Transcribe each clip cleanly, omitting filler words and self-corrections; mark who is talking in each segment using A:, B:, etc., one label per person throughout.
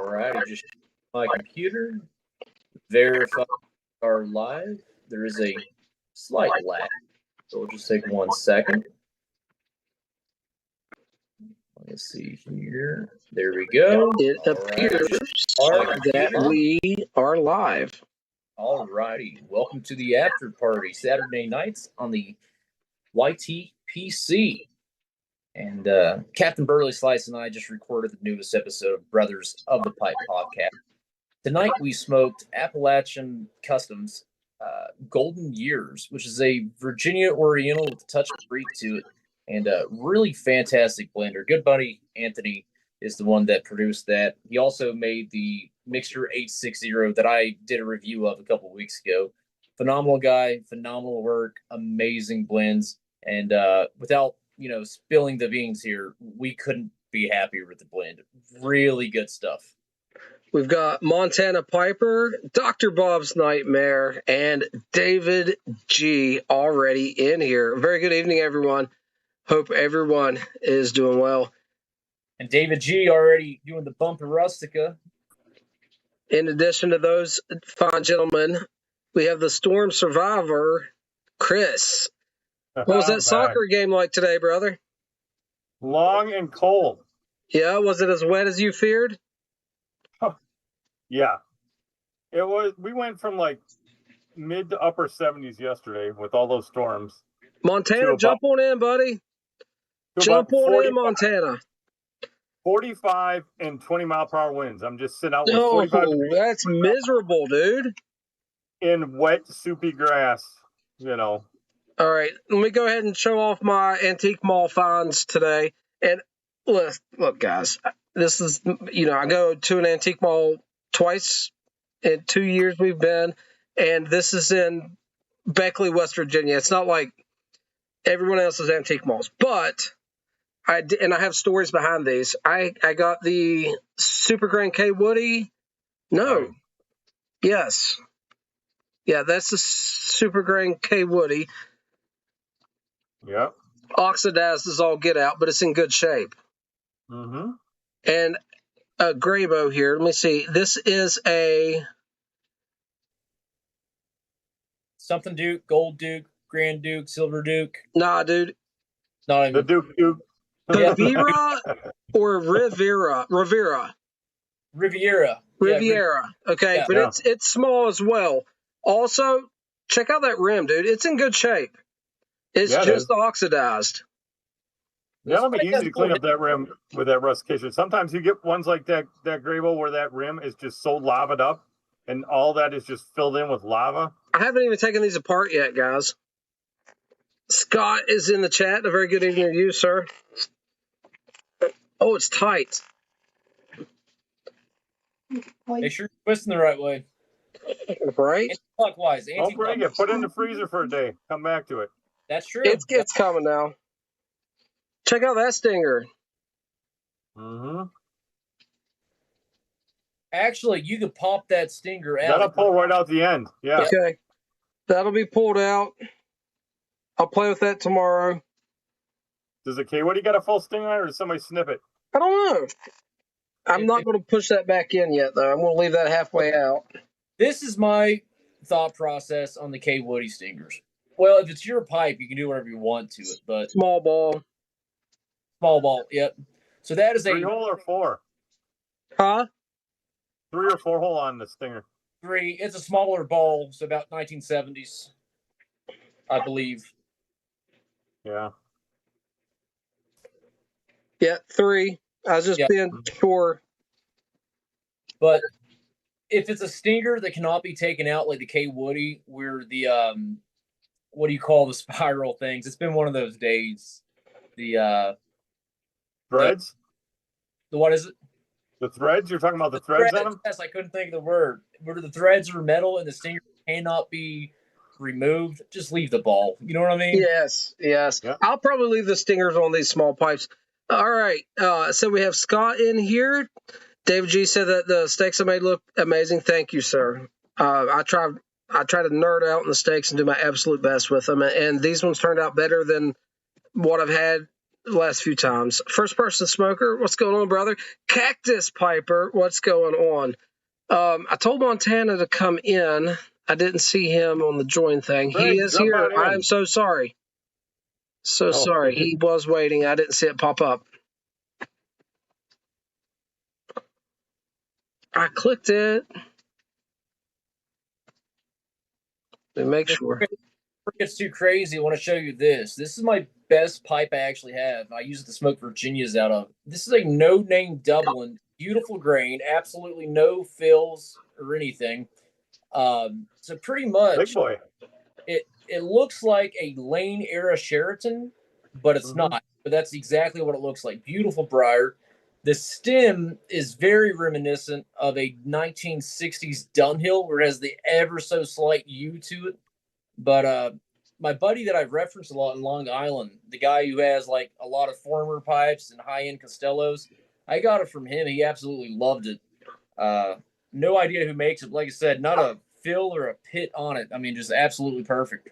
A: right, I just my computer verify are live. There is a slight lag, so we'll just take 1 second. Let's see here. There we go.
B: It appears that we are live.
A: All righty. Welcome to the after party Saturday nights on the YTPC. And Captain Burley Slice and I just recorded the newest episode of Brothers of the Pipe podcast. Tonight we smoked Appalachian Customs Golden Years, which is a Virginia Oriental with a touch of Greek to it, and a really fantastic blender. Good buddy Anthony is the one that produced that. He also made the Mixture 860 that I did a review of a couple weeks ago. Phenomenal guy, phenomenal work, amazing blends, and without spilling the beans here, we couldn't be happier with the blend. Really good stuff.
B: We've got Montana Piper, Dr. Bob's Nightmare, and David G already in here. Very good evening, everyone. Hope everyone is doing well.
A: And David G already doing the Bumper Rustica.
B: In addition to those fine gentlemen, we have the Storm Survivor, Chris. What was that soccer game like today, brother?
C: Long and cold.
B: Yeah, was it as wet as you feared?
C: Yeah. It was. We went from like mid to upper 70s yesterday with all those storms.
B: Montana, jump on in, buddy. Jump on in, Montana.
C: 45 and 20 mile per hour winds. I'm just sitting out with 45 degrees.
B: That's miserable, dude.
C: In wet, soupy grass, All
B: right, let me go ahead and show off my antique mall finds today. And look, guys, this is, I go to an antique mall twice in 2 years we've been, and this is in Beckley, West Virginia. It's not like everyone else's antique malls, but I have stories behind these. I got the Super Grand K Woody. No. Yes. Yeah, that's the Super Grand K Woody.
C: Yep.
B: Oxidized is all get out, but it's in good shape.
C: Mm-hmm.
B: And a Grabo here. Let me see. This is a
A: something Duke, Gold Duke, Grand Duke, Silver Duke.
B: Nah, dude.
A: Not even
C: the Duke.
B: Riviera or Riviera?
A: Riviera.
B: Riviera. Okay,
A: yeah.
B: But it's small as well. Also, check out that rim, dude. It's in good shape. It's just oxidized.
C: That'll be easy to clean up that rim with that rustication. Sometimes you get ones like that Grabo where that rim is just so lavaed up and all that is just filled in with lava.
B: I haven't even taken these apart yet, guys. Scott is in the chat. A very good evening to you, sir. Oh, it's tight.
A: Make sure you're twisting the right way.
B: Right?
A: Clockwise.
C: Don't bring it. Put it in the freezer for a day. Come back to it.
A: That's true.
B: It's coming now. Check out that stinger.
C: Mm-hmm.
A: Actually, you could pop that stinger out.
C: That'll pull right out the end. Yeah.
B: Okay. That'll be pulled out. I'll play with that tomorrow.
C: Does it K Woody got a full stinger or does somebody snip it?
B: I don't know. I'm not going to push that back in yet, though. I'm going to leave that halfway out.
A: This is my thought process on the K Woody stingers. Well, if it's your pipe, you can do whatever you want to it, but
B: small ball,
A: yep. So that is
C: 3 hole or 4?
B: Huh?
C: 3 or 4 hole on the stinger.
A: 3. It's a smaller ball, so about 1970s, I believe.
C: Yeah.
B: Yeah, 3. I was just being sure.
A: But if it's a stinger that cannot be taken out, like the K Woody, where the what do you call the spiral things? It's been one of those days. The
C: threads.
A: The what is it?
C: The threads? You're talking about the threads on them?
A: Yes, I couldn't think of the word. Where the threads are metal and the stinger cannot be removed, just leave the ball. You know what I mean?
B: Yes. Yeah. I'll probably leave the stingers on these small pipes. All right. So we have Scott in here. David G said that the steaks I made look amazing. Thank you, sir. I try to nerd out in the steaks and do my absolute best with them. And these ones turned out better than what I've had the last few times. First Person Smoker, what's going on, brother? Cactus Piper, what's going on? I told Montana to come in. I didn't see him on the join thing.
C: Greg,
B: He is
C: jump
B: here.
C: on in.
B: I am so sorry. So sorry. He was waiting. I didn't see it pop up. I clicked it. Let me make sure.
A: Before it gets too crazy, I want to show you this. This is my best pipe I actually have. I use it to smoke Virginias out of. This is a no-name Dublin, beautiful grain, absolutely no fills or anything. So pretty much,
C: Big boy.
A: it looks like a Lane era Sheraton, but it's not. But that's exactly what it looks like. Beautiful briar. The stem is very reminiscent of a 1960s Dunhill, where it has the ever so slight U to it. But my buddy that I've referenced a lot in Long Island, the guy who has like a lot of former pipes and high-end Costellos, I got it from him. He absolutely loved it. No idea who makes it. Like I said, not a fill or a pit on it. I mean, just absolutely perfect.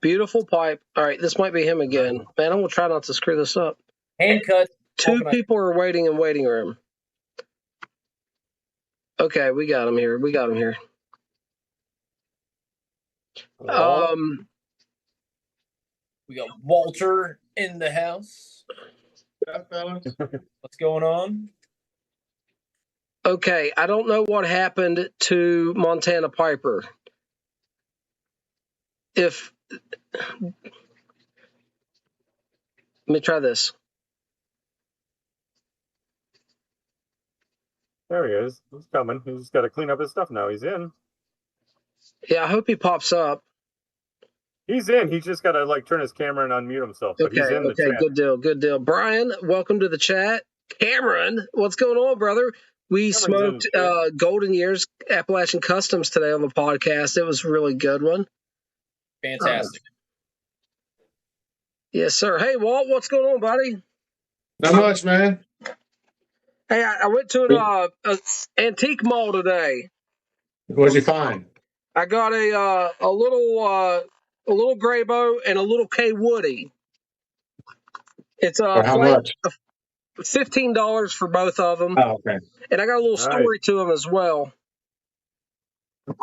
B: Beautiful pipe. All right, this might be him again. Man, I'm going to try not to screw this up.
A: Hand cut.
B: Two people are waiting in waiting room. Okay, we got him here. We got
A: Walter in the house. What's going on?
B: Okay, I don't know what happened to Montana Piper. Let me try this.
C: There he is. He's coming. He's just got to clean up his stuff now. He's in.
B: Yeah, I hope he pops up.
C: He's in. He's just got to like turn his camera and unmute himself. But he's in the chat.
B: Good deal. Brian, welcome to the chat. Cameron, what's going on, brother? We smoked Golden Years Appalachian Customs today on the podcast. It was a really good one.
A: Fantastic.
B: Yes, sir. Hey, Walt, what's going on, buddy?
D: Not much, man.
B: Hey, I went to an antique mall today.
D: What'd you find?
B: I got a little Graybo and a little K Woody. It's
D: For how much?
B: $15 for both of them.
D: Oh, okay.
B: And I got a little story to them as well. Let's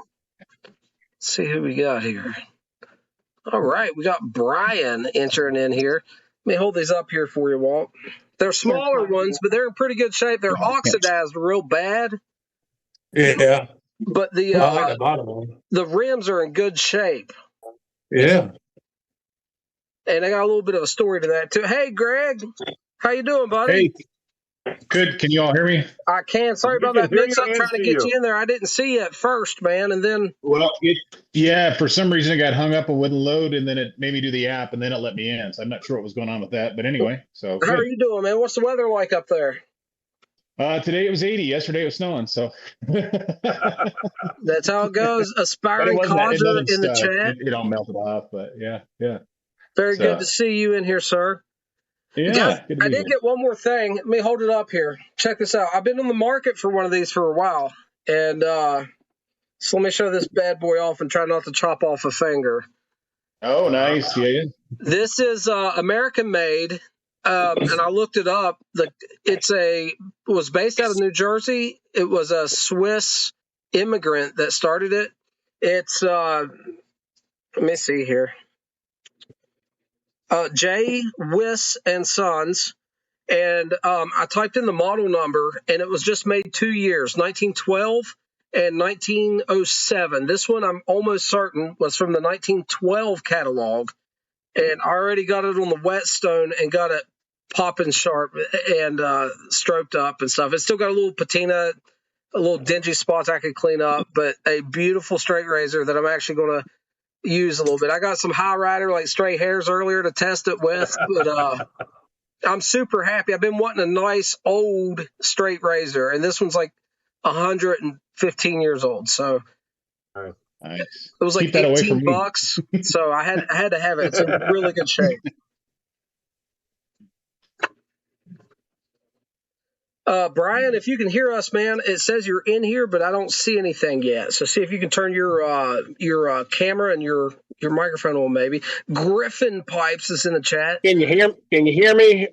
B: see who we got here. All right, we got Brian entering in here. Let me hold these up here for you, Walt. They're smaller ones, but they're in pretty good shape. They're oxidized real bad.
D: Yeah.
B: But
D: I like the bottom one.
B: the rims are in good shape.
D: Yeah.
B: And I got a little bit of a story to that, too. Hey, Greg. How you doing, buddy?
E: Hey, good. Can you all hear me?
B: I can. Sorry about that mix-up trying to get you in there. I didn't see you at first, man, and then...
E: Well, for some reason it got hung up and wouldn't load, and then it made me do the app, and then it let me in. So I'm not sure what was going on with that. But anyway, so
B: How are you doing, man? What's the weather like up there?
E: Today it was 80. Yesterday it was snowing. So
B: That's how it goes. Aspiring codger in the chat.
E: It all melted off, but yeah.
B: Very good to see you in here, sir.
E: Yeah,
B: Guys, I did get one more thing. Let me hold it up here. Check this out. I've been on the market for one of these for a while. And so let me show this bad boy off and try not to chop off a finger.
E: Oh, nice. Yeah.
B: This is American made. And I looked it up. It was based out of New Jersey. It was a Swiss immigrant that started it. It's let me see here. J. Wiss and Sons, and I typed in the model number, and it was just made 2 years, 1912 and 1907. This one, I'm almost certain, was from the 1912 catalog, and I already got it on the whetstone and got it popping sharp and stroked up and stuff. It's still got a little patina, a little dingy spots I could clean up, but a beautiful straight razor that I'm actually going to use a little bit. I got some high rider like stray hairs earlier to test it with, but I'm super happy. I've been wanting a nice old straight razor, and this one's like 115 years old. So
E: nice.
B: It was like $18, so I had to have it. It's in really good shape. Brian, if you can hear us, man, it says you're in here, but I don't see anything yet. So see if you can turn your camera and your microphone on, maybe. Griffin Pipes is in the chat.
F: Can you hear me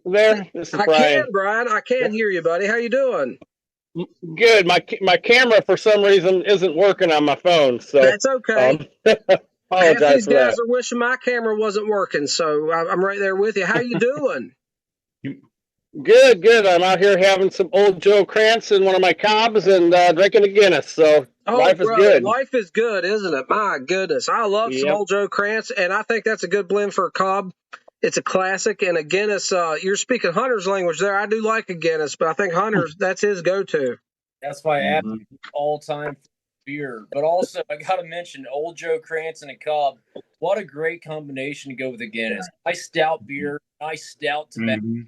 F: there? This is
B: I
F: Brian.
B: can, Brian. I can hear you, buddy. How you doing?
F: Good. My camera for some reason isn't working on my phone, so
B: That's okay. Half
F: apologize
B: these
F: for
B: guys
F: that.
B: are wishing my camera wasn't working, so I'm right there with you. How you doing?
F: Good. I'm out here having some Old Joe Krantz in one of my cobs and drinking a Guinness. So life is good.
B: Life is good, isn't it? My goodness, I love some Old Joe Krantz, and I think that's a good blend for a cob. It's a classic, and a Guinness. You're speaking Hunter's language there. I do like a Guinness, but I think Hunter's that's his go-to.
A: That's my absolute all-time beer. But also, I got to mention Old Joe Krantz and a Cobb. What a great combination to go with a Guinness. Nice stout beer, nice stout tobacco.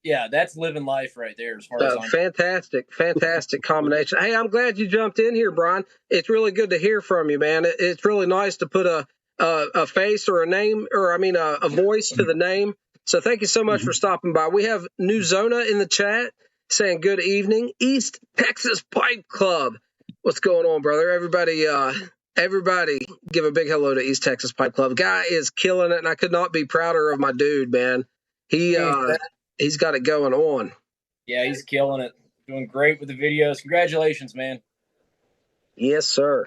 A: Yeah, that's living life right there as far as I'm
B: fantastic combination. Hey, I'm glad you jumped in here, Brian. It's really good to hear from you, man. It's really nice to put a face or a name, or a voice to the name. So thank you so much for stopping by. We have New Zona in the chat saying good evening. East Texas Pipe Club. What's going on, brother? Everybody give a big hello to East Texas Pipe Club. Guy is killing it, and I could not be prouder of my dude, man. He's got it going on.
A: Yeah, he's killing it. Doing great with the videos. Congratulations, man.
B: Yes, sir.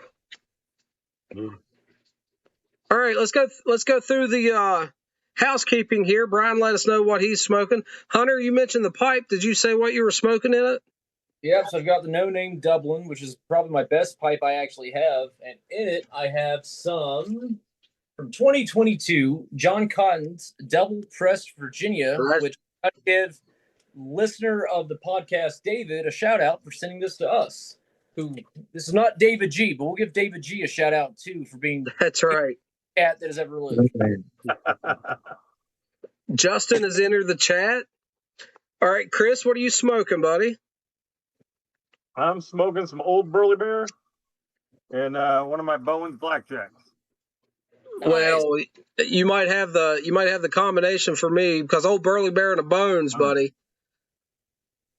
B: All right, let's go through the housekeeping here. Brian let us know what he's smoking. Hunter, you mentioned the pipe. Did you say what you were smoking in it?
A: Yep, so I've got the No Name Dublin, which is probably my best pipe I actually have. And in it, I have some from 2022, John Cotton's Double Pressed Virginia, which I give listener of the podcast, David, a shout out for sending this to us. This is not David G, but we'll give David G a shout out too for being
B: that's right.
A: Cat that has ever lived.
B: Justin has entered the chat. All right, Chris, what are you smoking, buddy?
C: I'm smoking some Old Burley Bear and one of my Bowens Blackjacks.
B: Well, you might have the combination for me because Old Burley Bear and a Bones, buddy.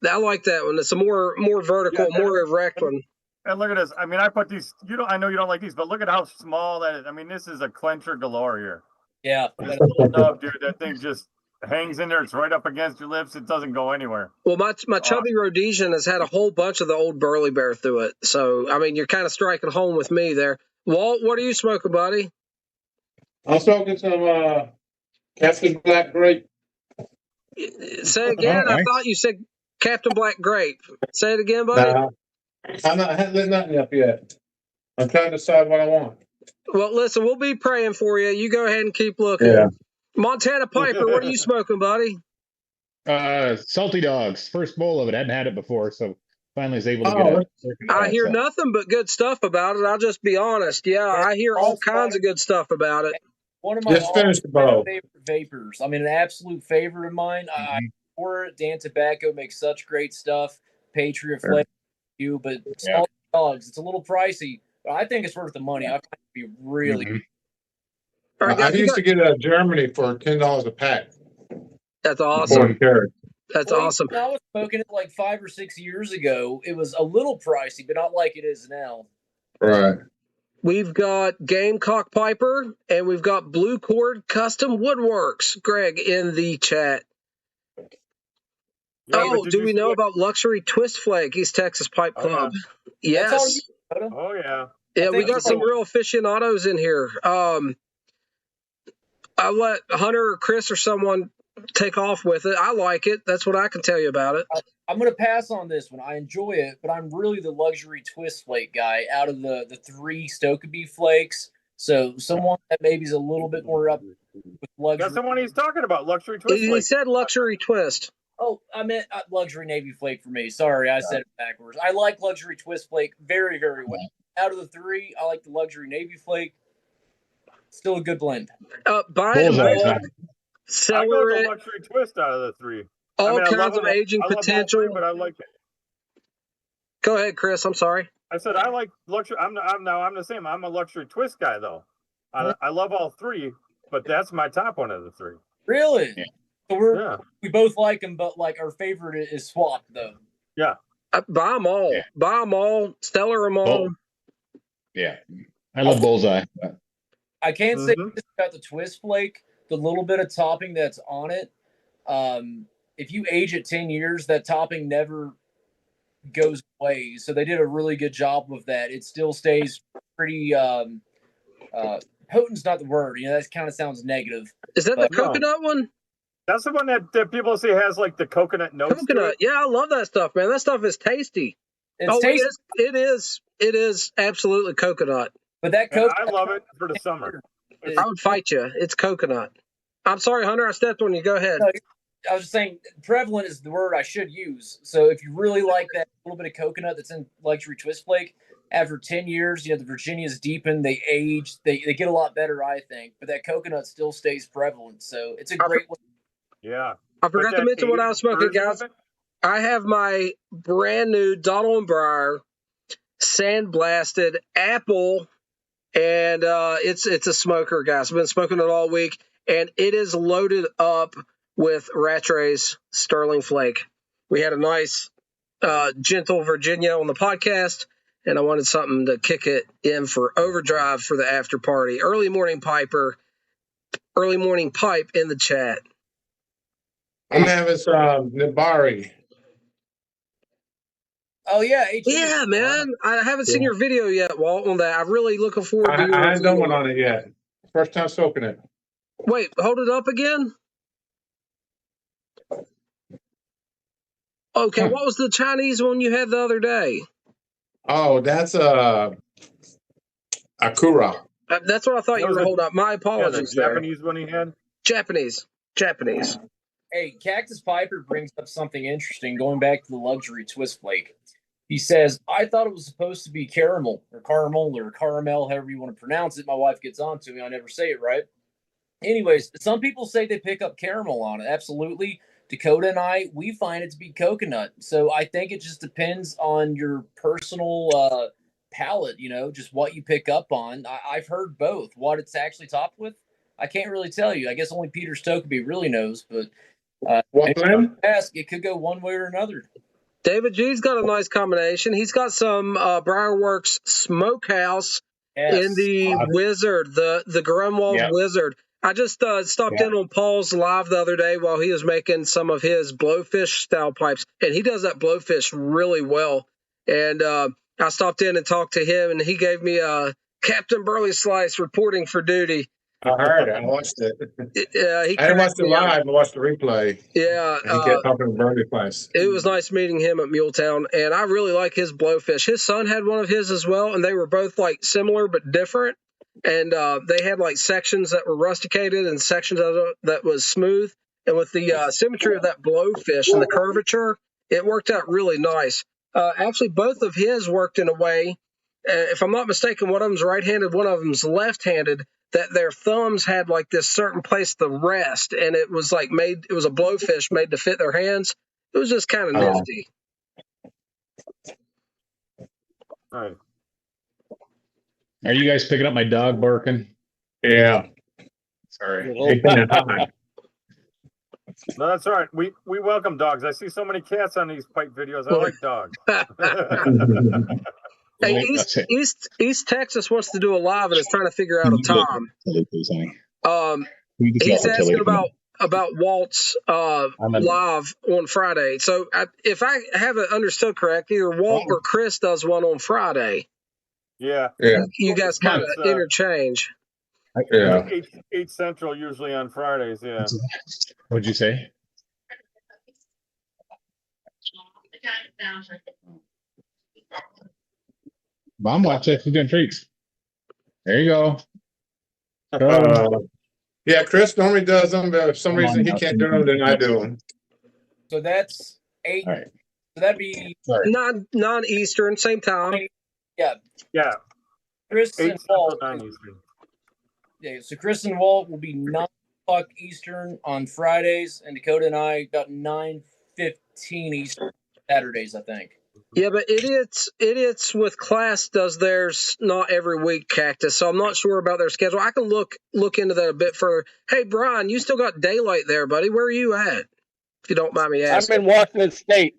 B: I like that one. It's a more vertical, more erect one.
C: And look at this. I mean, I put these. I know you don't like these, but look at how small that is. I mean, this is a clencher galore here.
A: Yeah,
C: that little nub, dude. That thing just hangs in there. It's right up against your lips. It doesn't go anywhere.
B: Well, my chubby Rhodesian has had a whole bunch of the Old Burley Bear through it. So, I mean, you're kind of striking home with me there. Walt, what are you smoking, buddy?
D: I'm smoking some Captain Black Grape.
B: Say again. I thought you said Captain Black Grape. Say it again, buddy.
D: Nah, I haven't lit nothing up yet. I'm trying to decide what I want.
B: Well, listen, we'll be praying for you. You go ahead and keep looking.
D: Yeah.
B: Montana Piper, what are you smoking, buddy?
E: Salty Dogs. First bowl of it. Hadn't had it before, so finally was able to get it.
B: I hear nothing but good stuff about it. I'll just be honest. Yeah, I hear all kinds of good stuff about it.
A: One of my
B: favorite
A: vapors. I mean, an absolute favorite of mine. I pour it. Dan Tobacco makes such great stuff. Patriot flavor, but Salty Dogs. It's a little pricey, but I think it's worth the money. I find it to be really good.
D: All right, guys, I used to get it out of Germany for $10 a pack.
B: That's awesome. That's awesome.
A: When I was smoking it like 5 or 6 years ago, it was a little pricey, but not like it is now.
D: Right.
B: We've got Gamecock Piper, and we've got Blue Cord Custom Woodworks, Greg, in the chat. Yeah, do we know about Luxury Twist Flake, East Texas Pipe Club? Yes.
C: Oh, yeah.
B: Yeah, we got some real aficionados in here. I'll let Hunter or Chris or someone take off with it. I like it. That's what I can tell you about it.
A: I'm going to pass on this one. I enjoy it, but I'm really the Luxury Twist Flake guy out of the 3 Stokeby flakes. So someone that maybe is a little bit more up with luxury.
C: That's the one he's talking about, Luxury Twist Flake.
B: He said Luxury Twist.
A: Oh, I meant Luxury Navy Flake for me. Sorry, I said it backwards. I like Luxury Twist Flake very, very well. Out of the 3, I like the Luxury Navy Flake. Still a good blend.
B: Buy it,
C: I go the Luxury Twist out of the 3.
B: All kinds of aging potential.
C: But I like it.
B: Go ahead, Chris. I'm sorry.
C: I said I like luxury. I'm the same. I'm a Luxury Twist guy though. I love all 3, but that's my top one of the 3.
A: Really? Yeah. So
C: Yeah.
A: we both like them, but like our favorite is swapped though.
B: Buy them all.
E: Yeah.
B: Buy them all. Stellar them all.
E: Yeah. I love Bullseye.
A: I can't say
C: Mhm.
A: this about the twist flake. The little bit of topping that's on it. If you age it 10 years, that topping never goes away. So they did a really good job with that. It still stays pretty. Potent's not the word. That kind of sounds negative.
B: Is that
A: But
B: the
C: no.
B: coconut one?
C: That's the one that people say has like the coconut notes. To
B: Coconut.
C: it.
B: Yeah, I love that stuff, man. That stuff is tasty.
A: It's tasty.
B: It is absolutely coconut.
A: But that
C: And
A: coconut,
C: I love it for the summer.
B: I would fight you. It's coconut. I'm sorry, Hunter. I stepped on you. Go ahead.
A: No, I was just saying, prevalent is the word I should use. So if you really like that little bit of coconut that's in luxury twist flake, after 10 years, the Virginias deepen, they age, they get a lot better, I think. But that coconut still stays prevalent. So it's a great one.
C: Yeah.
B: I forgot to
C: that
B: mention what I was smoking,
C: version
B: guys.
C: of it?
B: I have my brand new Donald & Breyer sandblasted apple, and it's a smoker, guys. I've been smoking it all week, and it is loaded up with Rattray's Sterling Flake. We had a nice, gentle Virginia on the podcast, and I wanted something to kick it in for overdrive for the after party. Early morning pipe in the chat.
D: I'm having some Nibari.
A: Oh, yeah.
B: Yeah, man. I haven't seen your video yet, Walt, on that. I'm really looking forward to your
D: I haven't done
B: review.
D: one on it yet. First time soaking it.
B: Wait, hold it up again. Okay, what was the Chinese one you had the other day?
D: Oh, that's Akura.
B: That's what I thought
C: That
B: you
C: was
B: were
C: a-
B: holding up. My
C: Yeah, the
B: apologies there.
C: Japanese one he had.
B: Japanese.
A: Hey, Cactus Piper brings up something interesting going back to the luxury twist flake. He says, I thought it was supposed to be caramel, however you want to pronounce it. My wife gets on to me. I never say it right. Anyways, some people say they pick up caramel on it. Absolutely. Dakota and I, we find it to be coconut. So I think it just depends on your personal palate, just what you pick up on. I've heard both. What it's actually topped with, I can't really tell you. I guess only Peter Stokeby really knows, but
D: What blend?
A: ask, it could go one way or another.
B: David G's got a nice combination. He's got some Briarworks Smokehouse
A: Yes.
B: in the Wizard, the Grunwald
E: Yep.
B: Wizard. I just stopped in on Paul's live the other day while he was making some of his blowfish style pipes, and he does that blowfish really well. And I stopped in and talked to him, and he gave me a Captain Burley Slice reporting for duty.
D: I heard it. I watched it.
B: He
D: I didn't watch
B: cracked
D: the
B: me up.
D: live. I watched the replay.
B: Yeah,
D: And he kept talking to Birdie Place.
B: it was nice meeting him at Muletown, and I really like his blowfish. His son had one of his as well, and they were both like similar but different. And they had like sections that were rusticated and sections that was smooth. And with the symmetry of that blowfish and the curvature, it worked out really nice. Actually, both of his worked in a way, if I'm not mistaken, one of them's right-handed, one of them's left-handed, that their thumbs had like this certain place to rest, and it was like it was a blowfish made to fit their hands. It was just kind of nifty.
C: All right.
E: Are you guys picking up my dog barking?
D: Yeah.
E: Sorry.
C: No, that's all right. We welcome dogs. I see so many cats on these pipe videos. I like dogs.
B: Hey,
E: That's it.
B: East Texas wants to do a live and is trying to figure out a time. He's asking about Walt's live on Friday. So if I have it understood correct, either Walt or Chris does one on Friday.
C: Yeah.
B: You guys kind of interchange.
D: Yeah.
C: 8 Central usually on Fridays. Yeah.
E: What'd you say? Mom, watch it. She's doing treats. There you go.
D: Yeah, Chris normally does them, but if some reason he can't do them, then I do them.
A: So that's 8.
E: All right.
A: So that'd be
B: Non-Eastern, same time.
C: Yeah.
A: Chris
C: 8
A: and
C: Central,
A: Walt.
C: 9 Eastern.
A: Yeah, so Chris and Walt will be 9 o'clock Eastern on Fridays, and Dakota and I about 9:15 Eastern Saturdays, I think.
B: Yeah, but idiots with class does theirs not every week, Cactus. So I'm not sure about their schedule. I can look into that a bit further. Hey, Brian, you still got daylight there, buddy. Where are you at? If you don't mind me
F: I'm
B: asking.
F: in Washington State,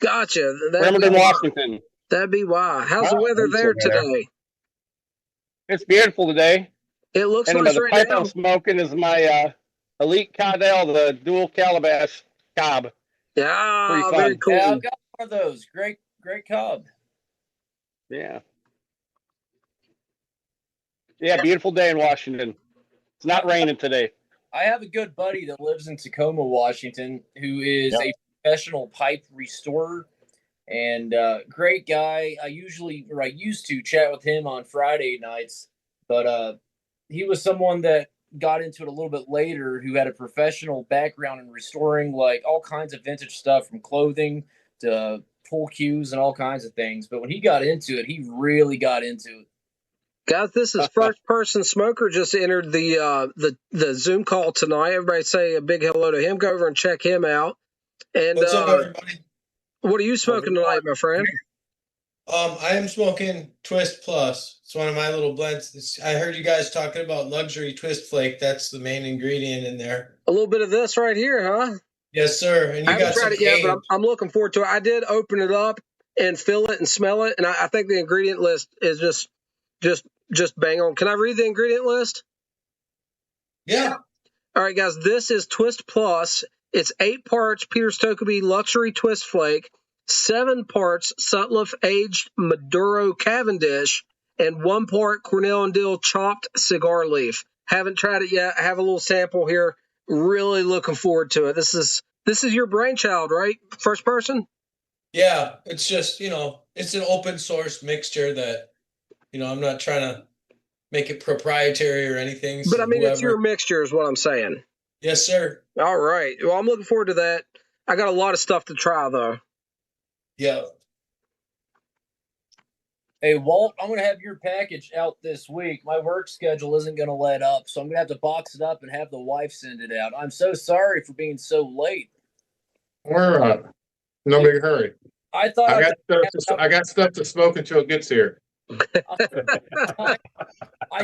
B: Gotcha.
F: Bremerton, Washington.
B: That'd be why. How's the
E: Wow,
B: weather
E: that's
B: there
E: so better.
B: today?
F: It's beautiful today.
B: It looks
F: And
B: nice
F: the
B: right
F: pipe
B: now.
F: I'm smoking is my Elite Cardell, the dual calabash cob.
B: Yeah,
F: Pretty fun.
B: very cool.
A: Yeah, I've got one of those. Great cob.
F: Yeah. Yeah, beautiful day in Washington. It's not raining today.
A: I have a good buddy that lives in Tacoma, Washington, who is a professional pipe restorer and great guy. I used to chat with him on Friday nights, but he was someone that got into it a little bit later who had a professional background in restoring like all kinds of vintage stuff from clothing to pool cues and all kinds of things. But when he got into it, he really got into it.
B: Guys, this is First Person Smoker just entered the Zoom call tonight. Everybody say a big hello to him. Go over and check him out. And
G: What's up, everybody?
B: what are you smoking tonight, my friend?
G: I am smoking Twist Plus. It's one of my little blends. I heard you guys talking about luxury Twist Flake. That's the main ingredient in there.
B: A little bit of this right here, huh?
G: Yes, sir. And
B: I
G: you
B: haven't
G: got
B: tried
G: some
B: it yet,
G: cane.
B: but I'm looking forward to it. I did open it up and feel it and smell it, and I think the ingredient list is just bang on. Can I read the ingredient list?
G: Yeah.
B: All right, guys, this is Twist Plus. It's 8 parts Peter Stokkebye Luxury Twist Flake, 7 parts Sutliff Aged Maduro Cavendish, and 1 part Cornell and Dill Chopped Cigar Leaf. Haven't tried it yet. I have a little sample here. Really looking forward to it. This is your brainchild, right? First Person?
G: Yeah. It's just, it's an open source mixture that, I'm not trying to make it proprietary or anything.
B: But
G: So
B: I mean, it's
G: whoever-
B: your mixture is what I'm saying.
G: Yes, sir.
B: All right. Well, I'm looking forward to that. I got a lot of stuff to try, though.
G: Yeah.
A: Hey, Walt, I'm going to have your package out this week. My work schedule isn't going to let up, so I'm going to have to box it up and have the wife send it out. I'm so sorry for being so late.
D: We're no big hurry.
A: I thought
D: I got stuff to smoke until it gets here.
A: I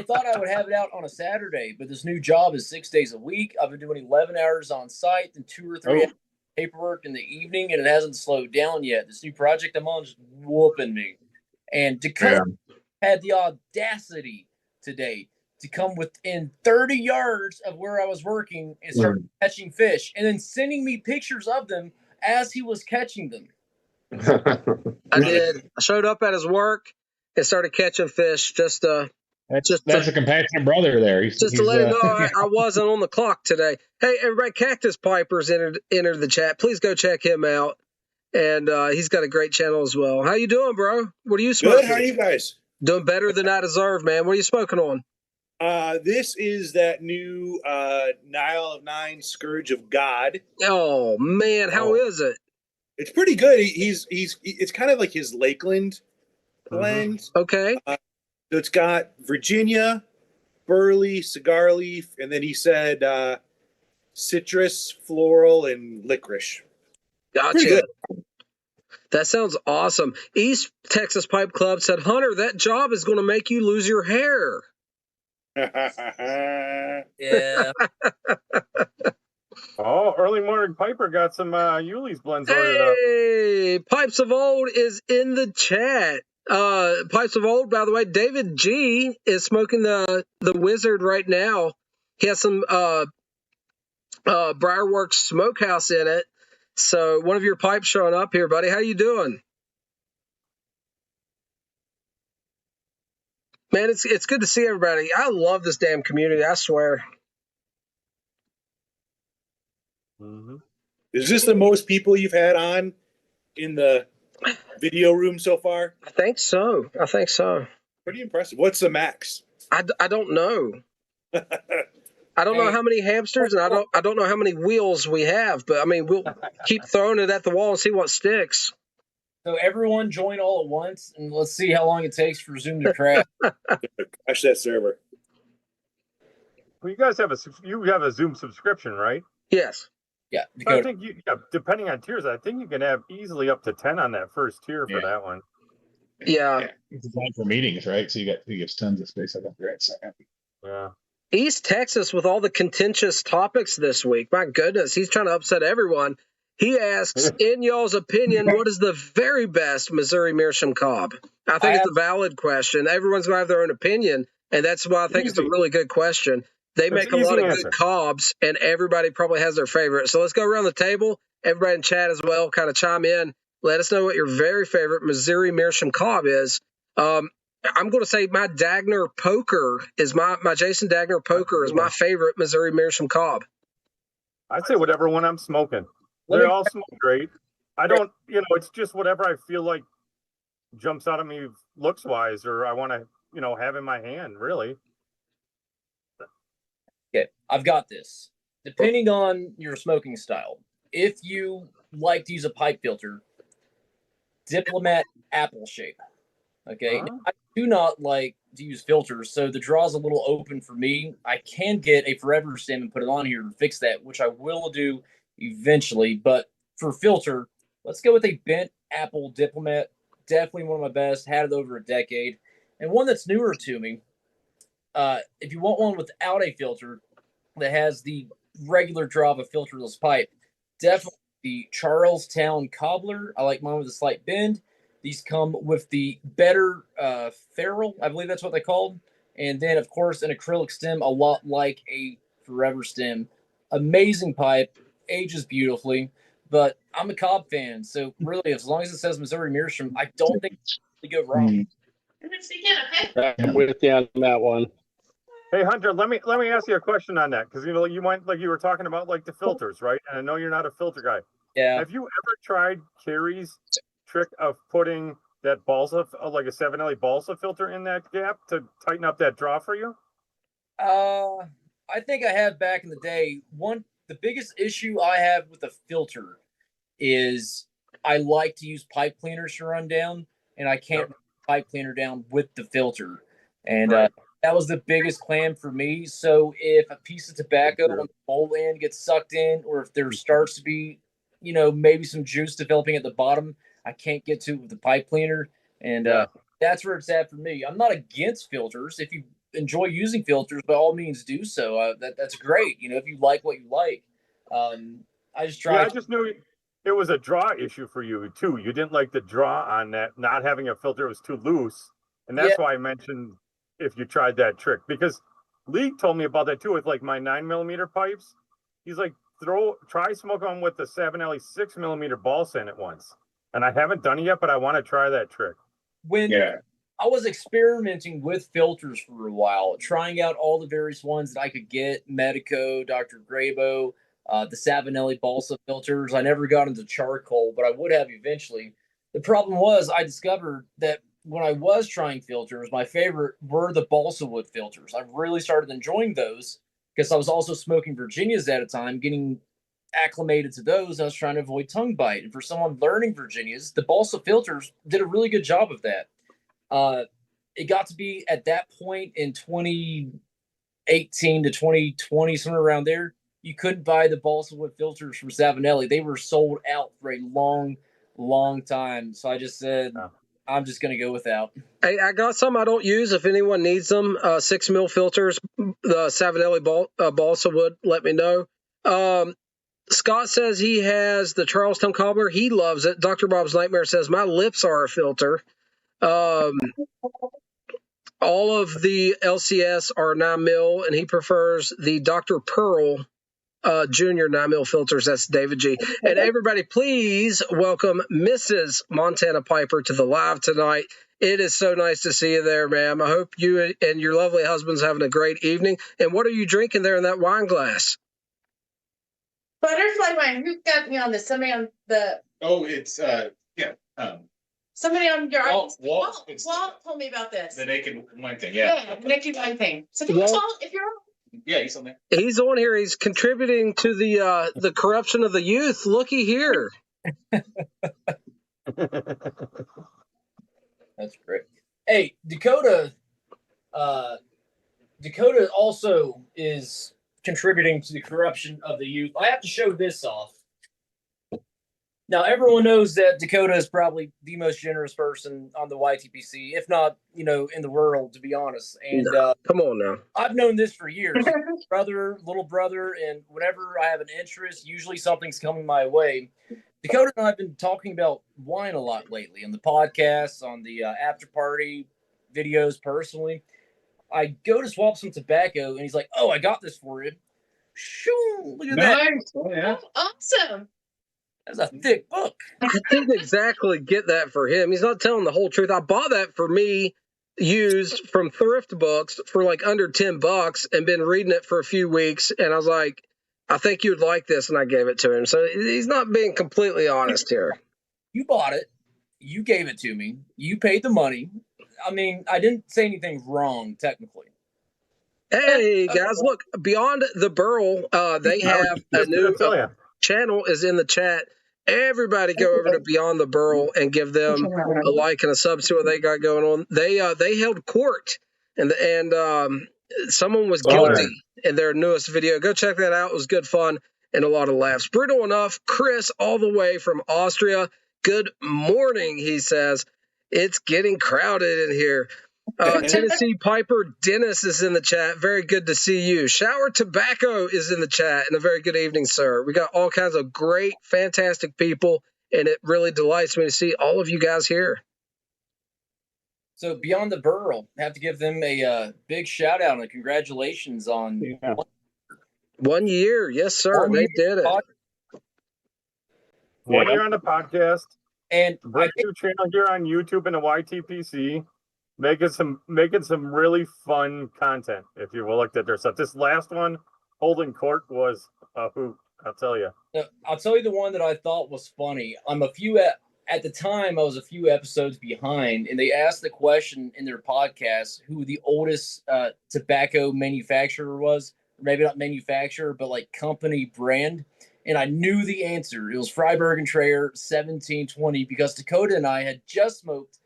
A: thought I would have it out on a Saturday, but this new job is 6 days a week. I've been doing 11 hours on site and 2 or 3 hours paperwork in the evening, and it hasn't slowed down yet. This new project I'm on is whooping me. And Dakota had the audacity today to come within 30 yards of where I was working and start catching fish, and then sending me pictures of them as he was catching them.
B: I did. I showed up at his work and started catching fish just
E: That's a compassionate brother there. He's
B: to let him know I wasn't on the clock today. Hey, everybody, Cactus Piper's entered the chat. Please go check him out. And he's got a great channel as well. How you doing, bro? What are you smoking?
H: Good. How are you guys?
B: Doing better than I deserve, man. What are you smoking on?
H: This is that new Nile of Nine Scourge of God.
B: Oh man, how is it?
H: It's pretty good. It's kind of like his Lakeland blend.
B: Okay.
H: So it's got Virginia, burley, cigar leaf, and then he said citrus, floral, and licorice.
B: Gotcha.
H: Pretty good.
B: That sounds awesome. East Texas Pipe Club said, Hunter, that job is going to make you lose your hair.
A: Yeah.
C: Oh, early morning Piper got some Yuli's blends ordered up.
B: Hey, Pipes of Old is in the chat. Pipes of Old, by the way, David G is smoking the Wizard right now. He has some Briarworks Smokehouse in it. So one of your pipes showing up here, buddy. How you doing? Man, it's good to see everybody. I love this damn community, I swear.
H: Mm-hmm. Is this the most people you've had on in the video room so far?
B: I think so.
H: Pretty impressive. What's the max?
B: I don't know. I don't know how many hamsters, and I don't know how many wheels we have, but I mean, we'll keep throwing it at the wall and see what sticks.
A: So everyone join all at once, and let's see how long it takes for Zoom to crash.
H: Crash that server.
C: Well, you guys have a Zoom subscription, right?
B: Yes.
A: Yeah,
C: But I
A: Dakota.
C: think depending on tiers, I think you can have easily up to 10 on that first tier for
E: Yeah.
C: that one.
B: Yeah.
E: It's designed for meetings, right? So he gives tons of space. I think right. So happy.
C: Yeah.
B: East Texas with all the contentious topics this week. My goodness, he's trying to upset everyone. He asks, in y'all's opinion, what is the very best Missouri Meerschaum Cobb? I think it's a valid question. Everyone's going to have their own opinion, and that's why I think it's a really good question. They
C: It's
B: make
C: an
B: a lot
C: easy
B: of
C: answer.
B: good Cobbs, and everybody probably has their favorite. So let's go around the table. Everybody in chat as well, kind of chime in. Let us know what your very favorite Missouri Meerschaum Cobb is. I'm going to say my Dagner Poker is my Jason Dagner Poker is my favorite Missouri Meerschaum Cobb.
C: I'd say whatever one I'm smoking. They all smoke great. I don't, it's just whatever I feel like jumps out at me looks wise, or I want to, have in my hand, really.
A: Okay, I've got this. Depending on your smoking style, if you like to use a pipe filter, Diplomat apple shape. Okay,
C: Huh?
A: now, I do not like to use filters, so the draw's a little open for me. I can get a forever stem and put it on here to fix that, which I will do eventually. But for filter, let's go with a bent apple Diplomat. Definitely one of my best. Had it over a decade, and one that's newer to me. If you want one without a filter that has the regular draw of a filterless pipe, definitely the Charlestown Cobbler. I like mine with a slight bend. These come with the better ferrule, I believe that's what they called. And then, of course, an acrylic stem, a lot like a forever stem. Amazing pipe, ages beautifully. But I'm a Cobb fan, so really, as long as it says Missouri Meerschaum, I don't think we go wrong.
F: I'm with you on that one.
C: Hey Hunter, let me ask you a question on that, because you went like you were talking about like the filters, right? And I know you're not a filter guy.
A: Yeah.
C: Have you ever tried Carrie's trick of putting that balsa, like a 7LE balsa filter in that gap to tighten up that draw for you?
A: I think I have back in the day. The biggest issue I have with a filter is I like to use pipe cleaners to run down, and I can't run the pipe cleaner down with the filter. And that was the biggest clam for me. So if a piece of tobacco on the bowl end gets sucked in, or if there starts to be, maybe some juice developing at the bottom, I can't get to it with the pipe cleaner. And that's where it's at for me. I'm not against filters. If you enjoy using filters, by all means do so. That's great. If you like what you like. I just try.
C: Yeah, I just knew it was a draw issue for you too. You didn't like the draw on that, not having a filter was too loose. And that's why I mentioned if you tried that trick, because Lee told me about that too with like my 9mm pipes. He's like, try smoking them with the 7LE 6mm balsa in it once. And I haven't done it yet, but I want to try that trick.
A: When I was experimenting with filters for a while, trying out all the various ones that I could get, Medico, Dr. Grabo, the Savinelli balsa filters. I never got into charcoal, but I would have eventually. The problem was I discovered that when I was trying filters, my favorite were the balsa wood filters. I really started enjoying those because I was also smoking Virginias at a time, getting acclimated to those. I was trying to avoid tongue bite. And for someone learning Virginias, the balsa filters did a really good job of that. It got to be at that point in 2018 to 2020, somewhere around there, you couldn't buy the balsa wood filters from Savinelli. They were sold out for a long, long time. So I just said, I'm just going to go without.
B: Hey, I got some I don't use. If anyone needs them, 6mm filters, the Savinelli balsa wood, let me know. Scott says he has the Charlestown Cobbler. He loves it. Dr. Bob's Nightmare says, my lips are a filter. All of the LCS are 9mm, and he prefers the Dr. Pearl Junior 9mm filters. That's David G. And everybody, please welcome Mrs. Montana Piper to the live tonight. It is so nice to see you there, ma'am. I hope you and your lovely husband's having a great evening. And what are you drinking there in that wine glass?
I: Butterfly wine. Who got me on this? Somebody on the.
E: Oh, it's
I: Somebody on your.
E: Walt
I: told me about this.
E: the naked wine thing.
I: Yeah, the naked wine thing. So if you're.
E: Yeah, he's on there.
B: He's on here. He's contributing to the corruption of the youth. Looky here.
A: That's great. Hey, Dakota also is contributing to the corruption of the youth. I have to show this off. Now, everyone knows that Dakota is probably the most generous person on the YTPC, if not, in the world, to be honest. And
B: come on now.
A: I've known this for years. Brother, little brother, and whenever I have an interest, usually something's coming my way. Dakota and I have been talking about wine a lot lately on the podcasts, on the after party videos personally. I go to swap some tobacco, and he's like, "Oh, I got this for you." Shoo, look at
D: Nice.
A: that.
D: Yeah.
I: Awesome.
A: That's a thick book.
B: I didn't exactly get that for him. He's not telling the whole truth. I bought that for me used from thrift books for like under $10 and been reading it for a few weeks. And I was like, I think you'd like this. And I gave it to him. So he's not being completely honest here.
A: You bought it. You gave it to me. You paid the money. I mean, I didn't say anything wrong, technically.
B: Hey, guys, look, Beyond the Burl, they have a new channel is in the chat. Everybody go over to Beyond the Burl and give them a like and a sub to what they got going on. They held court and someone was guilty in their newest video. Go check that out. It was good fun and a lot of laughs. Brutal enough. Chris, all the way from Austria. Good morning, he says. It's getting crowded in here. Tennessee Piper Dennis is in the chat. Very good to see you. Shower Tobacco is in the chat. And a very good evening, sir. We got all kinds of great, fantastic people, and it really delights me to see all of you guys here.
A: So Beyond the Burl, have to give them a big shout out and congratulations on
B: 1 year. Yes, sir. They did it.
C: 1 year on the podcast.
A: And
C: breakthrough channel here on YouTube and the YTPC. Making some really fun content, if you will look at their stuff. This last one, Holding Court, was a hoot. I'll tell you.
A: I'll tell you the one that I thought was funny. At the time, I was a few episodes behind, and they asked the question in their podcast who the oldest tobacco manufacturer was. Or maybe not manufacturer, but like company brand. And I knew the answer. It was Freiberg and Trayer 1720 because Dakota and I had just smoked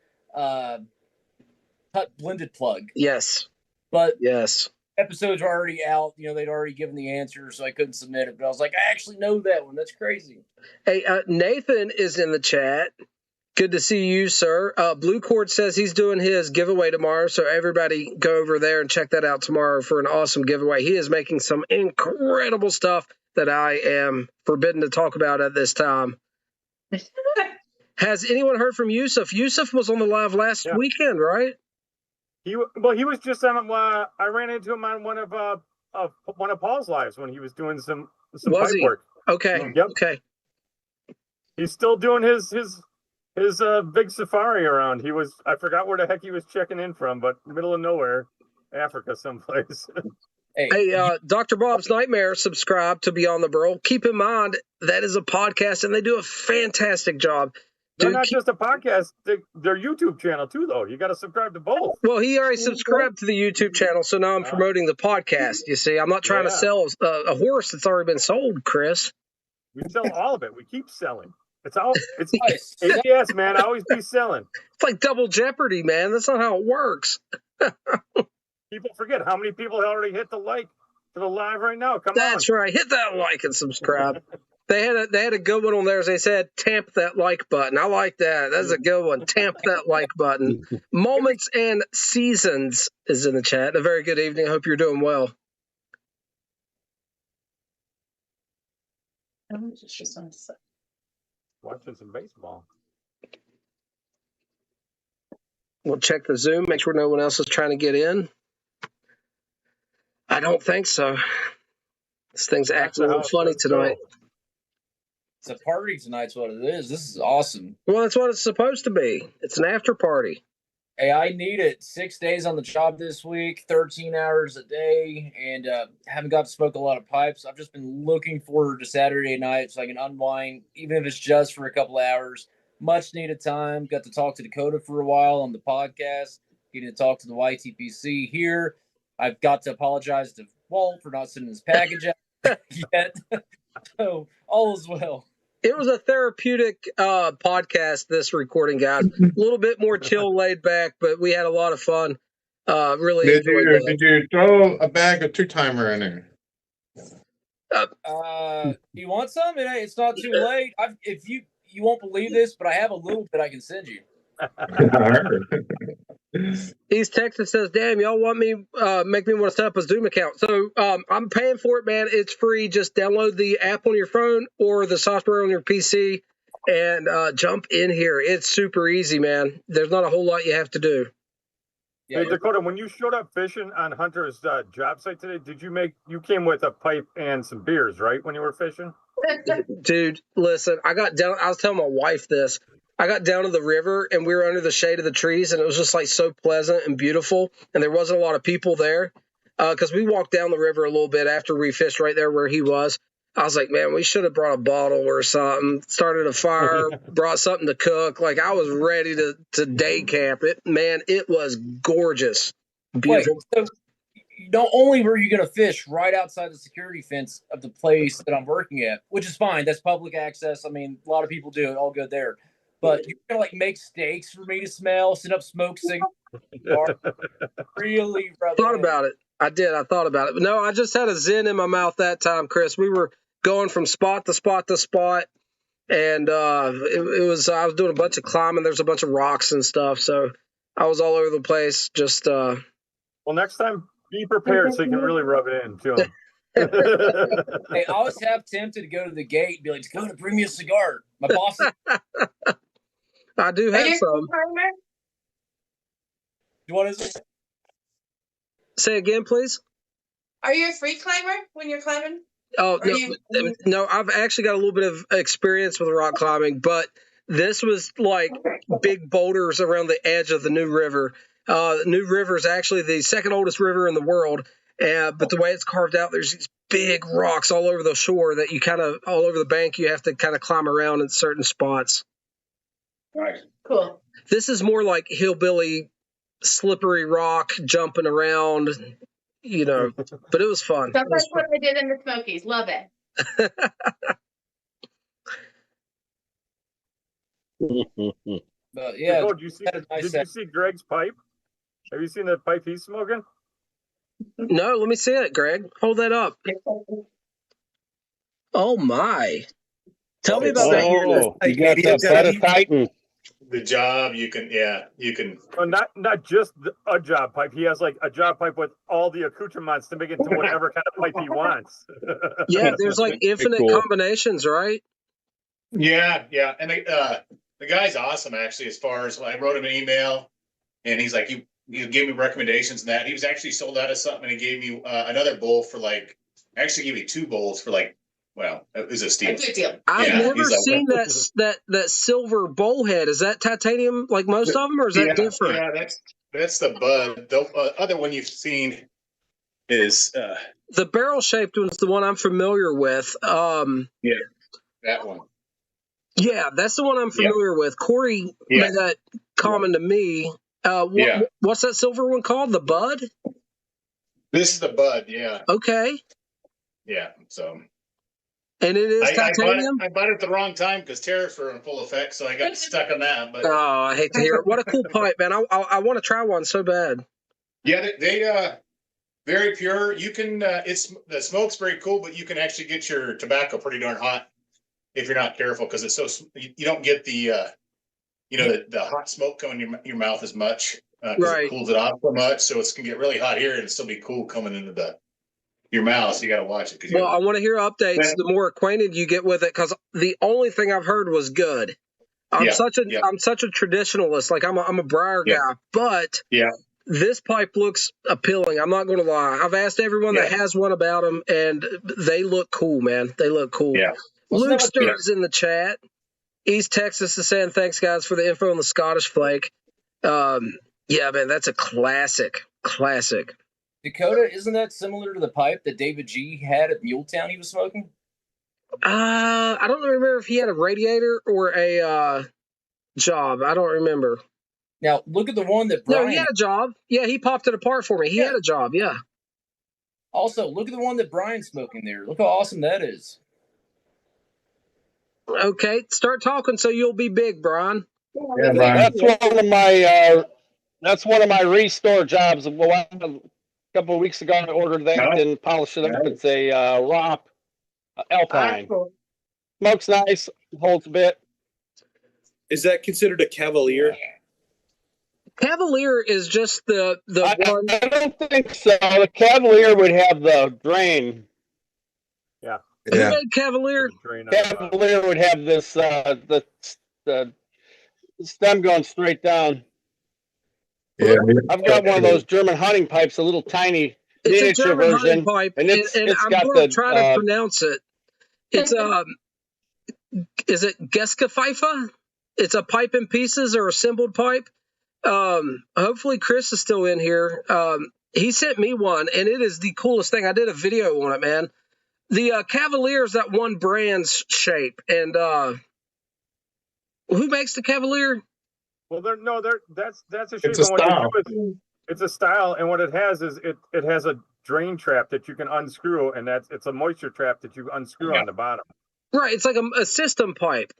A: blended plug.
B: Yes.
A: But
B: yes,
A: episodes are already out. They'd already given the answer, so I couldn't submit it. But I was like, I actually know that one. That's crazy.
B: Hey, Nathan is in the chat. Good to see you, sir. Blue Cord says he's doing his giveaway tomorrow, so everybody go over there and check that out tomorrow for an awesome giveaway. He is making some incredible stuff that I am forbidden to talk about at this time. Has anyone heard from Yusuf? Yusuf was on the live last weekend, right?
C: He was just on. I ran into him on one of Paul's lives when he was doing some pipe work.
B: Okay.
C: Yep.
B: Okay.
C: He's still doing his big safari around. I forgot where the heck he was checking in from, but middle of nowhere, Africa someplace.
B: Hey, Dr. Bob's Nightmare, subscribe to Beyond the Burl. Keep in mind that is a podcast, and they do a fantastic job.
C: They're not just a podcast; their YouTube channel too. Though you got to subscribe to both.
B: Well, he already subscribed to the YouTube channel, so now I'm promoting the podcast. You see, I'm not trying to sell a horse that's already been sold, Chris.
C: We sell all of it. We keep selling. It's nice. ABS, man. I always be selling.
B: It's like double jeopardy, man. That's not how it works.
C: People forget how many people already hit the like to the live right now.
B: That's right. Hit that like and subscribe. They had a good one on there. As they said, tamp that like button. I like that. That's a good one. Tamp that like button. Moments and Seasons is in the chat. A very good evening. I hope you're doing well.
C: Watching some baseball.
B: We'll check the Zoom. Make sure no one else is trying to get in. I don't think so. This thing's acting a little funny tonight.
A: It's a party tonight's what it is. This is awesome.
B: Well, that's what it's supposed to be. It's an after party.
A: Hey, I need it. 6 days on the job this week, 13 hours a day, and haven't got to smoke a lot of pipes. I've just been looking forward to Saturday night so I can unwind, even if it's just for a couple of hours. Much needed time. Got to talk to Dakota for a while on the podcast. Getting to talk to the YTPC here. I've got to apologize to Walt for not sending his package out yet. So all is well.
B: It was a therapeutic podcast, this recording, guys. A little bit more chill, laid back, but we had a lot of fun. Really enjoyed it.
D: Did you throw a bag of two-timer in there?
A: You want some? It's not too late. If you won't believe this, but I have a little bit I can send you.
B: East Texas says, "Damn, y'all want me make me want to set up a Zoom account." So I'm paying for it, man. It's free. Just download the app on your phone or the software on your PC and jump in here. It's super easy, man. There's not a whole lot you have to do.
A: Yeah,
C: Hey, Dakota, when you showed up fishing on Hunter's job site today, you came with a pipe and some beers, right? When you were fishing?
B: Dude, listen, I was telling my wife this. I got down to the river and we were under the shade of the trees and it was just like so pleasant and beautiful. And there wasn't a lot of people there because we walked down the river a little bit after we fished right there where he was. I was like, man, we should have brought a bottle or something, started a fire, brought something to cook. Like I was ready to day camp it. Man, it was gorgeous. Beautiful.
A: Wait, so not only were you going to fish right outside the security fence of the place that I'm working at, which is fine. That's public access. I mean, a lot of people do it. All good there. But you're going to like make steaks for me to smell, set up smoke signals. Really
B: thought about it. I did. I thought about it. But no, I just had a Zen in my mouth that time, Chris. We were going from spot to spot to spot. And I was doing a bunch of climbing. There's a bunch of rocks and stuff. So I was all over the place. Just
C: well, next time, be prepared so you can really rub it in to him.
A: Hey, I always have tempted to go to the gate and be like, "Go to bring me a cigar." My boss.
B: I do have some.
A: What is it?
B: Say again, please.
I: Are you a free climber when you're climbing?
B: Oh, no, I've actually got a little bit of experience with rock climbing, but this was like big boulders around the edge of the New River. New River is actually the second oldest river in the world, but the way it's carved out, there's these big rocks all over the shore that you all over the bank, you have to kind of climb around in certain spots.
I: Right. Cool.
B: This is more like hillbilly, slippery rock, jumping around, but it was fun.
I: That's like what they did in the Smokies. Love it.
A: But yeah,
C: did you see Greg's pipe? Have you seen the pipe he's smoking?
B: No, let me see it, Greg. Hold that up. Oh my! Tell me about that.
F: You got the Betta Titan.
H: The job, you can.
C: Well, not just a job pipe. He has like a job pipe with all the accoutrements to make it to whatever kind of pipe he wants.
B: Yeah, there's like infinite combinations, right?
H: Yeah, and the guy's awesome actually. As far as I wrote him an email, and he's like, you gave me recommendations and that he was actually sold out of something, and he gave me another bowl for actually gave me 2 bowls for well, it was a steal.
I: A good deal.
B: I've never seen that silver bowl head. Is that titanium like most of them, or is that different?
H: Yeah, that's the Bud. The other one you've seen is
B: the barrel shaped one's the one I'm familiar with.
H: Yeah, that one.
B: Yeah, that's the one I'm familiar with. Corey made that comment to me. What's that silver one called? The Bud?
H: This is the Bud. Yeah.
B: Okay.
H: Yeah. So.
B: And it is titanium?
H: I bought it at the wrong time because tariffs were in full effect, so I got stuck on that. But
B: I hate to hear it. What a cool pipe, man. I want to try one so bad.
H: Yeah, they very pure. You can the smoke's very cool, but you can actually get your tobacco pretty darn hot if you're not careful, because it's so you don't get the the hot smoke coming in your mouth as much because it cools it off so much, so it's gonna get really hot here and still be cool coming into your mouth. So you got to watch it.
B: Well, I want to hear updates the more acquainted you get with it, because the only thing I've heard was good. I'm such a traditionalist. Like I'm a Briar guy, but this pipe looks appealing. I'm not going to lie. I've asked everyone that has one about them, and they look cool, man. They look cool.
H: Yeah.
B: Luke Stur's in the chat. East Texas is saying, thanks, guys, for the info on the Scottish flake. Yeah, man, that's a classic.
A: Dakota, isn't that similar to the pipe that David G had at Muletown he was smoking?
B: I don't remember if he had a radiator or a job. I don't remember.
A: Now, look at the one that Brian...
B: No, he had a job. Yeah, he popped it apart for me. He had a job, yeah.
A: Also, look at the one that Brian's smoking there. Look how awesome that is.
B: Okay, start talking so you'll be big, Brian.
D: Yeah, Brian.
F: That's one of my restore jobs. Well, couple of weeks ago. I ordered that
H: Nice.
F: and polished it up.
H: Nice.
F: It's a ROP Alpine.
I: Cool.
F: Smoke's nice, holds a bit.
J: Is that considered a Cavalier?
B: Cavalier is just the one.
F: I don't think so. The Cavalier would have the drain.
B: Who made Cavalier?
F: Cavalier would have this the stem going straight down.
D: Yeah.
F: I've got one of those German hunting pipes, a little tiny
B: It's a
F: miniature
B: German hunting
F: version,
B: pipe,
F: and
B: and
F: it's
B: I'm
F: got
B: going to
F: the
B: try to pronounce it. It's is it Geskapfeife? It's a pipe in pieces or a assembled pipe. Hopefully Chris is still in here. He sent me one, and it is the coolest thing. I did a video on it, man. The Cavalier is that one brand's shape, and who makes the Cavalier?
C: Well, that's a shape.
D: It's a style.
C: It's a style, and what it has is it has a drain trap that you can unscrew, and it's a moisture trap that you unscrew on the bottom.
B: Right, it's like a system pipe.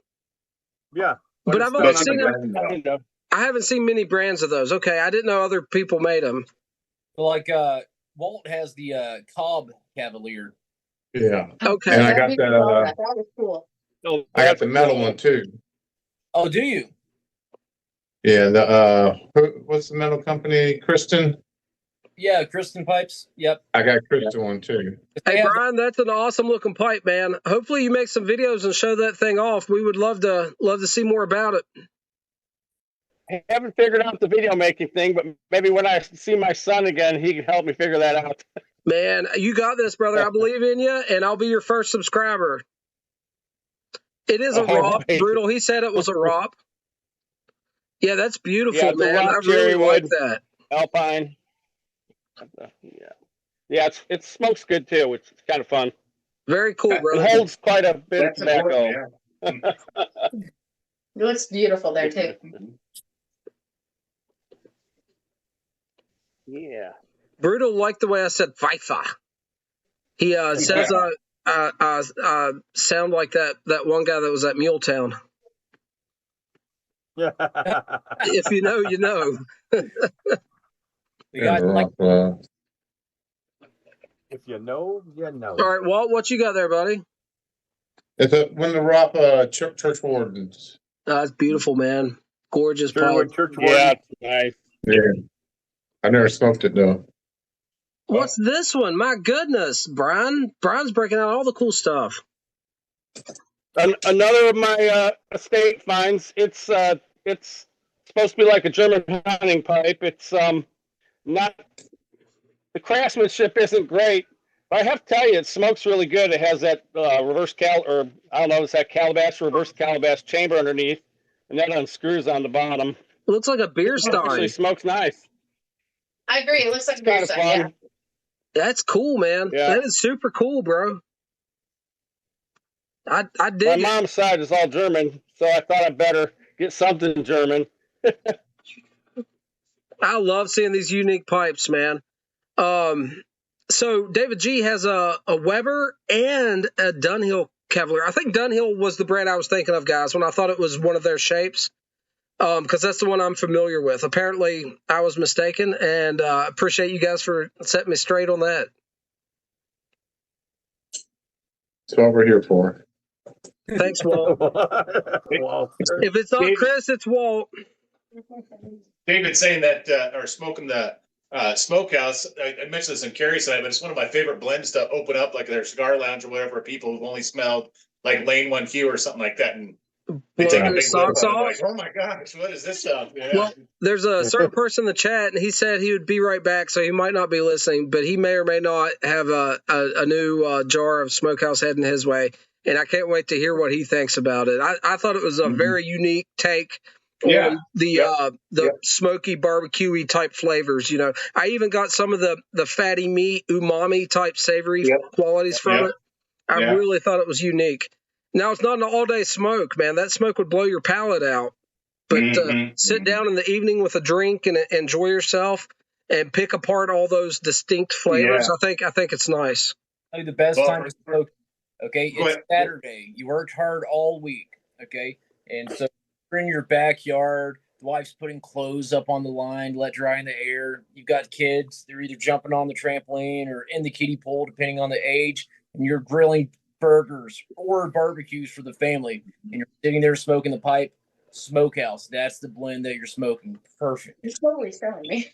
C: Yeah,
B: But
C: it's
B: I've only
C: done
B: seen
C: on the-
B: I haven't seen many brands of those. Okay, I didn't know other people made them.
A: Like Walt has the Cobb Cavalier.
D: Yeah.
B: Okay.
D: And I got that.
I: That was cool.
D: I got the metal one too.
A: Oh, do you?
D: Yeah. What's the metal company? Kristen.
A: Yeah, Kristen pipes. Yep.
D: I got Kristen one too.
B: Hey, Brian, that's an awesome looking pipe, man. Hopefully you make some videos and show that thing off. We would love to see more about it.
F: I haven't figured out the video making thing, but maybe when I see my son again, he can help me figure that out.
B: Man, you got this, brother. I believe in you, and I'll be your first subscriber. It is a ROP. Brutal. He said it was a ROP. Yeah, that's beautiful,
F: Yeah, it's a
B: man.
F: ROP
B: I really like
F: cherrywood.
B: that.
F: Alpine. Yeah, it smokes good too, which is kind of fun.
B: Very cool, brother.
F: It holds quite a bit of
H: That's
F: tobacco.
H: important,
I: It looks beautiful there too.
F: Yeah.
B: Brutal liked the way I said FIFA. He says sound like that one guy that was at Muletown.
C: Yeah.
B: If you know, you know.
A: The guy like
C: If you know, you know.
B: All right, Walt, what you got there, buddy?
D: It's when the ROP church wardens.
B: That's beautiful, man. Gorgeous
C: Sherwood
B: pipe.
C: Church
F: Yeah,
C: Warden.
F: it's nice.
D: Yeah. I never smoked it though.
B: What's this one? My goodness, Brian. Brian's breaking out all the cool stuff.
F: Another of my estate finds. It's supposed to be like a German hunting pipe. It's not. The craftsmanship isn't great, but I have to tell you, it smokes really good. It has that reverse it's that calabash, reverse calabash chamber underneath, and that unscrews on the bottom.
B: It looks like a beer
F: It actually
B: stein.
F: smokes nice.
I: I agree. It looks like a
F: Kind
I: beer
F: of
I: stein.
F: fun.
I: Yeah.
B: That's cool, man.
F: Yeah.
B: That is super cool, bro. I
F: My
B: dig it.
F: mom's side is all German, so I thought I'd better get something German.
B: I love seeing these unique pipes, man. So David G has a Weber and a Dunhill Cavalier. I think Dunhill was the brand I was thinking of, guys, when I thought it was one of their shapes. Because that's the one I'm familiar with. Apparently, I was mistaken, and appreciate you guys for setting me straight on that.
D: That's what we're here for.
B: Thanks, Walt.
C: Walter.
B: If it's not Chris, it's Walt.
H: David saying that, or smoking the smokehouse. I mentioned this in Carrie's side, but it's one of my favorite blends to open up, like their cigar lounge or whatever. People who've only smelled like Lane 1Q or something like that, and they take a
B: Blowing
H: big
B: socks
H: whiff, and I'm
B: off.
H: like, oh my gosh, what is this stuff? Yeah.
B: Well, there's a certain person in the chat, and he said he would be right back, so he might not be listening, but he may or may not have a new jar of Smokehouse heading his way, and I can't wait to hear what he thinks about it. I thought it was a very unique take on the smoky barbecue-y type flavors. You know, I even got some of the fatty meat, umami type savory qualities from it. I really thought it was unique. Now, it's not an all-day smoke, man. That smoke would blow your palate out. But sit down in the evening with a drink and enjoy yourself and pick apart all those distinct flavors. I think it's nice.
A: the best time to smoke. Okay, it's Saturday. You worked hard all week. Okay, and so you're in your backyard The wife's putting clothes up on the line, let dry in the air. You've got kids. They're either jumping on the trampoline or in the kiddie pool, depending on the age. And you're grilling burgers or barbecues for the family. And you're sitting there smoking the pipe. Smokehouse. That's the blend that you're smoking. Perfect.
I: You're totally selling me.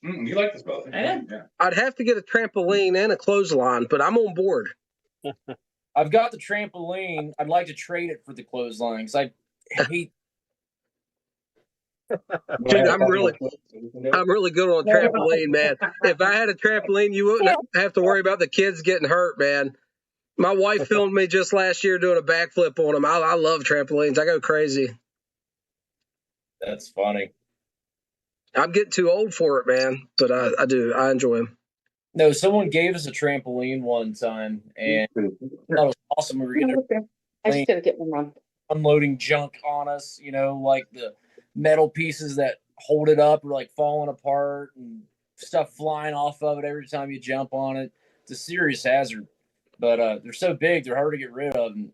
H: You like this both?
I: I am.
H: Yeah.
B: I'd have to get a trampoline and a clothesline, but I'm on board.
A: I've got the trampoline. I'd like to trade it for the clothesline because I hate.
B: Dude, I'm really good on a trampoline, man. If I had a trampoline, you wouldn't have to worry about the kids getting hurt, man. My wife filmed me just last year doing a backflip on them. I love trampolines. I go crazy.
A: That's funny.
B: I'm getting too old for it, man, but I do. I enjoy them.
A: No, someone gave us a trampoline one time, and that was awesome. We were getting
I: I just gotta get one wrong.
A: unloading junk on us, like the metal pieces that hold it up are like falling apart and stuff flying off of it every time you jump on it. It's a serious hazard, but they're so big, they're hard to get rid of. And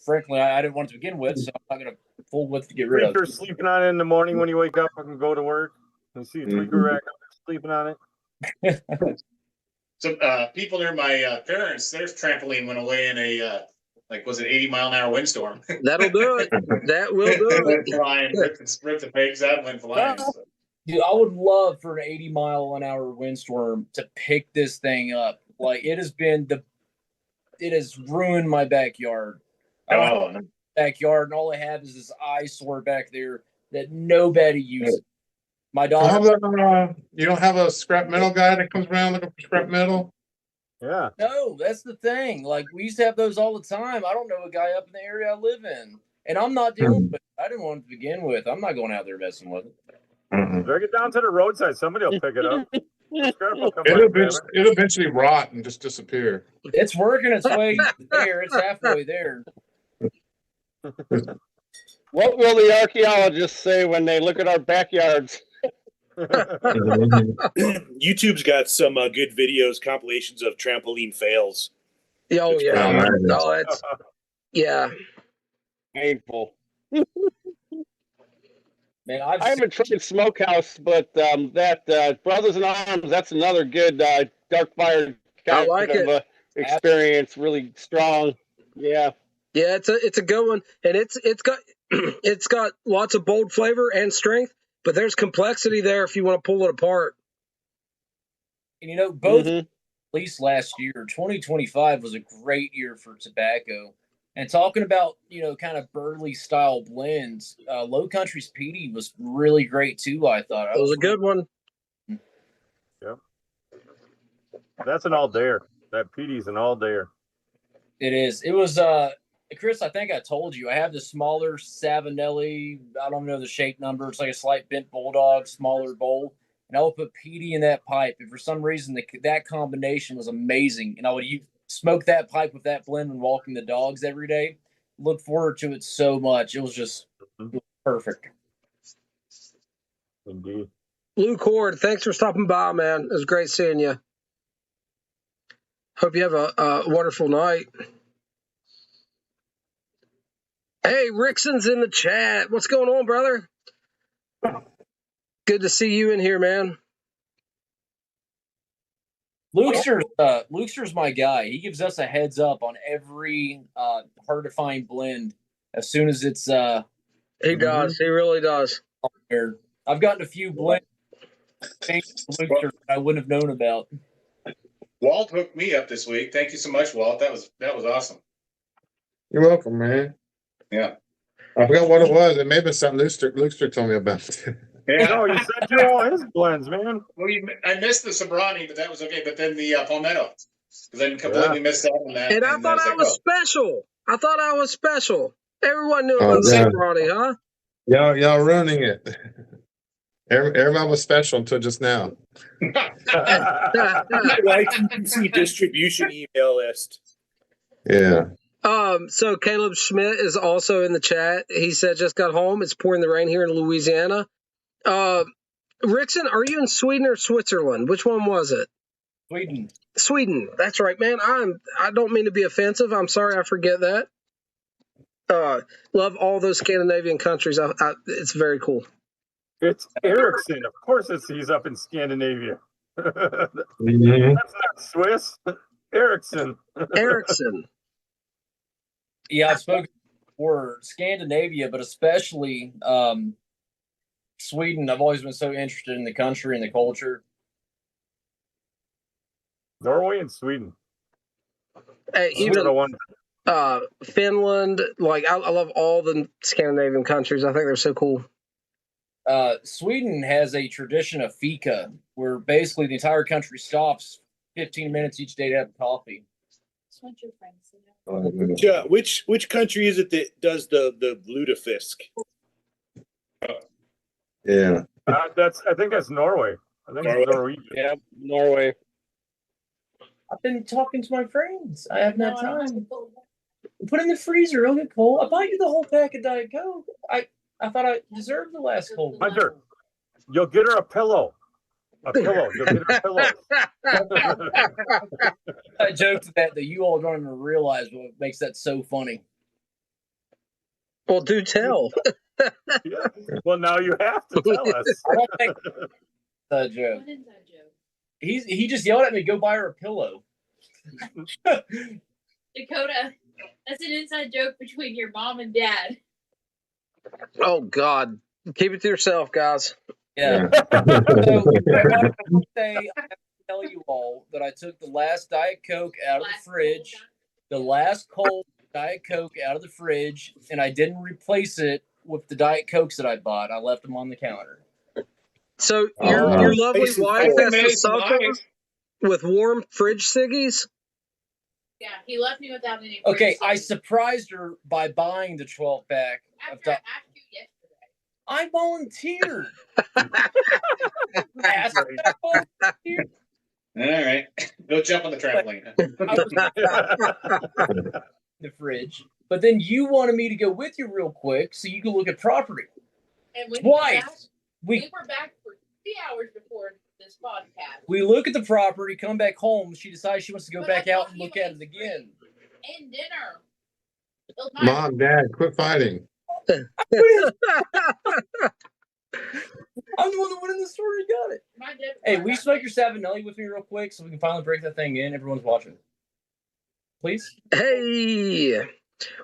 A: frankly, I didn't want it to begin with, so I'm not going to fool with to get rid of
C: You're
A: it.
C: sleeping on it in the morning when you wake up and go to work. You see a tweaker rack up there sleeping on it.
H: So people near my parents, their trampoline went away in a was it 80-mile-an-hour windstorm?
B: That'll do it. That will do it.
H: Went flying, ripped the pegs out, and went flying. So.
A: Dude, I would love for an 80-mile-an-hour windstorm to pick this thing up. Like, it has ruined my backyard. I don't have a backyard, and all I have is this eyesore back there that nobody uses. My daughter.
D: You don't have a scrap metal guy that comes around looking for scrap metal?
C: Yeah.
A: No, that's the thing. Like, we used to have those all the time. I don't know a guy up in the area I live in. And I'm not dealing with it. I didn't want it to begin with. I'm not going out there messing with it.
C: Drag it down to the roadside. Somebody will pick it up.
D: It'll eventually rot and just disappear.
A: It's working its way there. It's halfway there.
F: What will the archaeologists say when they look at our backyards?
J: YouTube's got some good videos, compilations of trampoline fails.
B: Oh, yeah. No, it's, yeah.
F: Painful.
A: Man,
F: I haven't tried Smokehouse, but that Brothers in Arms, that's another good dark fire kind of experience. Really strong. Yeah.
B: Yeah, it's a good one, and it's got lots of bold flavor and strength, but there's complexity there if you want to pull it apart.
A: And both released last year. 2025 was a great year for tobacco. And talking about, kind of Burley style blends, Low Country's Petey was really great too, I thought.
B: It was a good one.
C: Yep. That's an all-dayer. That Petey's an all-dayer.
A: It is. It was, Chris, I think I told you, I have the smaller Savinelli. I don't know the shape number. It's like a slight bent bulldog, smaller bowl. And I would put Petey in that pipe. And for some reason, that combination was amazing. And I would smoke that pipe with that blend when walking the dogs every day. Look forward to it so much. It was just perfect.
C: Indeed.
B: Lou Cord, thanks for stopping by, man. It was great seeing you. Hope you have a wonderful night. Hey, Rickson's in the chat. What's going on, brother? Good to see you in here, man.
A: Lukester's my guy. He gives us a heads up on every hard to find blend as soon as it's
B: he does. He really does.
A: I've gotten a few blends Luke I wouldn't have known about.
H: Walt hooked me up this week. Thank you so much, Walt. That was awesome.
D: You're welcome, man.
H: Yeah.
D: I forgot what it was. It may have been something Luke told me about.
H: Yeah.
C: No, you said you all his blends, man.
H: Well, I missed the Sobrani, but that was okay. But then the Palmetto, because I completely missed out on that.
B: And I thought I was special. I thought I was special. Everyone knew about Sobrani, huh?
D: Y'all ruining it. Everybody was special until just now.
J: YTC distribution email list.
D: Yeah.
B: So Caleb Schmidt is also in the chat. He said just got home. It's pouring the rain here in Louisiana. Rickson, are you in Sweden or Switzerland? Which one was it? Sweden. That's right, man. I don't mean to be offensive. I'm sorry, I forget that. Love all those Scandinavian countries. It's very cool.
C: It's Ericsson. Of course he's up in Scandinavia.
D: Mhm.
C: That's not Swiss. Ericsson.
B: Ericsson.
A: Yeah, I've spoken for Scandinavia, but especially Sweden. I've always been so interested in the country and the culture.
C: Norway and Sweden.
B: Hey,
C: Those are the
B: even
C: ones.
B: Finland. Like I love all the Scandinavian countries. I think they're so cool.
A: Sweden has a tradition of fika, where basically the entire country stops 15 minutes each day to have coffee.
J: Which country is it that does the lutefisk?
D: Yeah.
C: I think that's Norway. I think
J: Norway.
C: it's Norwegian.
F: Yeah, Norway.
A: I've been talking to my friends. I haven't had time. Put it in the freezer. It'll get cold. I bought you the whole pack of Diet Coke. I thought I deserved the last cold one.
C: Hunter, you'll get her a pillow. A pillow. You'll get her a pillow.
A: I joked that you all don't even realize what makes that so funny.
B: Well, do tell.
C: Yeah. Well, now you have to tell us.
A: I don't think that's a joke. He just yelled at me, "Go buy her a pillow."
I: Dakota, that's an inside joke between your mom and dad.
B: Oh God, keep it to yourself, guys.
A: Yeah. So, I have to tell you all that I took the last Diet Coke out of the fridge, the last cold Diet Coke out of the fridge, and I didn't replace it with the Diet Cokes that I bought. I left them on the counter.
B: So your lovely
J: Ice is
B: wife
J: cold.
B: has to suffer with warm fridge ciggies.
I: Yeah, he left me without any.
A: Okay, I surprised her by buying the 12-pack.
I: After I asked you yesterday.
A: I volunteered. Asked her, I volunteered.
H: All right. Go jump on the trampoline.
A: I was in the fridge, but then you wanted me to go with you real quick so you could look at property.
I: And when
A: Twice.
I: we were back for 3 hours before this podcast.
A: We look at the property, come back home. She decides she wants to go
I: But
A: back
I: I
A: out
I: thought
A: and
I: you
A: look at
I: ate
A: it again.
I: And dinner. It was my-
D: Mom, Dad, quit fighting.
A: I'm the one that went in the store and got it.
I: my dad-
A: Hey, will you smoke your Savinelli with me real quick so we can finally break that thing in? Everyone's watching. Please?
B: Hey,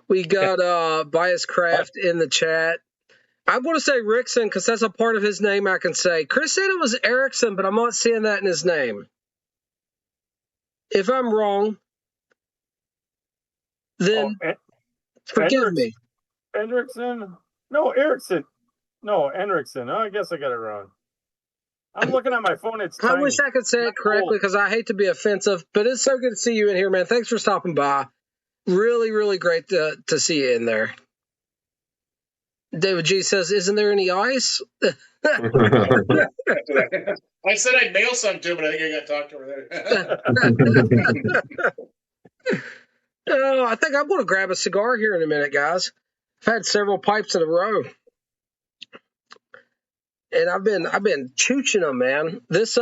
B: we got Bias Craft in the chat. I'm going to say Rickson because that's a part of his name I can say. Chris said it was Erickson, but I'm not seeing that in his name. If I'm wrong, then forgive me.
C: Henriksen? No, Ericsson. No, Henriksen. Oh, I guess I got it wrong. I'm looking at my phone. It's
B: I
C: tiny.
B: wish I could say it correctly because I hate to be offensive, but it's so good to see you in here, man. Thanks for stopping by. Really, really great to see you in there. David G says, "Isn't there any ice?"
H: I said I'd mail some to him, but I think I got talked over there.
B: Oh, I think I'm going to grab a cigar here in a minute, guys. I've had several pipes in a row, and I've been chooching them, man. This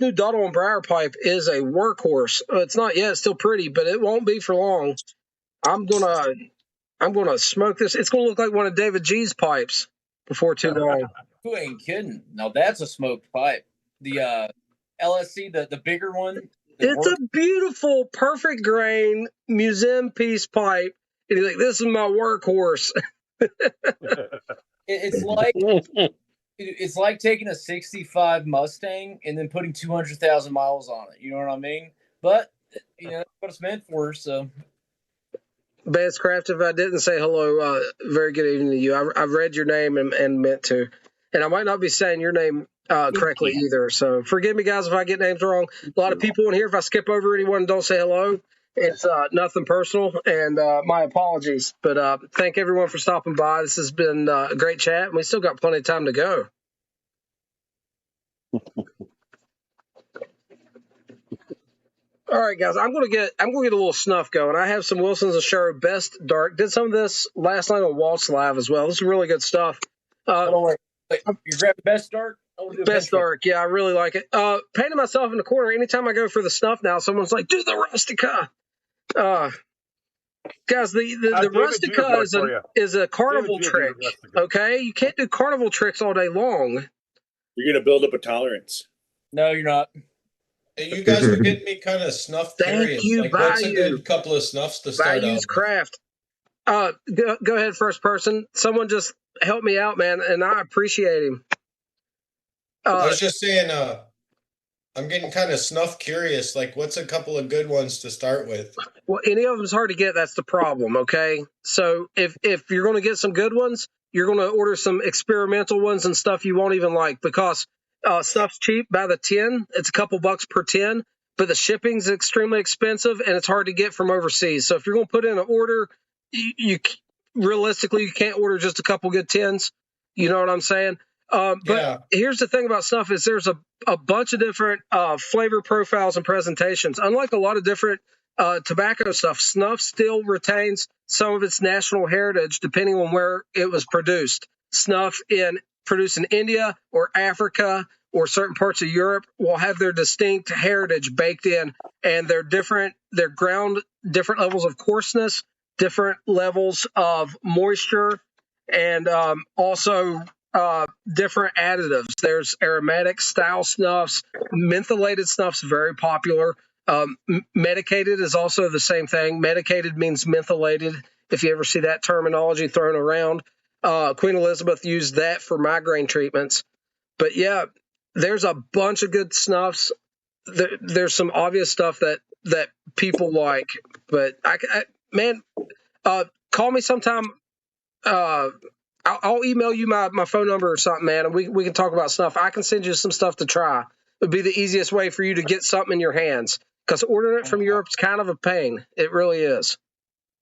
B: new Dottle and Briar pipe is a workhorse. It's not yet; it's still pretty, but it won't be for long. I'm gonna smoke this. It's gonna look like one of David G's pipes before too long.
A: Who ain't kidding? Now that's a smoked pipe. The LSC, the bigger one.
B: It's a beautiful, perfect grain museum piece pipe. And he's like, "This is my workhorse."
A: It's like taking a 65 Mustang and then putting 200,000 miles on it. You know what I mean? But that's what it's meant for. So,
B: Basscraft, if I didn't say hello, very good evening to you. I've read your name and meant to, and I might not be saying your name correctly either. So forgive me, guys, if I get names wrong. A lot of people in here, if I skip over anyone and don't say hello, it's nothing personal, and my apologies. But thank everyone for stopping by. This has been a great chat, and we still got plenty of time to go. All right, guys, I'm gonna get a little snuff going. I have some Wilson's and Sherrow Best Dark. Did some of this last night on Waltz Live as well. This is really good stuff.
A: wait, you're grabbing Best Dark?
B: Best Dark, yeah, I really like it. Painting myself in the corner. Anytime I go for the snuff now, someone's like, "Do the Rustica." Guys, the
C: David G
B: Rustica
C: report for you.
B: is a carnival
C: David G
B: trick.
C: Rustica.
B: Okay, you can't do carnival tricks all day long.
J: You're gonna build up a tolerance.
A: No, you're not.
G: Hey, you guys are getting me kind of snuff
B: Thank
G: curious.
B: you,
G: Like, what's a
B: Bayou.
G: good couple of snuffs to start out
B: Bayou's
G: with?
B: Craft. Go ahead, first person. Someone just help me out, man, and I appreciate him.
G: I was just saying, I'm getting kind of snuff curious. Like, what's a couple of good ones to start with?
B: Well, any of them's hard to get. That's the problem. Okay, so if you're going to get some good ones, you're going to order some experimental ones and stuff you won't even like, because stuff's cheap by the tin. It's a couple bucks per tin, but the shipping's extremely expensive and it's hard to get from overseas. So if you're going to put in an order, you realistically you can't order just a couple good tins. You know what I'm saying? But here's the thing about snuff is there's a bunch of different flavor profiles and presentations. Unlike a lot of different tobacco stuff, snuff still retains some of its national heritage depending on where it was produced. Snuff produced in India or Africa or certain parts of Europe will have their distinct heritage baked in, and they're different. They're ground different levels of coarseness, different levels of moisture, and also different additives. There's aromatic style snuffs, mentholated snuffs, very popular. Medicated is also the same thing. Medicated means mentholated, if you ever see that terminology thrown around. Queen Elizabeth used that for migraine treatments. But yeah, there's a bunch of good snuffs. There's some obvious stuff that people like. But man, call me sometime. I'll email you my phone number or something, man, and we can talk about snuff. I can send you some stuff to try. It would be the easiest way for you to get something in your hands, because ordering it from Europe is kind of a pain. It really is.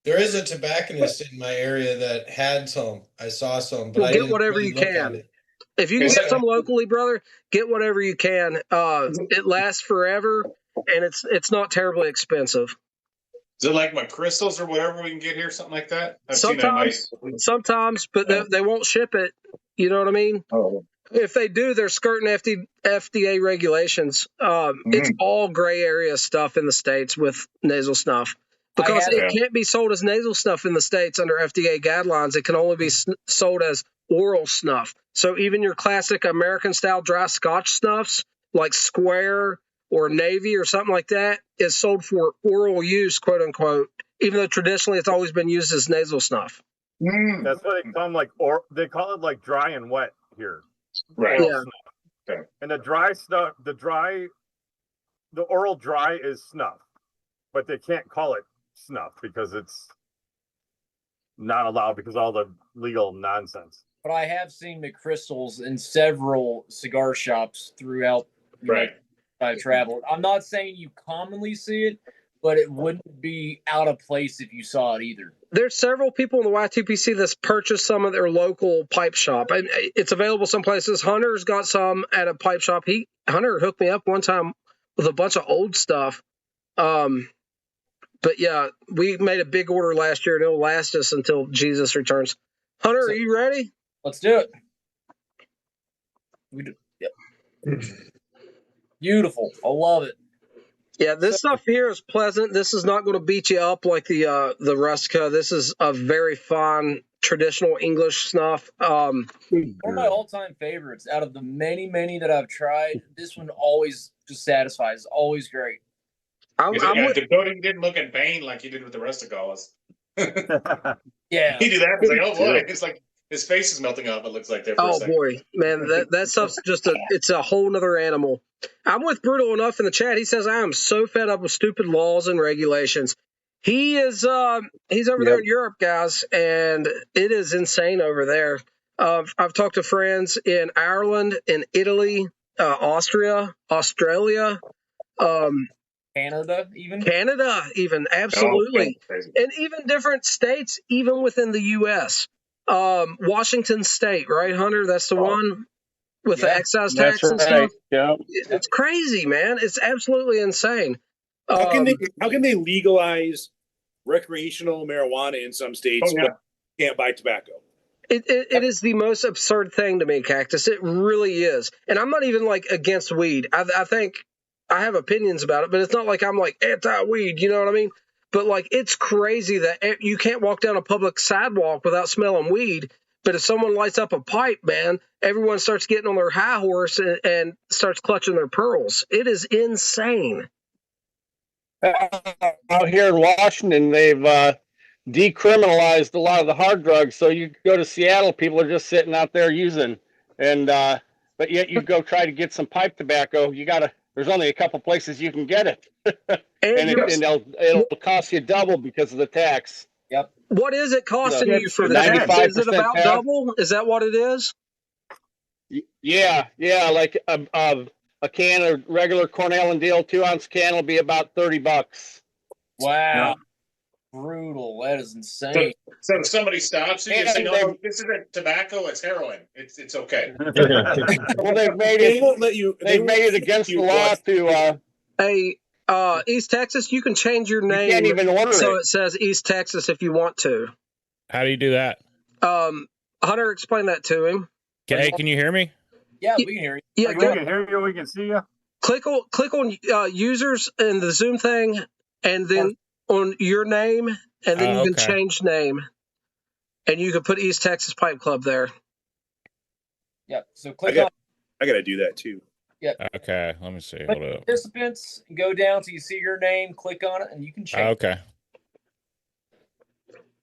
G: There is a tobacconist in my area that had some. I saw some, but
B: Well,
G: I
B: get
G: didn't
B: whatever
G: really
B: you
G: look at
B: can.
G: it.
B: If you can get some locally, brother, get whatever you can. It lasts forever, and it's not terribly expensive.
H: Is it like my crystals or whatever we can get here, something like that?
B: Sometimes, but they won't ship it. You know what I mean?
H: Oh.
B: If they do, they're skirting FDA regulations. It's all gray area stuff in the States with nasal snuff, because it can't be sold as nasal snuff in the States under FDA guidelines. It can only be sold as oral snuff. So even your classic American-style dry Scotch snuffs, like Square or Navy or something like that, is sold for oral use, quote unquote, even though traditionally it's always been used as nasal snuff.
C: That's what they call them, they call it like dry and wet here.
H: Right.
C: Yeah. Okay. And the dry snuff, the oral dry is snuff, but they can't call it snuff because it's not allowed because of all the legal nonsense.
A: But I have seen McChrystals in several cigar shops throughout.
H: Right.
A: I've traveled. I'm not saying you commonly see it, but it wouldn't be out of place if you saw it either.
B: There's several people in the Y2PC that's purchased some at their local pipe shop. And it's available some places. Hunter's got some at a pipe shop. Hunter hooked me up one time with a bunch of old stuff. But yeah, we made a big order last year, and it'll last us until Jesus returns. Hunter, are you ready?
A: Let's do it. We do. Yep. Beautiful. I love it.
B: Yeah, this stuff here is pleasant. This is not going to beat you up like the Rustica. This is a very fine traditional English snuff.
A: One of my all-time favorites out of the many that I've tried. This one always just satisfies. Always great.
H: The coating didn't look at Bane like he did with the Rusticals.
A: Yeah,
H: he did that. It's like, oh boy, it's like his face is melting off. It looks like there.
B: Oh boy, man, that stuff's just it's a whole nother animal. I'm with Brutal Enough in the chat. He says, I am so fed up with stupid laws and regulations. He is he's over there in Europe, guys, and it is insane over there. I've talked to friends in Ireland, in Italy, Austria, Australia,
A: Canada, even
B: absolutely, and even different states, even within the U.S. Washington State, right, Hunter? That's the one with the excise tax and stuff.
F: Yeah,
B: it's crazy, man. It's absolutely insane.
J: How can they legalize recreational marijuana in some states but can't buy tobacco?
B: It is the most absurd thing to me, Cactus. It really is. And I'm not even like against weed. I think I have opinions about it, but it's not like I'm like anti-weed. You know what I mean? but like it's crazy that you can't walk down a public sidewalk without smelling weed. But if someone lights up a pipe, man, everyone starts getting on their high horse and starts clutching their pearls. It is insane.
F: Out here in Washington, they've decriminalized a lot of the hard drugs. So you go to Seattle, people are just sitting out there using, and but yet you go try to get some pipe tobacco, there's only a couple places you can get it, and it'll cost you double because of the tax.
A: Yep.
B: What is it costing you for the tax? Is it about double? Is that what it is?
F: Yeah, like a can of regular Cornell and Deal 2-ounce can will be about $30.
A: Wow.
C: Yeah.
A: Brutal. That is insane.
H: So if somebody stops you and say, no, this isn't tobacco, it's heroin. It's okay.
F: Well, they've made
J: They won't let you.
F: They've made it against the law to.
B: Hey, East Texas, you can change your name.
F: You can't even order
B: so
F: it.
B: it says East Texas if you want to.
K: How do you do that?
B: Hunter, explain that to him.
K: Okay, can you hear me?
A: Yeah, we can hear you.
B: Yeah,
C: We can hear you. We can see you.
B: click on users in the Zoom thing, and then on your name, and then you can change name, and you can put East Texas Pipe Club there.
A: Yep. So click on.
J: I gotta do that too.
A: Yep.
K: Okay, let me see.
A: Click
K: Hold up.
A: participants, go down till you see your name, click on it, and you can change.
K: Okay.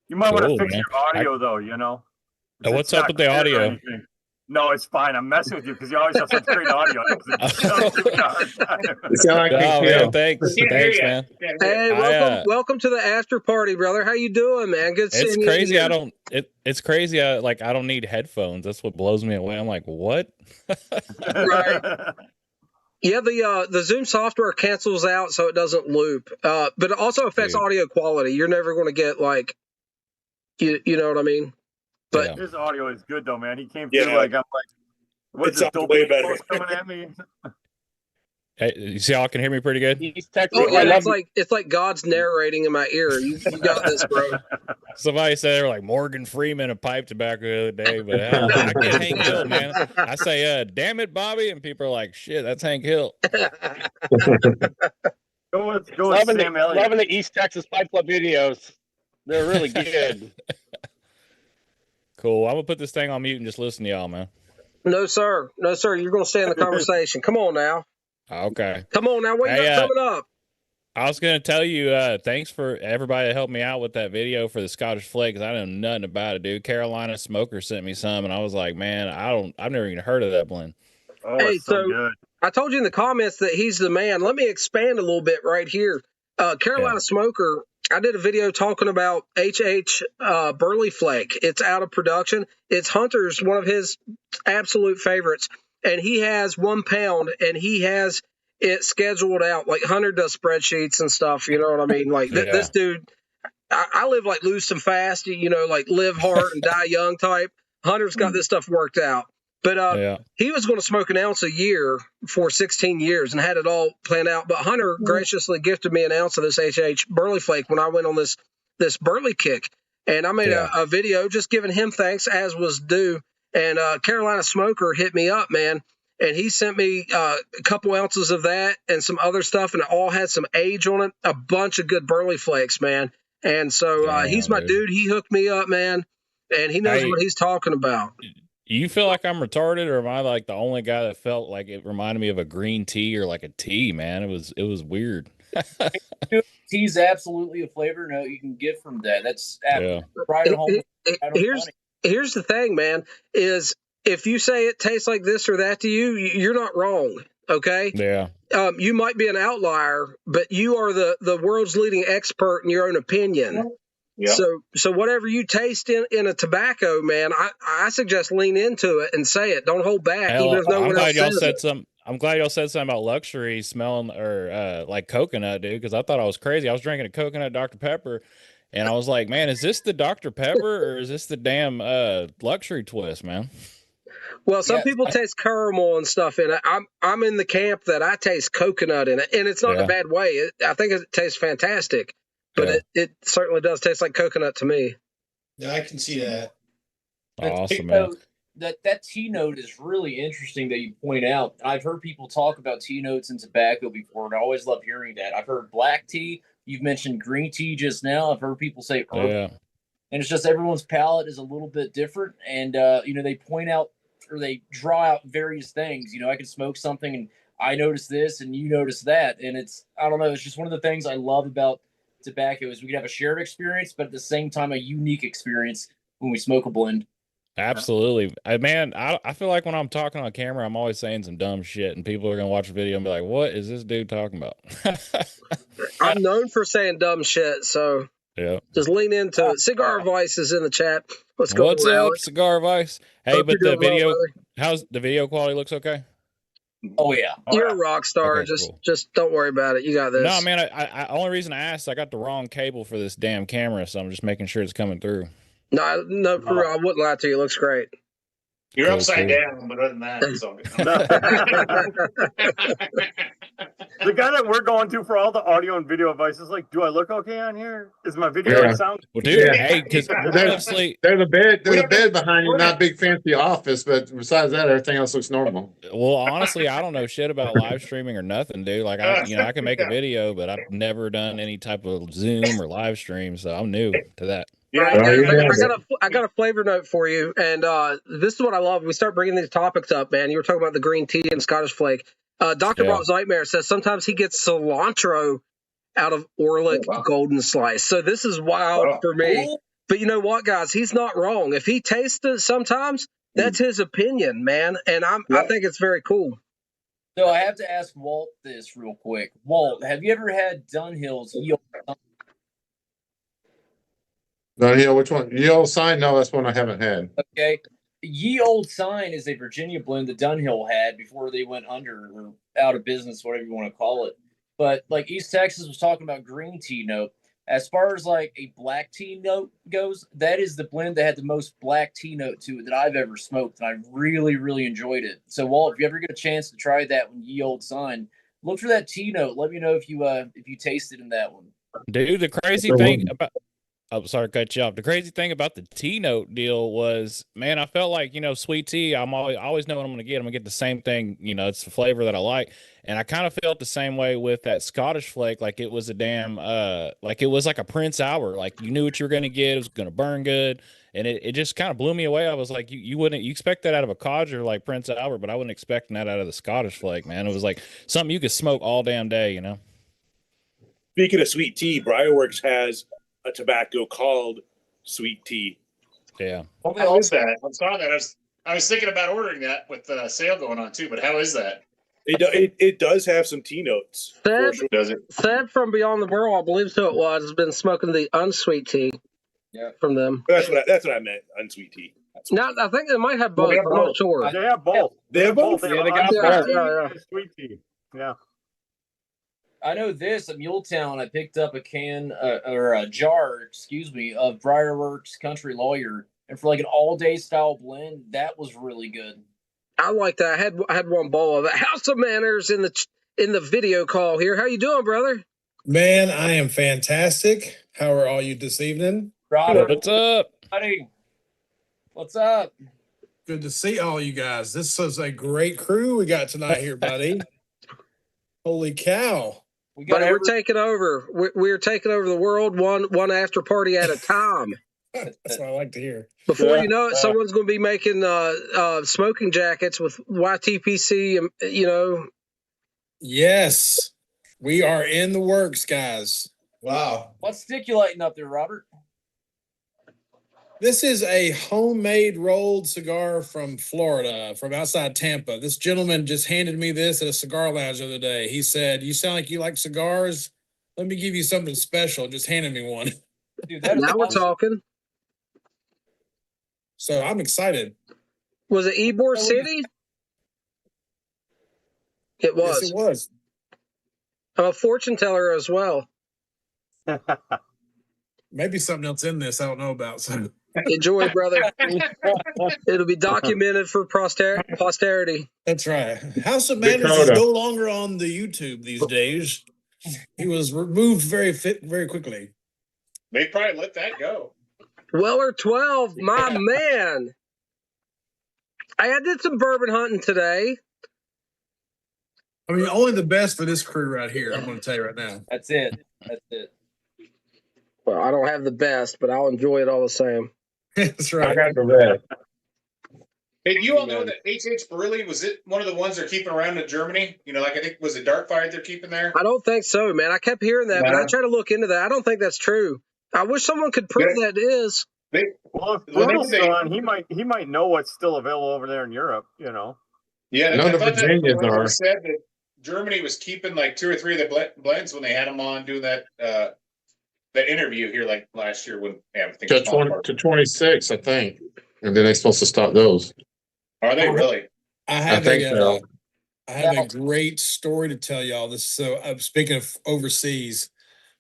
C: You might want to
K: Cool,
C: fix
K: man.
C: your audio, though, you know?
K: What's
C: It's
K: up
C: not
K: with the
C: clear or
K: audio?
C: anything. No, it's fine. I'm messing with you because you always have such great audio.
K: Man, thanks. Thanks, man.
B: Hey, welcome to the after party, brother. How you doing, man? Good seeing you.
K: It's crazy.
B: Again.
K: It's crazy. I don't need headphones. That's what blows me away. I'm like, what?
B: Right. Yeah, the Zoom software cancels out so it doesn't loop, but it also affects audio quality. You're never going to get like, you know what I mean? But
C: his audio is good though, man. He came through I'm like, what's this dope
J: way better
C: coming at me?
K: Hey, you see, y'all can hear me pretty good.
B: It's like God's narrating in my ear. You got this, bro.
K: Somebody said they were like Morgan Freeman of pipe tobacco the other day, but I get Hank Hill, man. I say, damn it, Bobby, and people are like, shit, that's Hank Hill.
C: Go with
F: Sam Elliott. Loving the East Texas Pipe Club videos. They're really good.
K: Cool. I'm gonna put this thing on mute and just listen to y'all, man.
B: No, sir. No, sir. You're going to stay in the conversation. Come on now.
K: Okay.
B: Come on now. What you got coming up?
K: I was gonna tell you, thanks for everybody that helped me out with that video for the Scottish Flake, because I know nothing about it, dude. Carolina Smoker sent me some, and I was like, man, I've never even heard of that blend.
C: Oh,
B: hey,
C: it's so good.
B: I told you in the comments that he's the man. Let me expand a little bit right here. Carolina Smoker, I did a video talking about HH Burley Flake. It's out of production. It's Hunter's, one of his absolute favorites. And he has 1 pound, and he has it scheduled out. Like Hunter does spreadsheets and stuff. You know what I mean? Like this dude, I live like loose and fast, you know, like live hard and die young type. Hunter's got this stuff worked out. But he was going to smoke an ounce a year for 16 years and had it all planned out. But Hunter graciously gifted me an ounce of this HH Burley Flake when I went on this Burley kick. And I made a video just giving him thanks, as was due. And Carolina Smoker hit me up, man. And he sent me a couple ounces of that and some other stuff. And it all had some age on it. A bunch of good Burley Flakes, man. And so he's my dude. He hooked me up, man. And he knows what he's talking about.
K: You feel like I'm retarded, or am I like the only guy that felt like it reminded me of a green tea or like a tea, man? It was weird.
A: Tea's absolutely a flavor note you can get from that. That's right at home.
B: Here's the thing, man, is if you say it tastes like this or that to you, you're not wrong. Okay.
K: Yeah.
B: You might be an outlier, but you are the world's leading expert in your own opinion. Yeah. So whatever you taste in a tobacco, man, I suggest lean into it and say it. Don't hold back.
K: Hell,
B: even if no
K: I'm
B: one
K: glad
B: else
K: y'all
B: says
K: said
B: it.
K: something. I'm glad y'all said something about luxury smelling or like coconut, dude, because I thought I was crazy. I was drinking a coconut Dr. Pepper, and I was like, man, is this the Dr. Pepper or is this the damn luxury twist, man?
B: Well, some people taste caramel and stuff in it. I'm in the camp that I taste coconut in it, and it's not in a bad way. I think it tastes fantastic, but it certainly does taste like coconut to me.
G: Yeah, I can see that.
K: Awesome, man.
A: That tea note is really interesting that you point out. I've heard people talk about tea notes in tobacco before, and I always love hearing that. I've heard black tea, You've mentioned green tea just now. I've heard people say herbal.
K: Yeah.
A: And it's just everyone's palate is a little bit different. And, they point out or they draw out various things. I can smoke something and I notice this and you notice that. And I don't know, it's just one of the things I love about tobacco is we can have a shared experience, but at the same time, a unique experience when we smoke a blend.
K: Absolutely. I feel like when I'm talking on camera, I'm always saying some dumb shit and people are going to watch the video and be like, what is this dude talking about?
B: I'm known for saying dumb shit, so
K: yeah.
B: just lean into it. Cigar Vice is in the chat. What's going
K: What's
B: on,
K: up,
B: Alex?
K: Cigar Vice? Hey,
B: Hope
K: but
B: you're
K: the
B: doing well,
K: video,
B: brother.
K: how's the video quality looks okay?
A: Oh yeah.
B: You're a rock star.
K: Okay, cool.
B: Just don't worry about it. You got this.
K: No, man, I only reason I asked, I got the wrong cable for this damn camera, so I'm just making sure it's coming through.
B: No, for real, I wouldn't lie to you. It looks great.
H: You're
K: Cool,
H: upside
K: cool.
H: down, but other than that, it's all good.
C: The guy that we're going to for all the audio and video advice is like, do I look okay on here? Is my video sound?
K: Well, dude,
D: Yeah.
K: hey, because honestly,
D: There's a bed behind you, not a big fancy office, but besides that, everything else looks normal.
K: well, honestly, I don't know shit about live streaming or nothing, dude. Like, I can make a video, but I've never done any type of Zoom or live stream, so I'm new to that.
B: All right, I got a flavor note for you, and this is what I love. We start bringing these topics up, man. You were talking about the green tea and Scottish flake. Dr. Bob's Nightmare says sometimes he gets cilantro out of Orlick Golden Slice. So this is wild for me. But you know what, guys? He's not wrong. If he tastes it sometimes, that's his opinion, man. And I think it's very cool.
A: So I have to ask Walt this real quick. Walt, have you ever had Dunhill's Ye Olde?
D: Dunhill, which one? Ye Olde Sign? No, that's one I haven't had.
A: Okay. Ye Olde Sign is a Virginia blend that Dunhill had before they went under or out of business, whatever you want to call it. But like East Texas was talking about green tea note. As far as like a black tea note goes, that is the blend that had the most black tea note to it that I've ever smoked. And I really, really enjoyed it. So Walt, if you ever get a chance to try that one, Ye Olde Sign, look for that tea note. Let me know if you tasted in that one.
K: Dude, the crazy thing about I'm sorry to cut you off. The crazy thing about the tea note deal was, man, I felt like, sweet tea, I always know what I'm going to get. I'm going to get the same thing. It's the flavor that I like. And I kind of felt the same way with that Scottish flake. Like it was a damn, like it was like a Prince Albert. Like you knew what you were going to get. It was going to burn good. And it just kind of blew me away. I was like, you expect that out of a codger like Prince Albert, but I wasn't expecting that out of the Scottish flake, man. It was like something you could smoke all damn day,
J: Speaking of sweet tea, Briarworks has a tobacco called sweet tea.
K: Yeah.
H: How is that? I saw that. I was thinking about ordering that with the sale going on too, but how is that?
J: It does have some tea notes.
B: Seb from Beyond the Burrow, I believe so it was, has been smoking the unsweet tea from them.
J: That's what I meant, unsweet tea.
B: Now, I think they might have both. I'm not sure.
C: They have both.
J: They have both.
C: They
J: Yeah,
C: have
J: they got
C: unsweet
J: both.
C: tea and sweet tea. Yeah.
A: I know this at Muletown. I picked up a can or a jar, of Briarworks Country Lawyer, and for like an all-day style blend, that was really good.
B: I like that. I had one bowl of it. House of Manners in the video call here. How you doing, brother?
L: Man, I am fantastic. How are all you this evening?
A: Robert,
K: what's up,
A: buddy? What's up?
L: Good to see all you guys. This is a great crew we got tonight here, buddy. Holy cow!
B: We're taking over. We're taking over the world one after party at a time.
L: That's what I like to hear.
B: Before you know it, someone's going to be making smoking jackets with YTPC.
L: Yes, we are in the works, guys. Wow.
A: What's sticulating up there, Robert?
L: This is a homemade rolled cigar from Florida, from outside Tampa. This gentleman just handed me this at a cigar lounge the other day. He said, "You sound like you like cigars. Let me give you something special." Just handed me one.
A: Dude,
B: now we're talking.
L: So I'm excited.
B: Was it Ybor City? It was.
L: Yes, it was.
B: I'm a fortune teller as well.
L: Maybe something else in this I don't know about. So
B: enjoy, brother. It'll be documented for posterity.
L: That's right. House of Manners is no longer on the YouTube these days. He was removed very quickly.
H: They probably let that go.
B: Weller 12, my man. I did some bourbon hunting today.
L: I mean, only the best for this crew right here. I'm going to tell you right now.
A: That's it. That's it.
B: Well, I don't have the best, but I'll enjoy it all the same.
L: That's
D: I
L: right.
D: got the red.
H: Hey, do you all know that H.H. Burley, was it one of the ones they're keeping around in Germany? You know, like I think, was it Darkfire they're keeping there?
B: I don't think so, man. I kept hearing that, but I
H: No.
B: tried to look into that. I don't think that's true. I wish someone could prove that is.
C: Well, if
H: Well,
C: Brutal's
H: they-
C: still on, he might know what's still available over there in Europe. You know.
H: Yeah,
D: None
H: I
D: of
H: thought that
D: Virginians
H: when
D: are.
H: they said that Germany was keeping like 2 or 3 of the blends when they had them on doing that interview here like last year when I think
D: To
H: it's falling
D: 20
H: apart.
D: to 26, I think. And then they're supposed to stop those.
H: Are they really?
L: I have
D: think so.
L: I have a great story to tell y'all. This so speaking of overseas,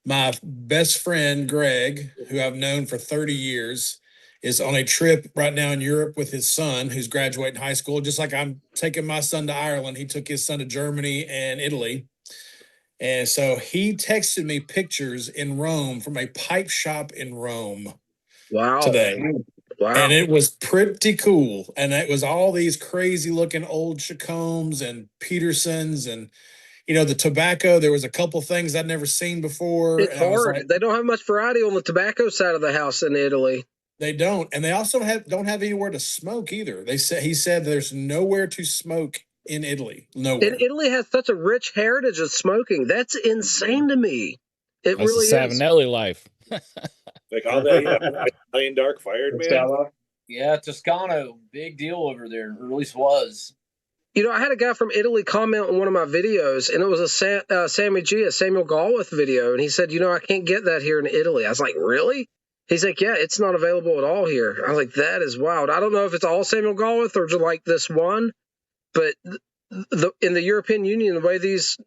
L: my best friend Greg, who I've known for 30 years, is on a trip right now in Europe with his son, who's graduating high school. Just like I'm taking my son to Ireland, he took his son to Germany and Italy. And so he texted me pictures in Rome from a pipe shop in Rome today.
B: Wow.
L: And it was pretty cool. And it was all these crazy looking old Chacombs and Petersons and, you know, the tobacco. There was a couple things I'd never seen before.
B: It's
L: and I was
B: hard.
L: like,
B: They don't have much variety on the tobacco side of the house in Italy.
L: they don't. And they also don't have anywhere to smoke either. He said there's nowhere to smoke in Italy. Nowhere.
B: And Italy has such a rich heritage of smoking. That's insane to me. It
K: That's
B: really
K: the
B: is.
K: Savinelli life.
J: Like all that Italian dark fired, man.
A: Yeah, Toscano, big deal over there, or at least was.
B: You know, I had a guy from Italy comment on one of my videos, and it was a Sammy G, a Samuel Galwith video, and he said, you know, I can't get that here in Italy. I was like, really? He's like, yeah, it's not available at all here. I was like, that is wild. I don't know if it's all Samuel Galwith or just like this one, but in the European Union, the way these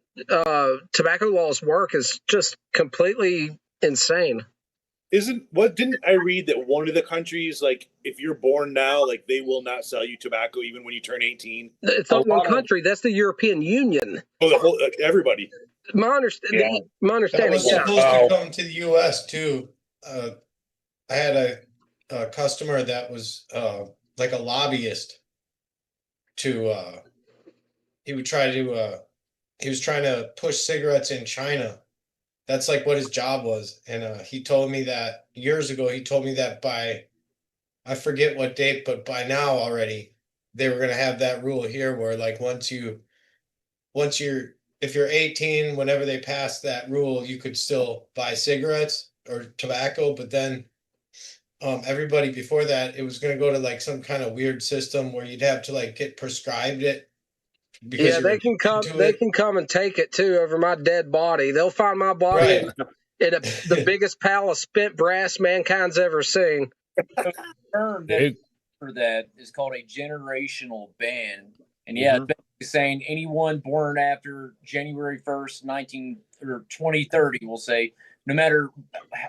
B: tobacco laws work is just completely insane.
J: Didn't I read that one of the countries, like if you're born now, like they will not sell you tobacco even when you turn 18?
B: It's not one country. That's the European Union.
J: Oh, the whole everybody.
B: My understanding.
G: That was
B: Yeah.
G: supposed to come to the U.S. too. I had a customer that was like a lobbyist to. He was trying to push cigarettes in China. That's like what his job was, and he told me that years ago. He told me that I forget what date, but by now already they were going to have that rule here where like if you're 18, whenever they passed that rule, you could still buy cigarettes or tobacco, but then everybody before that, it was going to go to like some kind of weird system where you'd have to like get prescribed it.
B: Yeah, they can come. They can come and take it too over my dead body. They'll find my body in the biggest pile of spent brass mankind's ever seen.
A: The term for that is called a generational ban, and yeah, it's basically saying anyone born after January 1st, 2030, we'll say, no matter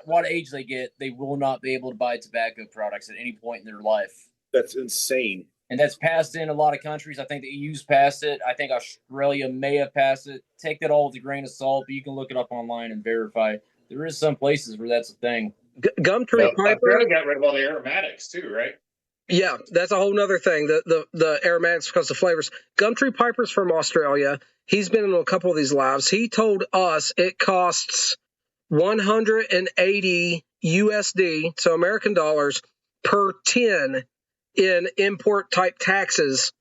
A: what age they get, they will not be able to buy tobacco products at any point in their life.
J: That's insane.
A: And that's passed in a lot of countries. I think the EU's passed it. I think Australia may have passed it. Take that all with a grain of salt, but you can look it up online and verify. There is some places where that's a thing.
B: Gumtree Piper
H: got rid of all the aromatics too, right?
B: Yeah, that's a whole nother thing. The aromatics because of flavors. Gumtree Piper's from Australia. He's been in a couple of these lives. He told us it costs 180 USD, so American dollars, per tin in import type taxes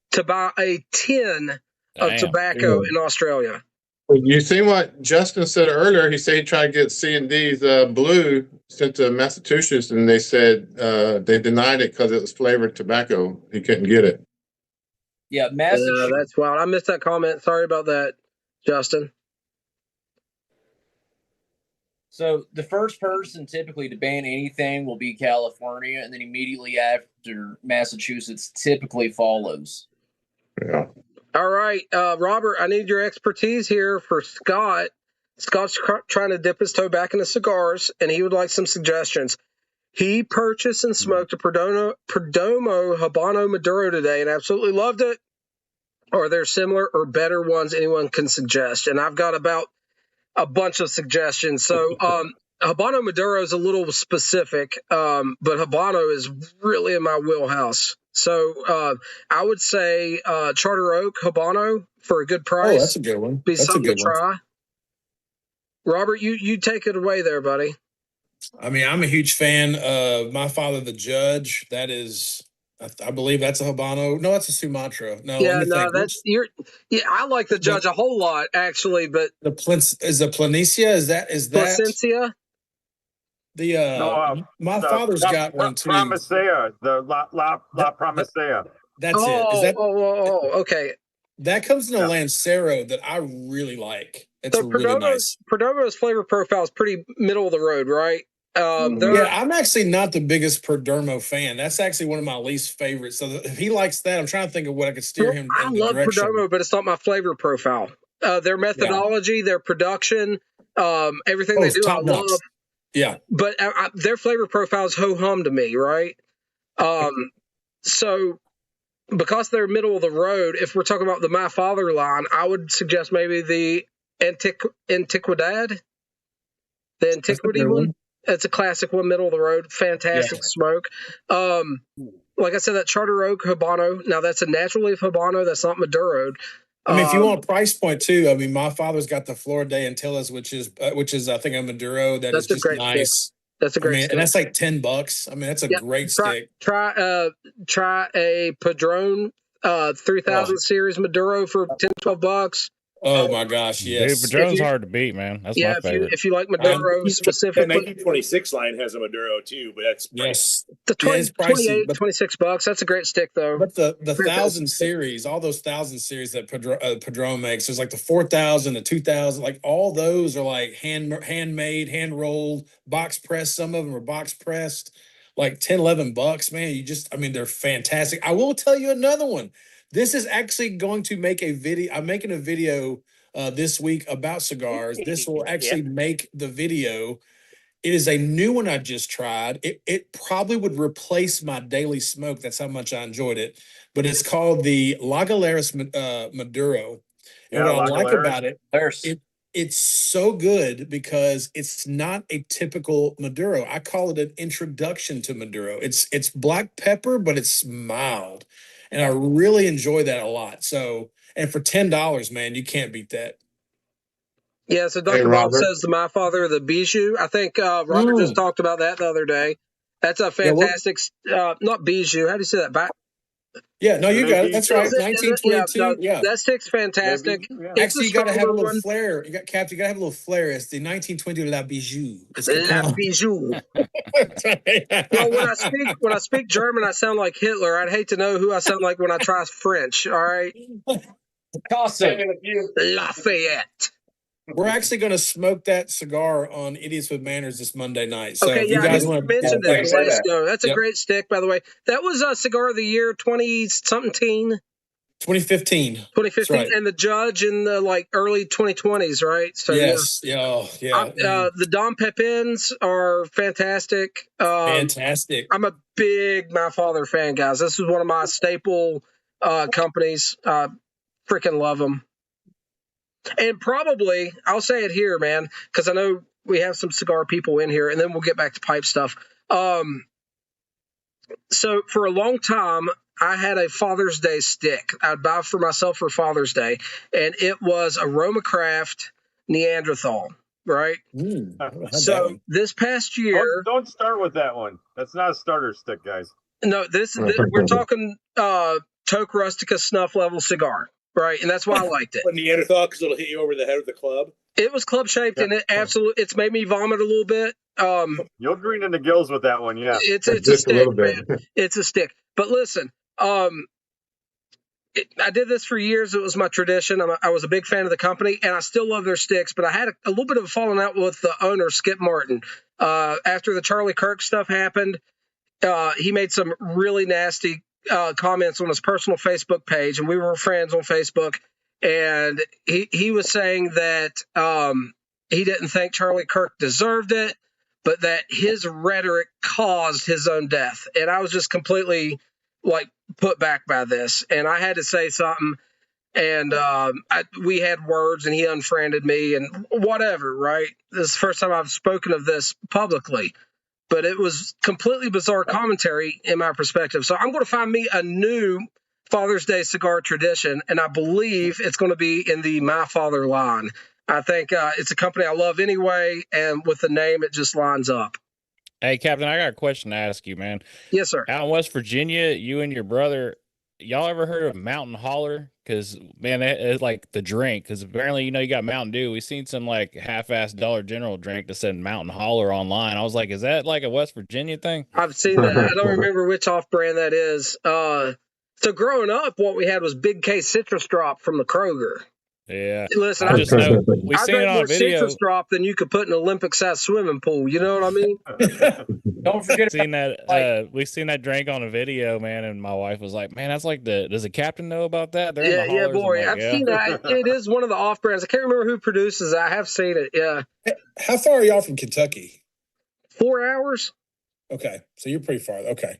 B: to buy a tin of tobacco in Australia.
D: You see what Justin said earlier? He said he tried to get C&D's blue sent to Massachusetts, and they said they denied it because it was flavored tobacco. He couldn't get it.
A: Yeah, Massachusetts.
B: Yeah, that's wild. I missed that comment. Sorry about that, Justin.
A: So the first person typically to ban anything will be California, and then immediately after Massachusetts typically follows.
D: Yeah.
B: All right, Robert, I need your expertise here for Scott. Scott's trying to dip his toe back into cigars, and he would like some suggestions. He purchased and smoked a Perdomo Habano Maduro today and absolutely loved it. Are there similar or better ones anyone can suggest? And I've got about a bunch of suggestions. So Habano Maduro is a little specific, but Habano is really in my wheelhouse. So I would say Charter Oak Habano for a good price.
L: Oh, that's a good one.
B: Be
L: That's
B: something
L: a good
B: to try. Robert, you take it away there, buddy.
L: I mean, I'm a huge fan of My Father the Judge. That is, I believe that's a Habano. No, that's a Sumatra. No, let
B: Yeah,
L: me
B: no,
L: think.
B: that's you're. Yeah, I like the Judge a whole lot actually, but
L: The is the Planitia? Is that
B: Placencia?
L: the
C: No,
L: My
C: the
L: Father's got one too.
C: Promesea, the La Promesea.
L: That's it. Is that
B: okay?
L: That comes in a Lancero that I really like. It's
B: So
L: really nice.
B: Perdomo's flavor profile is pretty middle of the road, right?
L: Yeah, I'm actually not the biggest Perdomo fan. That's actually one of my least favorites. So if he likes that, I'm trying to think of what I could steer him
B: I
L: in the
B: love
L: direction.
B: Perdomo, but it's not my flavor profile. Their methodology, their production, everything they do, I love.
L: Yeah,
B: but their flavor profile is ho hum to me, right? So because they're middle of the road, if we're talking about the My Father line, I would suggest maybe the Antiquidad, the Antiquity one. It's a classic one, middle of the road, fantastic smoke. Like I said, that Charter Oak Habano. Now that's a natural leaf Habano. That's not Maduroed.
L: I mean, if you want a price point too, I mean, My Father's got the Flor de Antilles, which is I think a Maduro that's just nice.
B: Stick. That's a great stick.
L: And that's like $10. I mean, that's a great stick.
B: Try a Padron 3000 series Maduro for $10-12.
L: Oh my gosh, yes.
K: Dude, Padron's hard to beat, man. That's my favorite.
B: If you like Maduro specifically.
J: The 1926 line has a Maduro too, but that's
B: the 28, $26. That's a great stick though.
L: But the 1000 series, all those 1000 series that Padron makes, there's like the 4000, the 2000, like all those are like handmade, hand rolled, box pressed. Some of them are box pressed, like $10-11. Man, I mean, they're fantastic. I will tell you another one. This is actually going to make a video. I'm making a video this week about cigars. This will actually make the video. It is a new one I just tried. It probably would replace my daily smoke. That's how much I enjoyed it. But it's called the La Galeras Maduro. And what I like about it, it's so good because it's not a typical Maduro. I call it an introduction to Maduro. It's black pepper, but it's mild. And I really enjoy that a lot. So, and for $10, man, you can't beat that.
B: Yeah, so Dr. Bob says the My Father, the Bijou. I think Robert just talked about that the other day. That's a fantastic, not Bijou. How do you say that?
L: Yeah, no, you got it. That's right. 1922. Yeah,
B: that stick's fantastic.
L: Actually, you got to have a little flair. You got to have a little flair. It's the 1922 La Bijou.
B: La Bijou. Well, when I speak German, I sound like Hitler. I'd hate to know who I sound like when I try French. All right. Lafayette.
L: We're actually going to smoke that cigar on Idiots with Manners this Monday night. So
B: okay,
L: you guys want to
B: mention that? That's a great stick, by the way. That was a cigar of the year 20-something.
L: 2015.
B: 2015,
L: right.
B: And the Judge in the early 2020s, right? So
L: yes,
B: the Dom Pepins are fantastic.
L: Fantastic.
B: I'm a big My Father fan, guys. This is one of my staple companies. Freaking love them. And probably, I'll say it here, man, because I know we have some cigar people in here, and then we'll get back to pipe stuff. So for a long time, I had a Father's Day stick. I'd buy for myself for Father's Day, and it was a Roma Craft Neanderthal, right? So this past year...
C: Don't start with that one. That's not a starter stick, guys.
B: No, we're talking Toque Rustica snuff level cigar. Right, and that's why I liked it.
J: A Neanderthal, because it'll hit you over the head with the club.
B: It was club shaped, and it's made me vomit a little bit.
C: You'll green in the gills with that one, yeah.
B: It's a stick, man. It's a stick. But listen, I did this for years. It was my tradition. I was a big fan of the company, and I still love their sticks. But I had a little bit of a falling out with the owner, Skip Martin. After the Charlie Kirk stuff happened, he made some really nasty comments on his personal Facebook page, and we were friends on Facebook, and he was saying that he didn't think Charlie Kirk deserved it, but that his rhetoric caused his own death. And I was just completely put back by this, and I had to say something, and we had words, and he unfriended me and whatever, right? This is the first time I've spoken of this publicly. But it was completely bizarre commentary in my perspective. So I'm going to find me a new Father's Day cigar tradition, and I believe it's going to be in the My Father line. I think it's a company I love anyway, and with the name, it just lines up.
K: Hey, Captain, I got a question to ask you, man.
B: Yes, sir.
K: Out in West Virginia, you and your brother, y'all ever heard of Mountain Holler? Because, man, it's like the drink. Because apparently, you got Mountain Dew. We seen some like half-ass Dollar General drink that said Mountain Holler online. I was like, is that like a West Virginia thing?
B: I've seen that. I don't remember which off-brand that is. So growing up, what we had was Big K Citrus Drop from the Kroger.
K: Yeah.
B: Listen,
K: I just know we
B: I
K: seen it
B: drank
K: on
B: more
K: a video.
B: Citrus Drop than you could put in an Olympic-sized swimming pool. You know what I mean?
A: Don't forget
K: Seen that we seen that drink on a video, man, and my wife was like, man, that's like does the captain know about that? They're in the
B: Yeah,
K: hollers. I'm
B: boy.
K: like,
B: I've
K: yeah.
B: seen that. It is one of the off-brands. I can't remember who produces it. I have seen it. Yeah.
L: How far are y'all from Kentucky?
B: 4 hours.
L: Okay, so you're pretty far. Okay,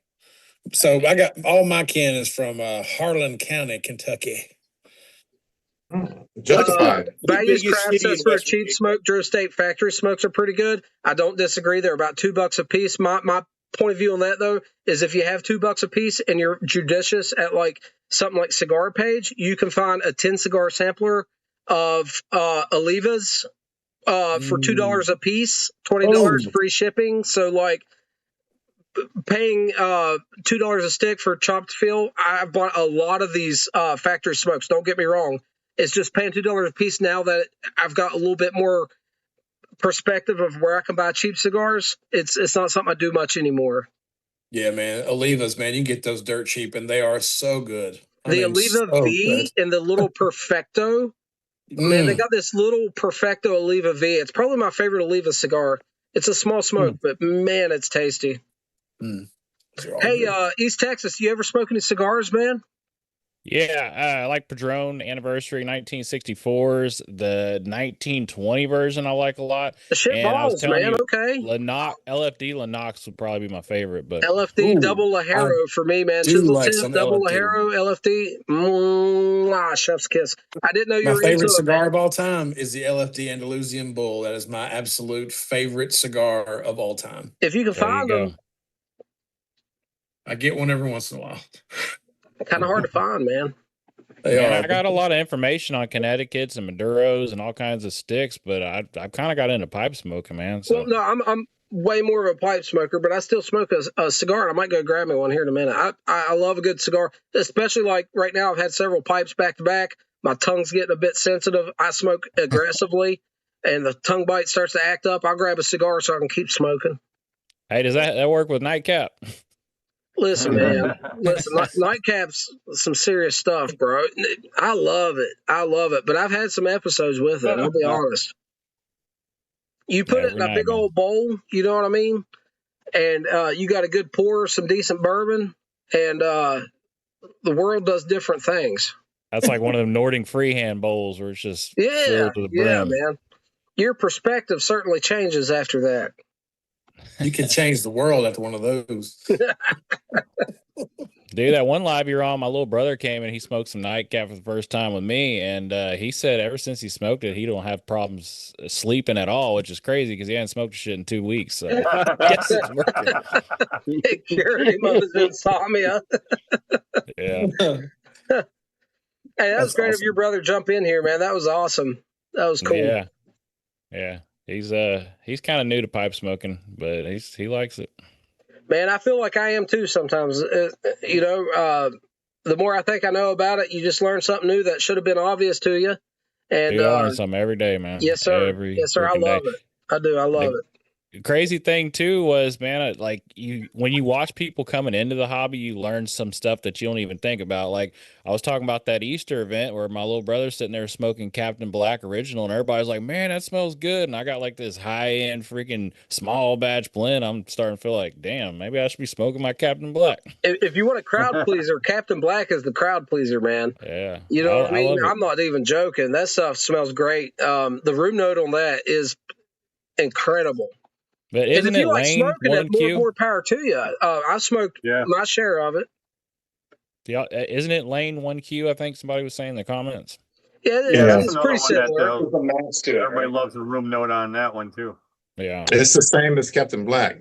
L: so I got all my kin is from Harlan County, Kentucky.
D: Justified.
B: Bayous
J: biggest
B: Craft
J: city
B: says
J: in
B: for a
J: West
B: cheap smoke, Drew Estate factory smokes are pretty good. I don't disagree. They're about $2 a piece. My point of view on that, though, is if you have $2 a piece and you're judicious at like something like Cigar Page, you can find a 10 cigar sampler of Olivas for $2 a piece, $20 free shipping. So like paying $2 a stick for chopped fill. I've bought a lot of these factory smokes. Don't get me wrong. It's just paying $2 a piece now that I've got a little bit more perspective of where I can buy cheap cigars. It's not something I do much anymore.
L: Yeah, man, Olivas, man, you can get those dirt cheap, and they are so good.
B: The Oliva V and the little Perfecto. Man, they got this little Perfecto Oliva V. It's probably my favorite Oliva cigar. It's a small smoke, but man, it's tasty. Hey, East Texas, you ever smoke any cigars, man?
K: Yeah, I like Padron Anniversary 1964s. The 1920 version I like a lot.
B: The shit
K: and I was
B: balls,
K: telling
B: man.
K: you,
B: Okay.
K: LFD Lennox would probably be my favorite. But
B: LFD double Lajero for me, man.
L: do
B: Chisel
L: like
B: tip,
L: some
B: double
L: LFD.
B: Lajero, LFD. Chef's kiss. I didn't know you
L: My
B: were
L: favorite
B: into it,
L: cigar
B: man.
L: of all time is the LFD Andalusian Bull. That is my absolute favorite cigar of all time.
B: If you can find them,
L: I get one every once in a while.
B: kind of hard to find, man.
K: I got a lot of information on Connecticut's and Maduros and all kinds of sticks, but I've kind of got into pipe smoking, man. So
B: Well, no, I'm way more of a pipe smoker, but I still smoke a cigar. I might go grab me one here in a minute. I love a good cigar, especially like right now. I've had several pipes back to back. My tongue's getting a bit sensitive. I smoke aggressively, and the tongue bite starts to act up. I'll grab a cigar so I can keep smoking.
K: hey, does that work with Nightcap?
B: Listen, man. Listen, Nightcap's some serious stuff, bro. I love it. But I've had some episodes with it. I'll be honest. You put it in a big old bowl, you know what I mean? And you got a good pour, some decent bourbon, and the world does different things.
K: That's like one of them Nording freehand bowls where it's just filled to the brim.
B: Man. Your perspective certainly changes after that.
L: You can change the world after one of those.
K: Dude, that one live you're on, my little brother came and he smoked some Nightcap for the first time with me, and he said ever since he smoked it, he don't have problems sleeping at all, which is crazy because he hadn't smoked shit in 2 weeks. So I guess it's working.
B: It cured him of his insomnia.
K: Yeah.
B: Hey, that was great of your brother jump in here, man. That was awesome. That was cool.
K: Yeah. He's kind of new to pipe smoking, but he likes it.
B: Man, I feel like I am too sometimes. The more I think I know about it, you just learn something new that should have been obvious to you. And
K: Dude, I learn something every day, man.
B: Yes, sir. Yes, sir. I love it. I do. I love it.
K: Crazy thing too was, man, like when you watch people coming into the hobby, you learn some stuff that you don't even think about. Like I was talking about that Easter event where my little brother's sitting there smoking Captain Black Original, and everybody's like, "Man, that smells good." And I got like this high end freaking small batch blend. I'm starting to feel like, damn, maybe I should be smoking my Captain Black.
B: If you want a crowd pleaser, Captain Black is the crowd pleaser, man.
K: Yeah,
B: you know what I mean. I'm not even joking. That stuff smells great. The room note on that is incredible.
K: But isn't it
B: like
K: Lane 1Q?
B: More power to you. I smoked my share of it.
K: Yeah, isn't it Lane 1Q? I think somebody was saying in the comments.
B: Yeah, it's pretty similar.
C: Everybody loves the room note on that one too.
K: Yeah,
D: it's the same as Captain Black.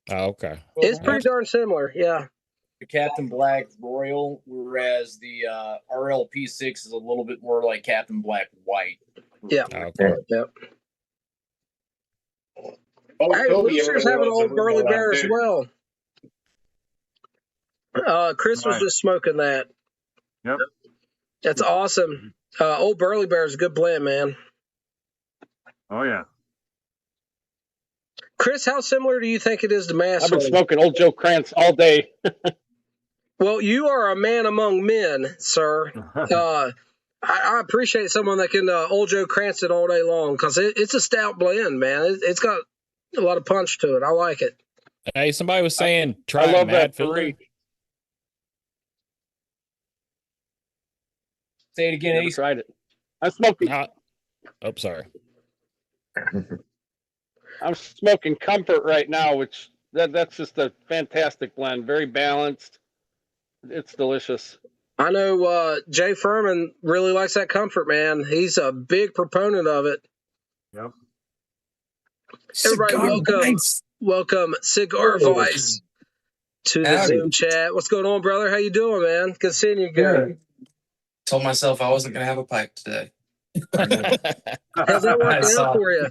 K: Oh, okay.
B: It's pretty darn similar. Yeah.
A: The Captain Black Royal, whereas the RLP6 is a little bit more like Captain Black White.
B: Yeah.
K: Okay.
B: Yep.
H: Oh,
B: Hey,
H: Toby
B: Lucer's
H: over
B: having an
H: loves a
B: old burly
H: Rumble
B: bear as
H: too.
B: well. Chris was
C: Nice.
B: just smoking that.
C: Yep.
B: That's awesome. Old burly bear is a good blend, man.
C: Oh yeah.
B: Chris, how similar do you think it is to Mass?
F: I've been smoking Old Joe Krantz all day.
B: Well, you are a man among men, sir. I appreciate someone that can Old Joe Krantz it all day long because it's a stout blend, man. It's got a lot of punch to it. I like it.
K: Hey, somebody was saying
F: I
K: try
F: love
K: Mad
F: that
K: Filter.
F: three.
A: Say it again,
F: Never
A: Ace.
F: tried it. I'm smoking.
K: Oh, sorry.
F: I'm smoking Comfort right now, which that's just a fantastic blend. Very balanced. It's delicious.
B: I know Jay Furman really likes that Comfort, man. He's a big proponent of it.
C: Yep.
B: Everybody, welcome Cigar Vice to the
M: Howdy.
B: Zoom chat. What's going on, brother? How you doing, man? Good seeing you again.
M: Good. Told myself I wasn't gonna have a pipe today.
B: How's that working out for you?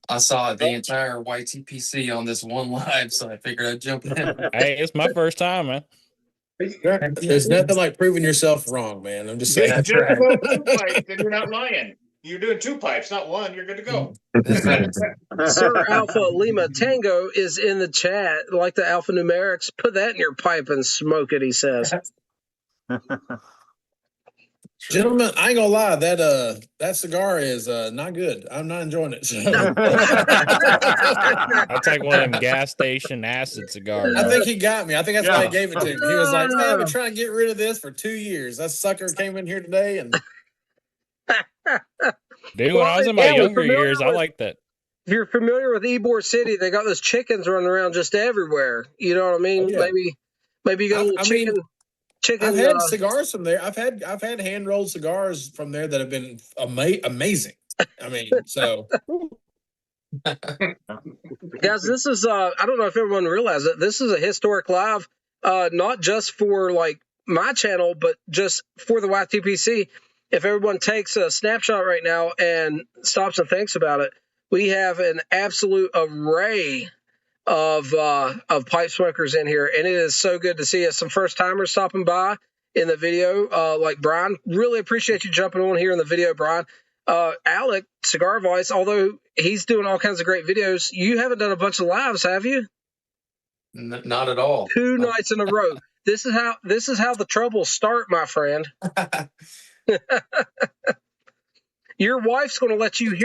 M: I saw the entire YTPC on this one live, so I figured I'd jump in.
K: Hey, it's my first time, man.
L: There's nothing like proving yourself wrong, man. I'm just saying.
H: Just about 2 pipes, then you're not lying. You're doing 2 pipes, not 1. You're good to go.
B: Sir Alpha Lima Tango is in the chat, like the alphanumerics. Put that in your pipe and smoke it, he says.
L: Gentlemen, I ain't gonna lie, that cigar is not good. I'm not enjoying it. So.
K: I'll take one of them gas station acid cigars.
L: I think he got me. I think that's why he gave it to me. He was like, "Man,
B: Oh.
L: I've been trying to get rid of this for 2 years. That sucker came in here today and
K: Dude, when I was in my
B: Yeah, we're
K: younger
B: familiar
K: years, I
B: with-
K: like that.
B: If you're familiar with Ybor City, they got those chickens running around just everywhere. You know what I mean?
L: Oh, yeah.
B: Maybe you got a little
L: I mean,
B: chicken.
L: I've had cigars from there. I've had hand rolled cigars from there that have been amazing. I mean, so
B: Guys, this is I don't know if everyone realizes it. This is a historic live, not just for like my channel, but just for the YTPC. If everyone takes a snapshot right now and stops and thinks about it, we have an absolute array of pipe smokers in here, and it is so good to see us. Some first timers stopping by in the video, like Brian. Really appreciate you jumping on here in the video, Brian. Alec Cigar Vice, although he's doing all kinds of great videos, you haven't done a bunch of lives, have you?
M: Not at all.
B: 2 nights in a row. This is how the troubles start, my friend. Your wife's going to let you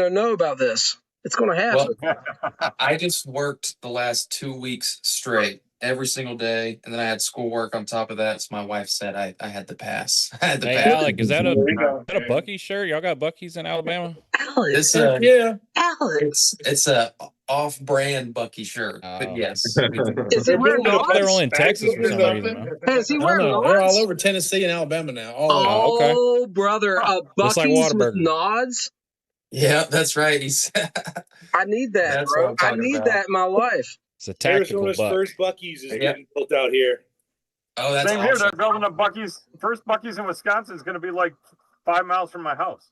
B: know about this. It's going to happen.
M: Well, I just worked the last 2 weeks straight, every single day, and then I had schoolwork on top of that. So my wife said I had to pass. I had to
K: Hey,
M: pass.
K: Alec, is that a Bucky shirt? Y'all got Bucky's in Alabama?
B: Alec,
M: It's
L: yeah,
B: Alec.
M: It's a off-brand Bucky shirt, but yes.
B: Is he wearing
K: They're
B: knots?
K: only in Texas for some reason, man.
B: Hey, is he
L: I don't
B: wearing
L: know. They're all
B: knots?
L: over Tennessee and Alabama now. All over.
K: Oh, okay.
B: Oh, brother,
K: Looks like
B: Bucky's with
K: Whataburger.
B: nods.
M: Yeah, that's right. He's
B: I need that,
M: That's what
B: bro.
M: I'm
B: I
M: talking
B: need
M: about.
B: that in my life.
K: It's a tactical
J: Arizona's
K: buck.
J: first Bucky's is
M: Yeah.
J: getting built out here.
M: oh, that's
C: Same here.
M: awesome.
C: They're building a Bucky's. First Bucky's in Wisconsin is going to be like 5 miles from my house.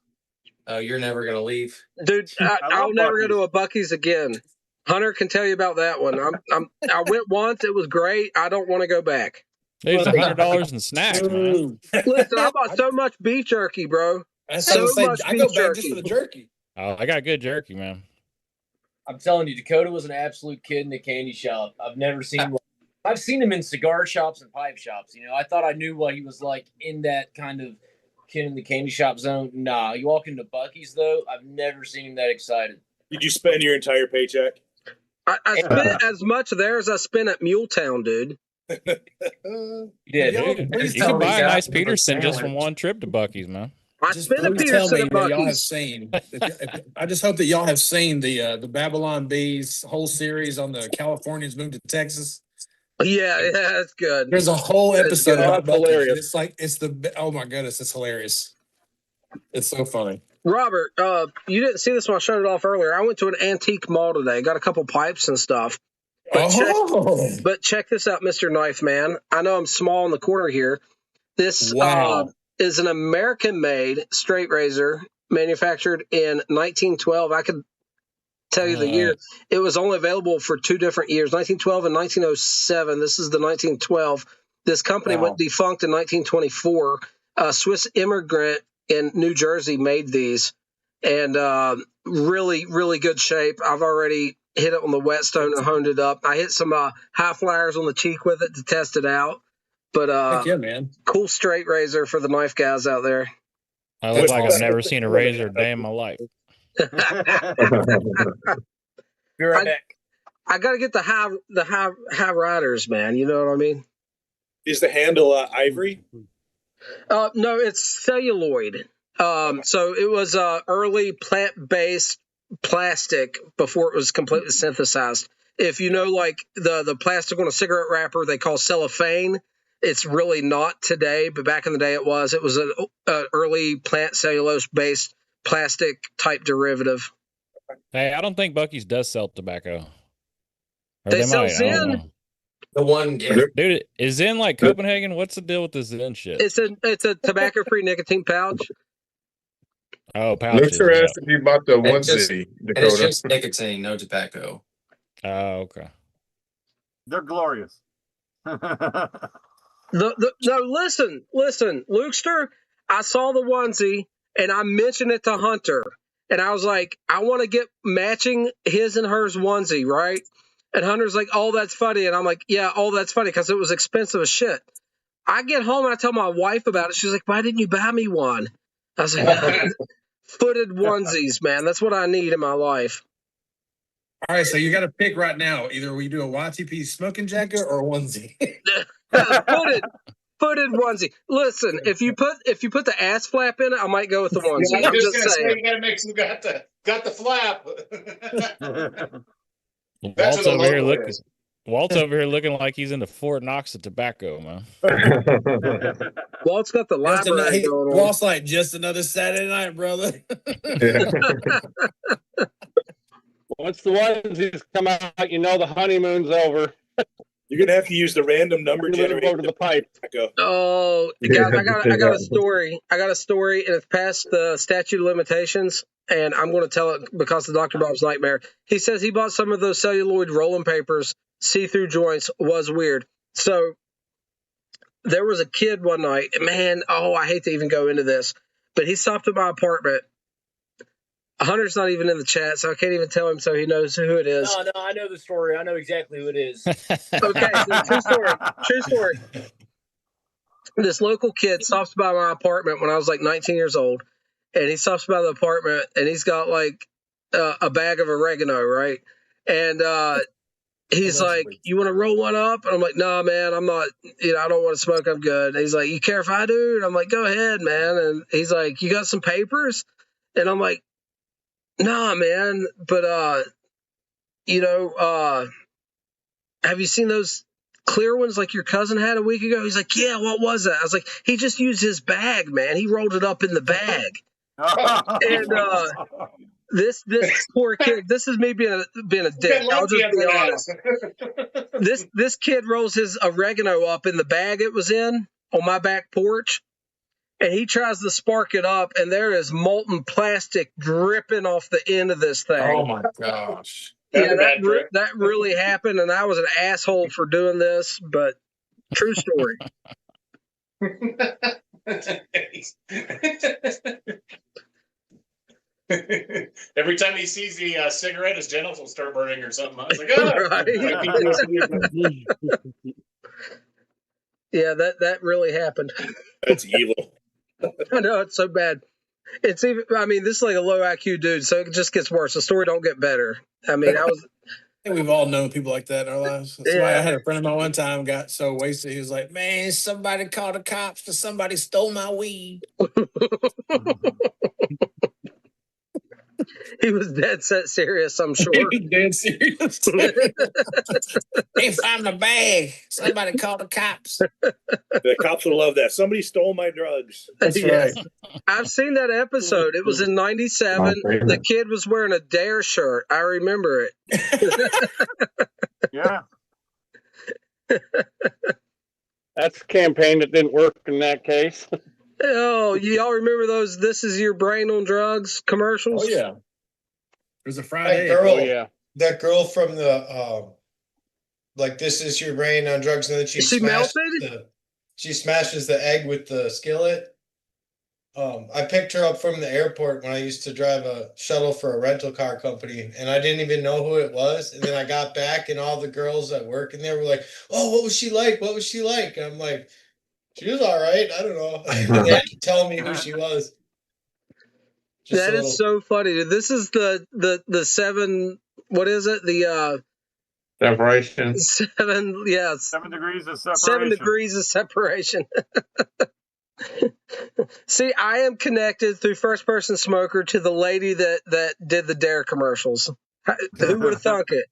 M: Oh, you're never gonna leave.
B: Dude, I'll
C: love
B: never go
C: Buc-ee's.
B: to a Bucky's again. Hunter can tell you about that one. I went once. It was great. I don't want to go back.
K: Dude, it's $100 in snacks, man.
B: Listen, I bought so much beef jerky, bro.
L: That's
B: So
L: what I say.
B: much
L: I go
B: beef
L: back just
B: jerky.
L: for the jerky.
K: Oh, I got good jerky, man.
A: I'm telling you, Dakota was an absolute kid in the candy shop. I've never seen. I've seen him in cigar shops and pipe shops. You know, I thought I knew what he was like in that kind of kid in the candy shop zone. Nah, you walk into Bucky's though, I've never seen him that excited.
J: Did you spend your entire paycheck?
B: I spent as much there as I spent at Muletown, dude.
A: Yeah,
K: Dude,
M: please
K: you
M: tell
K: can
M: me
K: buy a
M: you got
K: nice
M: the
K: Peterson just from
M: sandwich.
K: one trip to Bucky's, man.
B: I
L: Just
B: spent a
L: please tell
B: Peterson
L: me
B: at
L: that y'all have
B: Bucky's.
L: seen. I just hope that y'all have seen the Babylon Bees whole series on the Californians moved to Texas.
B: Yeah, that's good.
L: There's a whole
B: That's
L: episode
B: good.
L: about
J: That's
L: Bucky's.
J: hilarious.
L: It's like oh my goodness, it's hilarious. It's so funny.
B: Robert, you didn't see this when I showed it off earlier. I went to an antique mall today. Got a couple pipes and stuff. But check this out, Mr. Knife Man. I know I'm small in the corner here. This
L: Wow.
B: is an American-made straight razor manufactured in 1912. tell you the year. It was only available for 2 different years, 1912 and 1907. This is the 1912. This company went defunct in 1924. A Swiss immigrant in New Jersey made these, and really, really good shape. I've already hit it on the whetstone and honed it up. I hit some high flyers on the cheek with it to test it out. But
L: Heck yeah, man.
B: cool straight razor for the knife guys out there.
K: I look like I've never seen a razor a day in my life.
A: Be right back.
B: I got to get the high riders, man. You know what I mean?
J: Is the handle ivory?
B: No, it's celluloid. So it was early plant-based plastic before it was completely synthesized. If you know, like the plastic on a cigarette wrapper, they call cellophane. It's really not today, but back in the day it was. It was an early plant cellulose-based plastic type derivative.
K: Hey, I don't think Buc-ee's does sell tobacco. Or
B: They sell
K: might. I don't
B: Zen.
K: know.
M: The one,
K: Dude, is Zen like Copenhagen? What's the deal with this Zen shit?
B: It's a tobacco-free nicotine pouch.
K: Oh, pouches.
D: Luxor asked if you bought the
M: It's just-
D: onesie,
M: and it's
D: Dakota.
M: just nicotine, no tobacco.
K: Oh, okay.
C: They're glorious.
B: No, listen, Lukester, I saw the onesie and I mentioned it to Hunter, and I was like, I want to get matching his and hers onesie, right? And Hunter's like, oh, that's funny. And I'm like, yeah, oh, that's funny because it was expensive as shit. I get home and I tell my wife about it. She's like, why didn't you buy me one? I was like, footed onesies, man. That's what I need in my life.
L: All right, so you got to pick right now. Either we do a YTP smoking jacket or a onesie.
B: Footed onesie. Listen, if you put the ass flap in it, I might go with the onesie.
H: Yeah,
B: I'm just
H: gonna say,
B: saying.
H: you gotta make some got the flap.
K: Walt's
H: what the
K: over here
H: logo
K: looking.
H: is.
K: Walt's over here looking like he's into Fort Knox of tobacco, man.
B: Walt's got the library going on.
L: Walt's like, just another Saturday night, brother.
F: Once the onesies come out, you know the honeymoon's over.
J: You're gonna have to use the random number
F: Move
J: generator
F: over to the pipe.
J: tobacco.
B: Oh, guys, I got a story. I got a story, and it's past the statute of limitations, and I'm going to tell it because of Dr. Bob's nightmare. He says he bought some of those celluloid rolling papers, see-through joints, was weird. So there was a kid one night, and man, I hate to even go into this, but he stopped at my apartment. Hunter's not even in the chat, so I can't even tell him so he knows who it is.
A: No, I know the story. I know exactly who it is.
B: Okay, so true story. This local kid stops by my apartment when I was like 19 years old, and he stops by the apartment, and he's got like a bag of oregano, right? And he's like, "You want to roll one up?" And I'm like, "No, man, I'm not. I don't want to smoke. I'm good." And he's like, "You care if I do?" And I'm like, "Go ahead, man." And he's like, "You got some papers?" And I'm like, "Nah, man, but have you seen those clear ones like your cousin had a week ago?" He's like, "Yeah, what was that?" I was like, "He just used his bag, man. He rolled it up in the bag." And this poor kid, this is me being a dick. I'll just be honest. This kid rolls his oregano up in the bag it was in on my back porch. And he tries to spark it up, and there is molten plastic dripping off the end of this thing.
M: Oh my gosh.
B: Yeah, that really happened, and I was an asshole for doing this, but true story.
H: Every time he sees the cigarette, his genitals will start burning or something. I was like, oh.
B: Yeah, that really happened.
J: That's evil.
B: I know, it's so bad. It's even. I mean, this is like a low IQ dude, so it just gets worse. The story don't get better. I mean, I
L: think we've all known people like that in our lives. That's why I had a friend of mine one time got so wasted. He was like, "Man, somebody called the cops because somebody stole my weed."
B: He was dead set serious, I'm sure.
L: He was dead serious. They found the bag. Somebody called the cops.
J: The cops will love that. Somebody stole my drugs.
L: That's right.
B: I've seen that episode. It was in '97. The kid was wearing a Dare shirt. I remember it.
C: Yeah.
F: That's a campaign that didn't work in that case.
B: Oh, y'all remember those "This Is Your Brain on Drugs" commercials?
L: Oh yeah. There's a
G: That
L: Friday.
G: girl,
F: Oh yeah.
G: that girl from the like This Is Your Brain on Drugs, and then she smashes the egg with the skillet. I picked her up from the airport when I used to drive a shuttle for a rental car company, and I didn't even know who it was. And then I got back, and all the girls that work in there were like, "Oh, what was she like? What was she like?" And I'm like, "She was all right. I don't know." They had to tell me who she was. Just
B: That
G: a
B: is
G: little-
B: so funny. Dude. This is the 7. What is it? The
D: Separation.
B: 7. Yes.
C: 7 degrees of separation.
B: 7 degrees of separation. See, I am connected through First Person Smoker to the lady that did the Dare commercials. Who would have thunk it?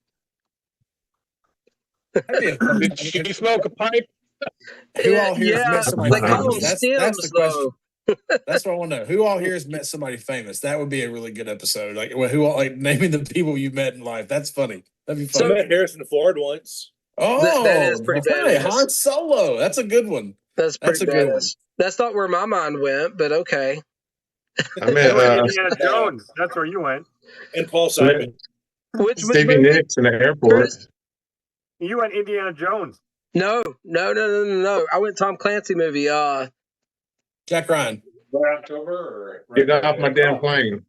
F: Did you smoke a pipe?
L: Who all here has
B: Yeah,
L: met somebody
B: they call them
L: famous?
B: stems,
L: That's the question.
B: though.
L: That's what I want to know. Who all here has met somebody famous? That would be a really good episode. Like, well, who all, like naming the people you met in life? That's funny. That'd be
J: I
L: funny.
J: met Harrison Ford once.
L: Oh,
B: that is pretty
L: funny.
B: badass.
L: Han Solo. That's a good one.
B: That's pretty
L: a good one.
B: badass. That's not where my mind went, but okay.
D: I met
C: Indiana Jones. That's where you went.
J: And Paul Simon.
B: Which
D: Stevie
B: movie?
D: Nicks in the airport.
C: You went Indiana Jones.
B: No. I went Tom Clancy movie.
L: Jack Ryan.
H: October or
D: Get off my damn plane.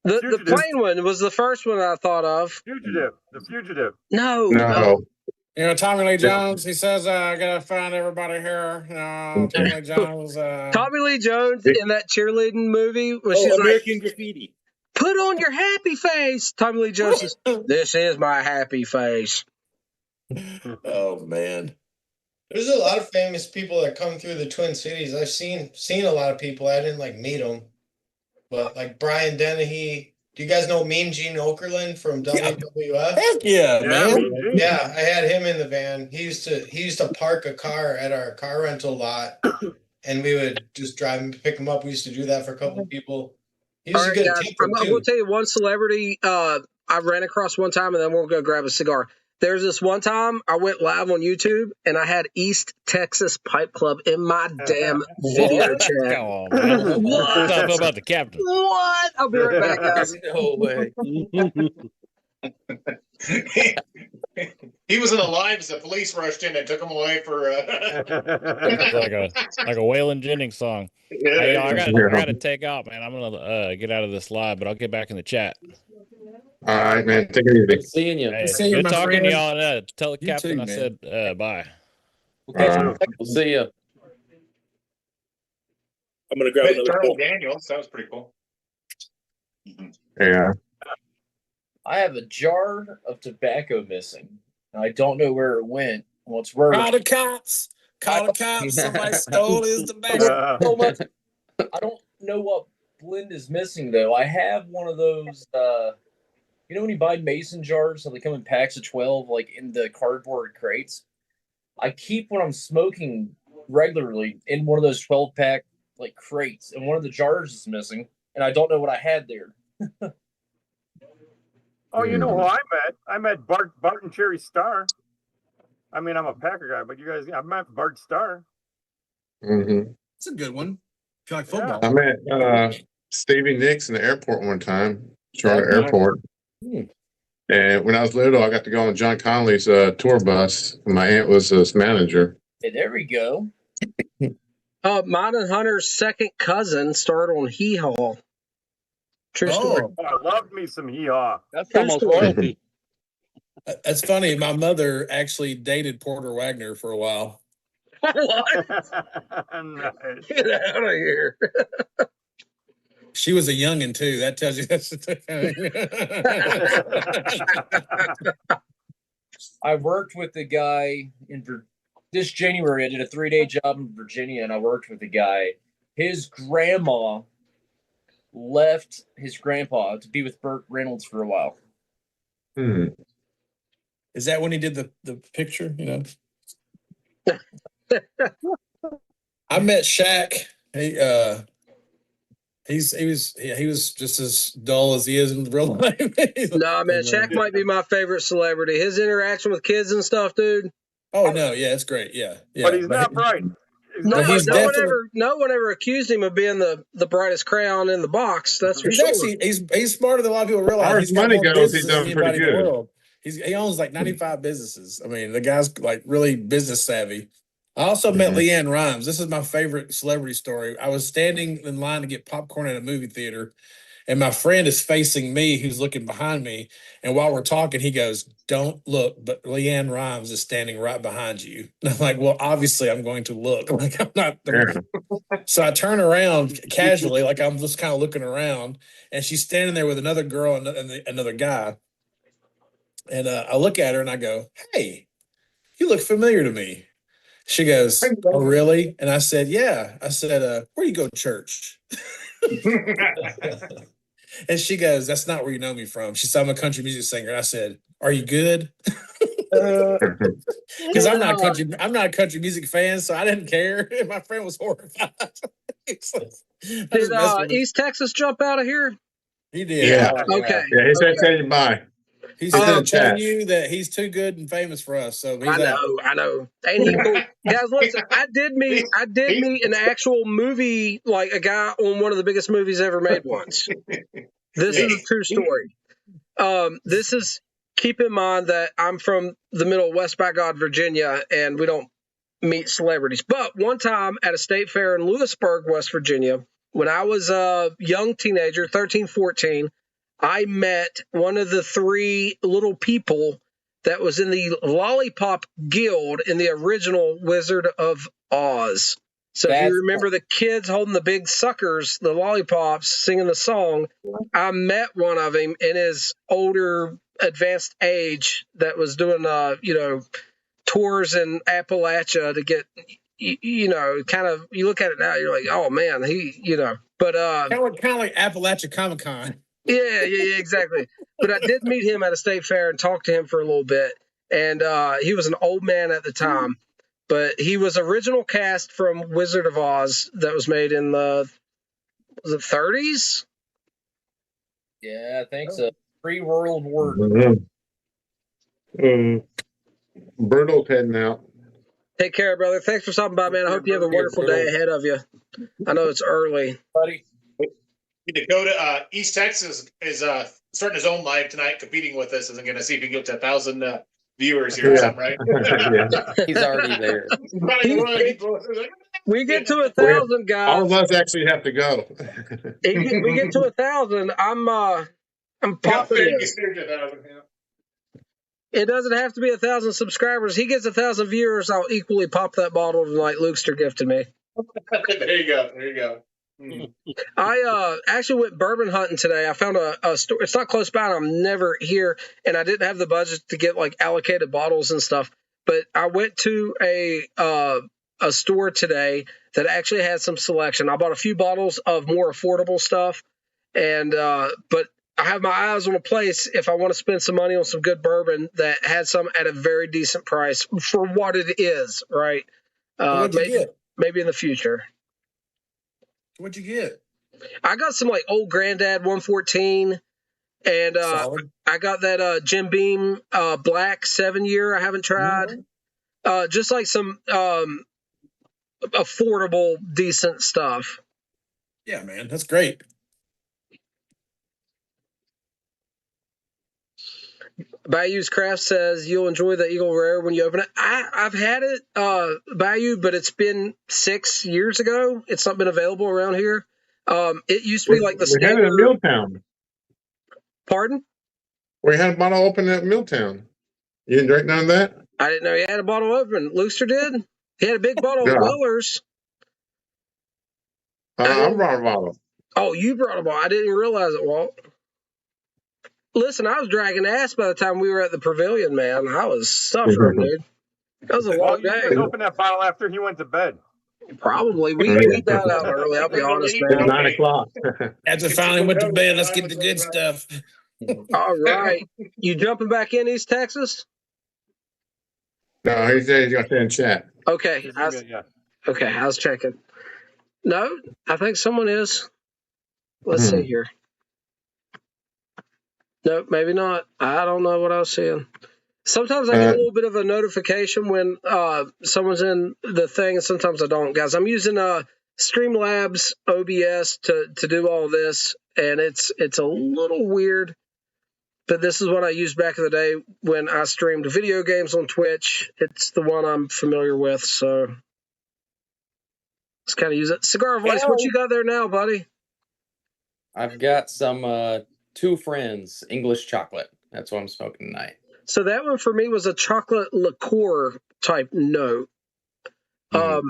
B: The plane one was the first one I thought of.
C: Fugitive. The Fugitive.
B: No.
L: You know, Tommy Lee Jones, he says, I gotta find everybody here. Tommy Lee Jones.
B: Tommy Lee Jones in that cheerleading movie when she's
J: American
B: like,
J: Graffiti.
B: "Put on your happy face." Tommy Lee Jones says, "This is my happy face."
L: Oh man.
G: There's a lot of famous people that come through the Twin Cities. I've seen a lot of people. I didn't like meet them, but like Brian Dennehy. Do you guys know Mean Gene Okerlund from WWF?
L: Heck yeah, man.
G: Yeah, I had him in the van. He used to park a car at our car rental lot, and we would just drive and pick him up. We used to do that for a couple of people. He was
B: All
G: a
B: right,
G: good
B: guys,
G: tipper
B: I'm
G: too.
B: going to tell you one celebrity I ran across one time, and then we'll go grab a cigar. There's this one time I went live on YouTube, and I had East Texas Pipe Club in my damn video chat.
K: Come on, man.
B: What?
K: Tell me about the captain.
B: What? I'll be right back, guys.
M: No way.
H: He was in the line as the police rushed in and took him away for.
K: It's like a Waylon Jennings song.
H: Yeah.
K: Hey, y'all, I gotta take out, man. I'm gonna get out of this live, but I'll get back in the chat.
D: All right, man. Take it easy.
M: Seeing you.
K: Hey,
L: See you,
K: good
L: my
K: talking to
L: friend.
K: y'all. Tell the
L: You
K: captain
L: too,
K: I
L: man.
K: said bye.
M: We'll see you.
J: I'm gonna grab
H: Met
J: another.
H: Colonel
J: Coke.
H: Daniels. That was pretty cool.
D: Yeah.
A: I have a jar of tobacco missing, and I don't know where it went. What's worse,
L: Call the cops. Call the cops. Somebody stole his tobacco.
C: Uh,
A: I don't know what blend is missing though. I have one of those. You know when you buy mason jars, so they come in packs of 12, like in the cardboard crates. I keep when I'm smoking regularly in one of those 12-pack like crates, and one of the jars is missing, and I don't know what I had there.
C: oh, you know who I met? I met Bart and Cherry Starr. I mean, I'm a Packer guy, but you guys, I met Bart Starr.
D: Mm-hmm.
L: That's a good one. If you like football.
D: I met Stevie Nicks in the airport one time, Charlotte Airport. And when I was little, I got to go on John Connolly's tour bus. My aunt was his manager.
A: Hey, there we go.
B: Mine and Hunter's second cousin starred on Hee Haw. True story.
C: Oh, I loved me some hee-haw.
F: That's
B: True
F: almost
B: story.
F: royalty.
L: That's funny. My mother actually dated Porter Wagner for a while.
B: What?
C: Nice.
B: Get out of here.
L: She was a youngin' too. That tells you that's
A: I worked with the guy this January. I did a 3-day job in Virginia, and I worked with the guy. His grandma left his grandpa to be with Burt Reynolds for a while.
L: Is that when he did the picture? You know, I met Shaq. He was just as dull as he is in real life.
B: Nah, man, Shaq might be my favorite celebrity. His interaction with kids and stuff, dude.
L: Oh no, yeah, it's great. Yeah, yeah.
C: But he's not bright.
B: No,
L: But he's
B: no one
L: definitely
B: ever accused him of being the brightest crayon in the box. That's for
L: he's
B: sure.
L: actually he's smarter than a lot of people
D: As far
L: realize.
D: as
L: He's got
D: money
L: more
D: goes, he's
L: businesses than
D: done pretty
L: anybody in the
D: good.
L: world. He owns like 95 businesses. I mean, the guy's like really business savvy. I also met Leanne Rhymes. This is my favorite celebrity story. I was standing in line to get popcorn at a movie theater, and my friend is facing me, who's looking behind me. And while we're talking, he goes, "Don't look, but Leanne Rhymes is standing right behind you." And I'm like, "Well, obviously, I'm going to look. Like I'm not." So I turn around casually, like I'm just kind of looking around, and she's standing there with another girl and another guy. And I look at her and I go, "Hey, you look familiar to me." She goes, "Oh, really?" And I said, "Yeah." I said, "Where you go to church?" And she goes, "That's not where you know me from." She said, "I'm a country music singer." I said, "Are you good?" Because I'm not a country music fan, so I didn't care. And my friend was horrified.
B: Did East Texas jump out of here?
L: He did.
D: Yeah.
B: Okay.
D: Yeah, he said say bye.
L: He's
D: It's in the
L: telling
D: chat.
L: you that he's too good and famous for us. So he's out.
B: I know. Ain't he cool? Guys, listen, I did meet an actual movie, like a guy on one of the biggest movies ever made once. This is a true story. Keep in mind that I'm from the middle of West by God, Virginia, and we don't meet celebrities. But one time at a state fair in Lewisburg, West Virginia, when I was a young teenager, 13, 14, I met one of the three little people that was in the Lollipop Guild in the original Wizard of Oz. So if you remember the kids holding the big suckers, the lollipops, singing the song, I met one of them in his older, advanced age that was doing, tours in Appalachia to get, kind of, you look at it now, you're like, oh man, but
L: kind of like Appalachia Comic-Con.
B: Yeah, exactly. But I did meet him at a state fair and talk to him for a little bit. And he was an old man at the time, but he was original cast from Wizard of Oz that was made in the 30s?
A: Yeah, I think so. Pre-World War.
D: Berto's heading out.
B: Take care, brother. Thanks for stopping by, man. I hope you have a wonderful day ahead of you. I know it's early.
A: Buddy.
H: Dakota, East Texas is starting his own live tonight, competing with us, and going to see if he can get to 1,000 viewers here or something, right?
M: He's already there.
B: We get to 1,000, guys.
D: All of us actually have to go.
B: We get to 1,000. I'm popping. It doesn't have to be 1,000 subscribers. He gets 1,000 viewers, I'll equally pop that bottle tonight Lukester gifted me.
H: There you go.
B: I actually went bourbon hunting today. I found a store. It's not close by, and I'm never here, and I didn't have the budget to get like allocated bottles and stuff. But I went to a store today that actually had some selection. I bought a few bottles of more affordable stuff, and but I have my eyes on a place if I want to spend some money on some good bourbon that had some at a very decent price for what it is, right? Maybe in the future.
L: What'd you get?
B: I got some like Old Granddad 114, and I got that Jim Beam Black 7-year I haven't tried. Just like some affordable, decent stuff.
L: Yeah, man, that's great.
B: Bayou's Craft says you'll enjoy the Eagle Rare when you open it. I've had it, Bayou, but it's been 6 years ago. It's not been available around here. It used to be like the
D: We had it in Milltown.
B: Pardon?
D: We had a bottle open at Milltown. You didn't drink none of that?
B: I didn't know he had a bottle open. Looster did? He had a big bottle of Weller's.
D: I brought a bottle.
B: Oh, you brought a bottle. I didn't realize it, Walt. Listen, I was dragging ass by the time we were at the pavilion, man. I was suffering, dude. That was a long day.
C: You opened that bottle after he went to bed.
B: Probably. We got out early, I'll be honest, man.
D: It's 9 o'clock.
L: After finally went to bed, let's get the good stuff.
B: All right. You jumping back in East Texas?
D: No, he said he's going to stay in chat.
B: Okay. I was checking. No, I think someone is. Let's see here. Nope, maybe not. I don't know what I was seeing. Sometimes I get a little bit of a notification when someone's in the thing, and sometimes I don't, guys. I'm using Streamlabs OBS to do all this, and it's a little weird, but this is what I used back in the day when I streamed video games on Twitch. It's the one I'm familiar with, so let's kind of use it. Cigar Voice, what you got there now, buddy?
N: I've got some Two Friends English chocolate. That's what I'm smoking tonight.
B: So that one for me was a chocolate liqueur type note. I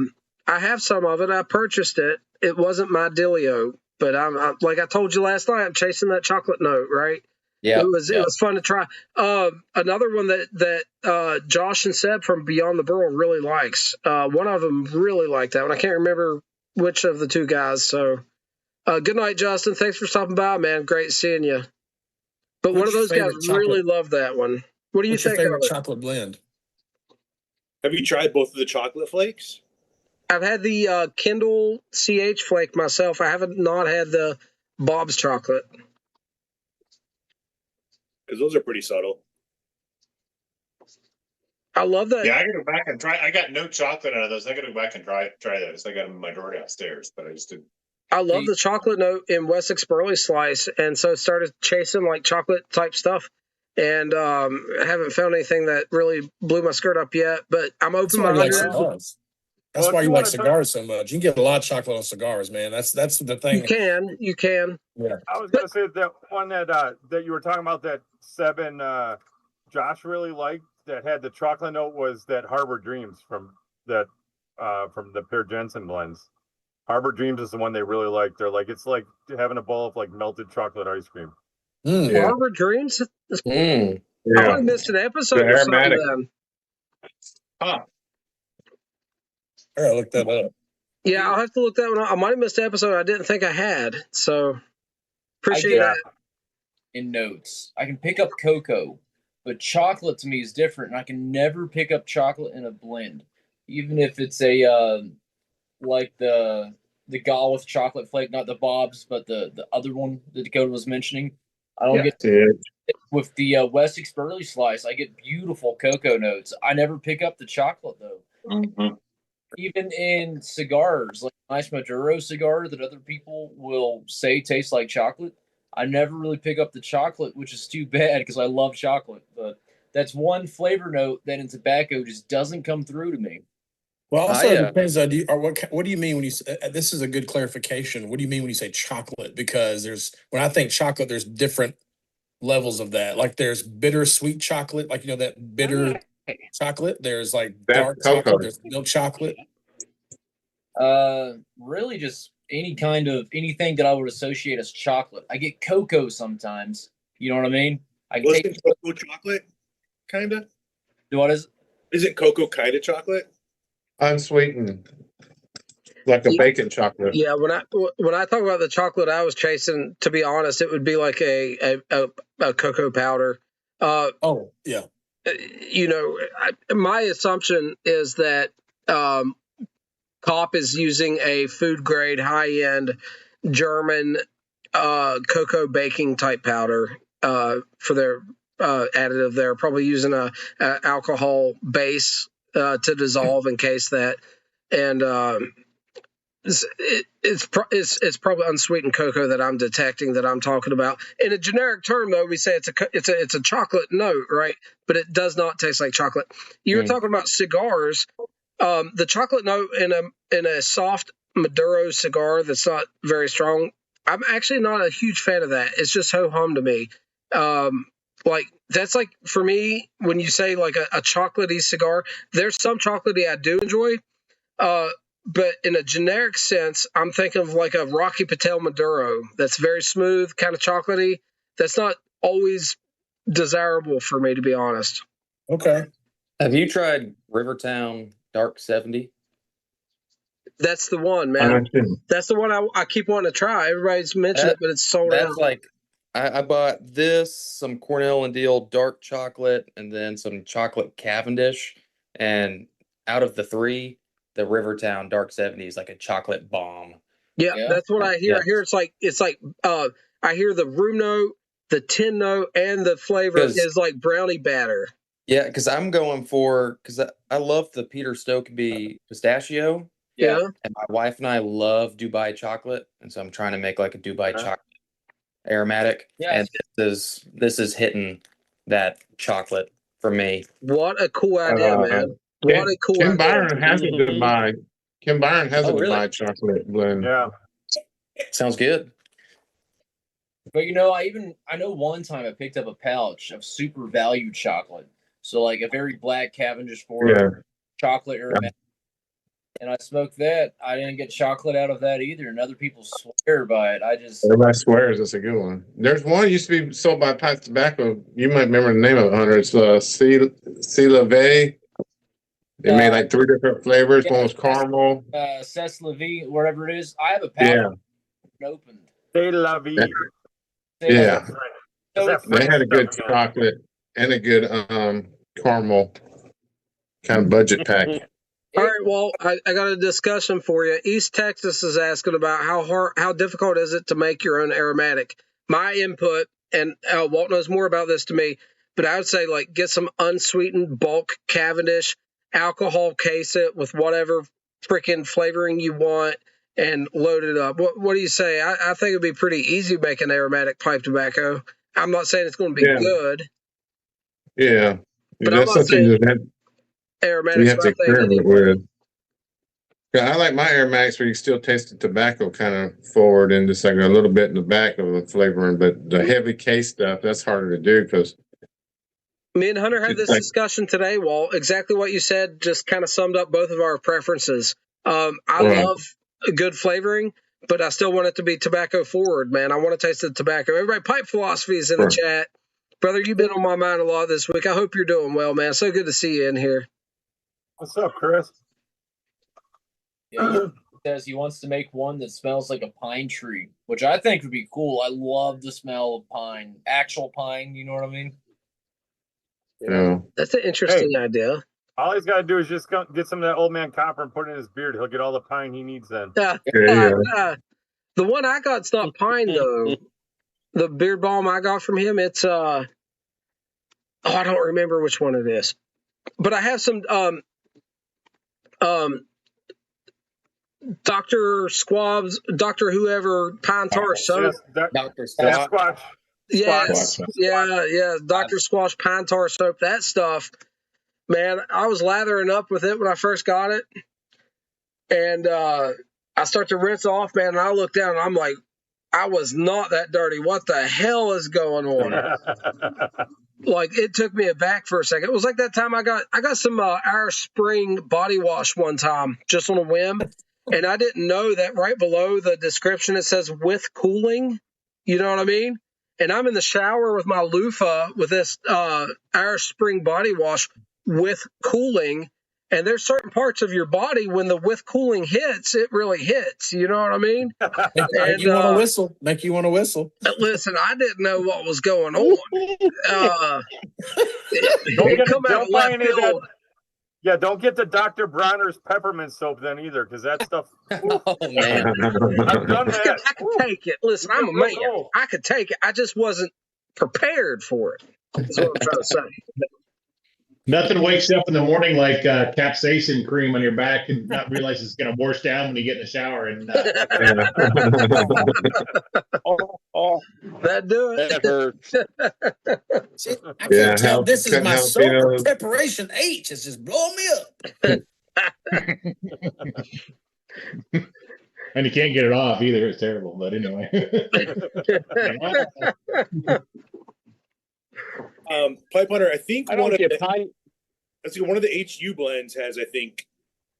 B: have some of it. I purchased it. It wasn't my dealio, but I'm like I told you last night, I'm chasing that chocolate note, right?
N: Yeah,
B: it was fun to try. Another one that Josh and Seb from Beyond the Burl really likes. One of them really liked that one. I can't remember which of the two guys. So good night, Justin. Thanks for stopping by, man. Great seeing you. But one of those guys really loved that one. What do you think?
L: What's your favorite chocolate blend?
J: Have you tried both of the chocolate flakes?
B: I've had the Kindle CH flake myself. I haven't not had the Bob's chocolate.
J: Because those are pretty subtle.
B: I love that.
H: Yeah, I gotta go back and try. I got no chocolate out of those. I gotta go back and try those. I got them in my drawer downstairs, but I just didn't.
B: I love the chocolate note in Wessex Burley Slice, and so started chasing like chocolate type stuff. And I haven't found anything that really blew my skirt up yet, but I'm open-minded.
L: That's why you like cigars so much. You can get a lot of chocolate on cigars, man. That's the thing.
B: You can.
L: Yeah.
C: I was gonna say that one that you were talking about that Seb and Josh really liked that had the chocolate note was that Harbor Dreams from the Per Jensen blends. Harbor Dreams is the one they really like. They're like it's like having a bowl of like melted chocolate ice cream.
B: Harbor Dreams. I
D: Yeah.
B: missed an episode.
D: The
B: Or something
D: aromatic.
B: then.
H: Huh.
L: I gotta look that up.
B: Yeah, I'll have to look that one up. I might have missed an episode I didn't think I had. So appreciate that.
A: In notes, I can pick up cocoa, but chocolate to me is different, and I can never pick up chocolate in a blend, even if it's a like the Gall with chocolate flake, not the Bob's, but the other one that Dakota was mentioning. I don't get with the Wessex Burley Slice. I get beautiful cocoa notes. I never pick up the chocolate though.
H: Mm-hmm.
A: Even in cigars, like a nice Maduro cigar that other people will say tastes like chocolate, I never really pick up the chocolate, which is too bad because I love chocolate. But that's one flavor note that in tobacco just doesn't come through to me.
L: Well, also it depends on what do you mean when you say this is a good clarification. What do you mean when you say chocolate? Because when I think chocolate, there's different levels of that. Like there's bitter sweet chocolate, like that bitter chocolate. There's like dark chocolate. There's milk chocolate.
A: Really just anything that I would associate as chocolate. I get cocoa sometimes. You know what I mean? I can
J: Isn't cocoa chocolate, kinda?
A: What is?
J: Isn't cocoa kind of chocolate?
D: Unsweetened, like a bacon chocolate.
B: Yeah, when I talk about the chocolate I was chasing, to be honest, it would be like a cocoa powder.
L: Yeah.
B: My assumption is that Kopp is using a food grade, high end German cocoa baking type powder for their additive. They're probably using a alcohol base to dissolve in case that, and it's probably unsweetened cocoa that I'm detecting that I'm talking about. In a generic term, though, we say it's a chocolate note, right? But it does not taste like chocolate. You were talking about cigars. The chocolate note in a soft Maduro cigar that's not very strong. I'm actually not a huge fan of that. It's just ho hum to me. Like that's like for me when you say like a chocolatey cigar. There's some chocolatey I do enjoy. But in a generic sense, I'm thinking of like a Rocky Patel Maduro that's very smooth, kind of chocolatey. That's not always desirable for me, to be honest.
L: Okay.
N: Have you tried Rivertown Dark 70?
B: That's the one, man. That's the one I keep wanting to try. Everybody's mentioned it, but it's sold out.
N: That's like, I bought this, some Cornell and Deal dark chocolate, and then some chocolate Cavendish. And out of the three, the Rivertown Dark 70 is like a chocolate bomb.
B: Yeah, that's what I hear.
N: Yeah.
B: I hear it's like I hear the room note, the tin note, and the flavor is like brownie batter.
N: Yeah, because I'm going for because I love the Peter Stokeby pistachio,
B: Yeah.
N: and my wife and I love Dubai chocolate, and so I'm trying to make like a Dubai chocolate aromatic.
A: Yeah.
N: And this is hitting that chocolate for me.
B: What a cool idea, man. What a cool
D: Kim
B: idea.
D: Byron has a Dubai. Kim Byron has a
N: Oh, really?
D: Dubai chocolate blend.
C: Yeah.
N: Sounds good.
A: But you know, I know one time I picked up a pouch of super value chocolate. So like a very black Cavendish forward chocolate aromatic. And I smoked that. I didn't get chocolate out of that either. And other people swear by it.
D: Everybody swears it's a good one. There's one used to be sold by Pipe Tobacco. You might remember the name of it, Hunter. It's C. Leve. They made like 3 different flavors. One was caramel.
A: Cess Levy, whatever it is. I have a pouch opened.
C: C'est la vie.
D: Yeah.
A: So
D: They had a good chocolate and a good caramel kind of budget pack.
B: All right, well, I got a discussion for you. East Texas is asking about how difficult is it to make your own aromatic. My input, and Walt knows more about this to me, but I would say like get some unsweetened bulk Cavendish, alcohol case it with whatever freaking flavoring you want, and load it up. What do you say? I think it'd be pretty easy making aromatic pipe tobacco. I'm not saying it's going to be good.
D: Yeah.
B: But
D: That's something that
B: aromatic
D: you have to experiment with. Yeah, I like my aromatics where you still taste the tobacco kind of forward and just like a little bit in the back of the flavoring. But the heavy case stuff, that's harder to do because
B: me and Hunter had this discussion today, Walt. Exactly what you said just kind of summed up both of our preferences. I love a good flavoring, but I still want it to be tobacco forward, man. I want to taste the tobacco. Everybody, Pipe Philosophy is in the chat. Brother, you've been on my mind a lot this week. I hope you're doing well, man. So good to see you in here.
C: What's up, Chris?
A: Yeah, he says he wants to make one that smells like a pine tree, which I think would be cool. I love the smell of pine, actual pine. You know what I mean?
D: Yeah.
B: That's an interesting idea.
C: All he's got to do is just get some of that old man copper and put it in his beard. He'll get all the pine he needs then.
B: The one I got's not pine though. The beard balm I got from him, it's I don't remember which one it is, but I have some Dr. Squab's, Dr. Whoever pine tar soap.
N: Dr.
C: Squatch.
B: Yes, yeah, Dr. Squash pine tar soap. That stuff, man. I was lathering up with it when I first got it, and I start to rinse off, man. And I look down, and I'm like, I was not that dirty. What the hell is going on? Like, it took me aback for a second. It was like that time I got some Irish Spring body wash one time, just on a whim, and I didn't know that right below the description it says with cooling. You know what I mean? And I'm in the shower with my loofah with this Irish Spring body wash with cooling. And there's certain parts of your body when the with cooling hits, it really hits. You know what I mean?
L: Make you want to whistle. Make you want to whistle.
B: Listen, I didn't know what was going on.
C: Don't get the Dr. Bronner's peppermint soap then either, because that stuff.
N: Oh man,
C: I've done that.
B: I could take it. Listen, I'm a man. I could take it. I just wasn't prepared for it. That's what I'm trying to say.
E: Nothing wakes you up in the morning like capsaicin cream on your back and not realize it's going to wash down when you get in the shower. And
B: that do it.
F: That hurts.
L: See, I can't tell. This is my soap preparation H. It's just blowing me up.
E: And you can't get it off either. It's terrible. But anyway.
J: Pipe Hunter, I think
F: one of the
J: HU blends has, I think,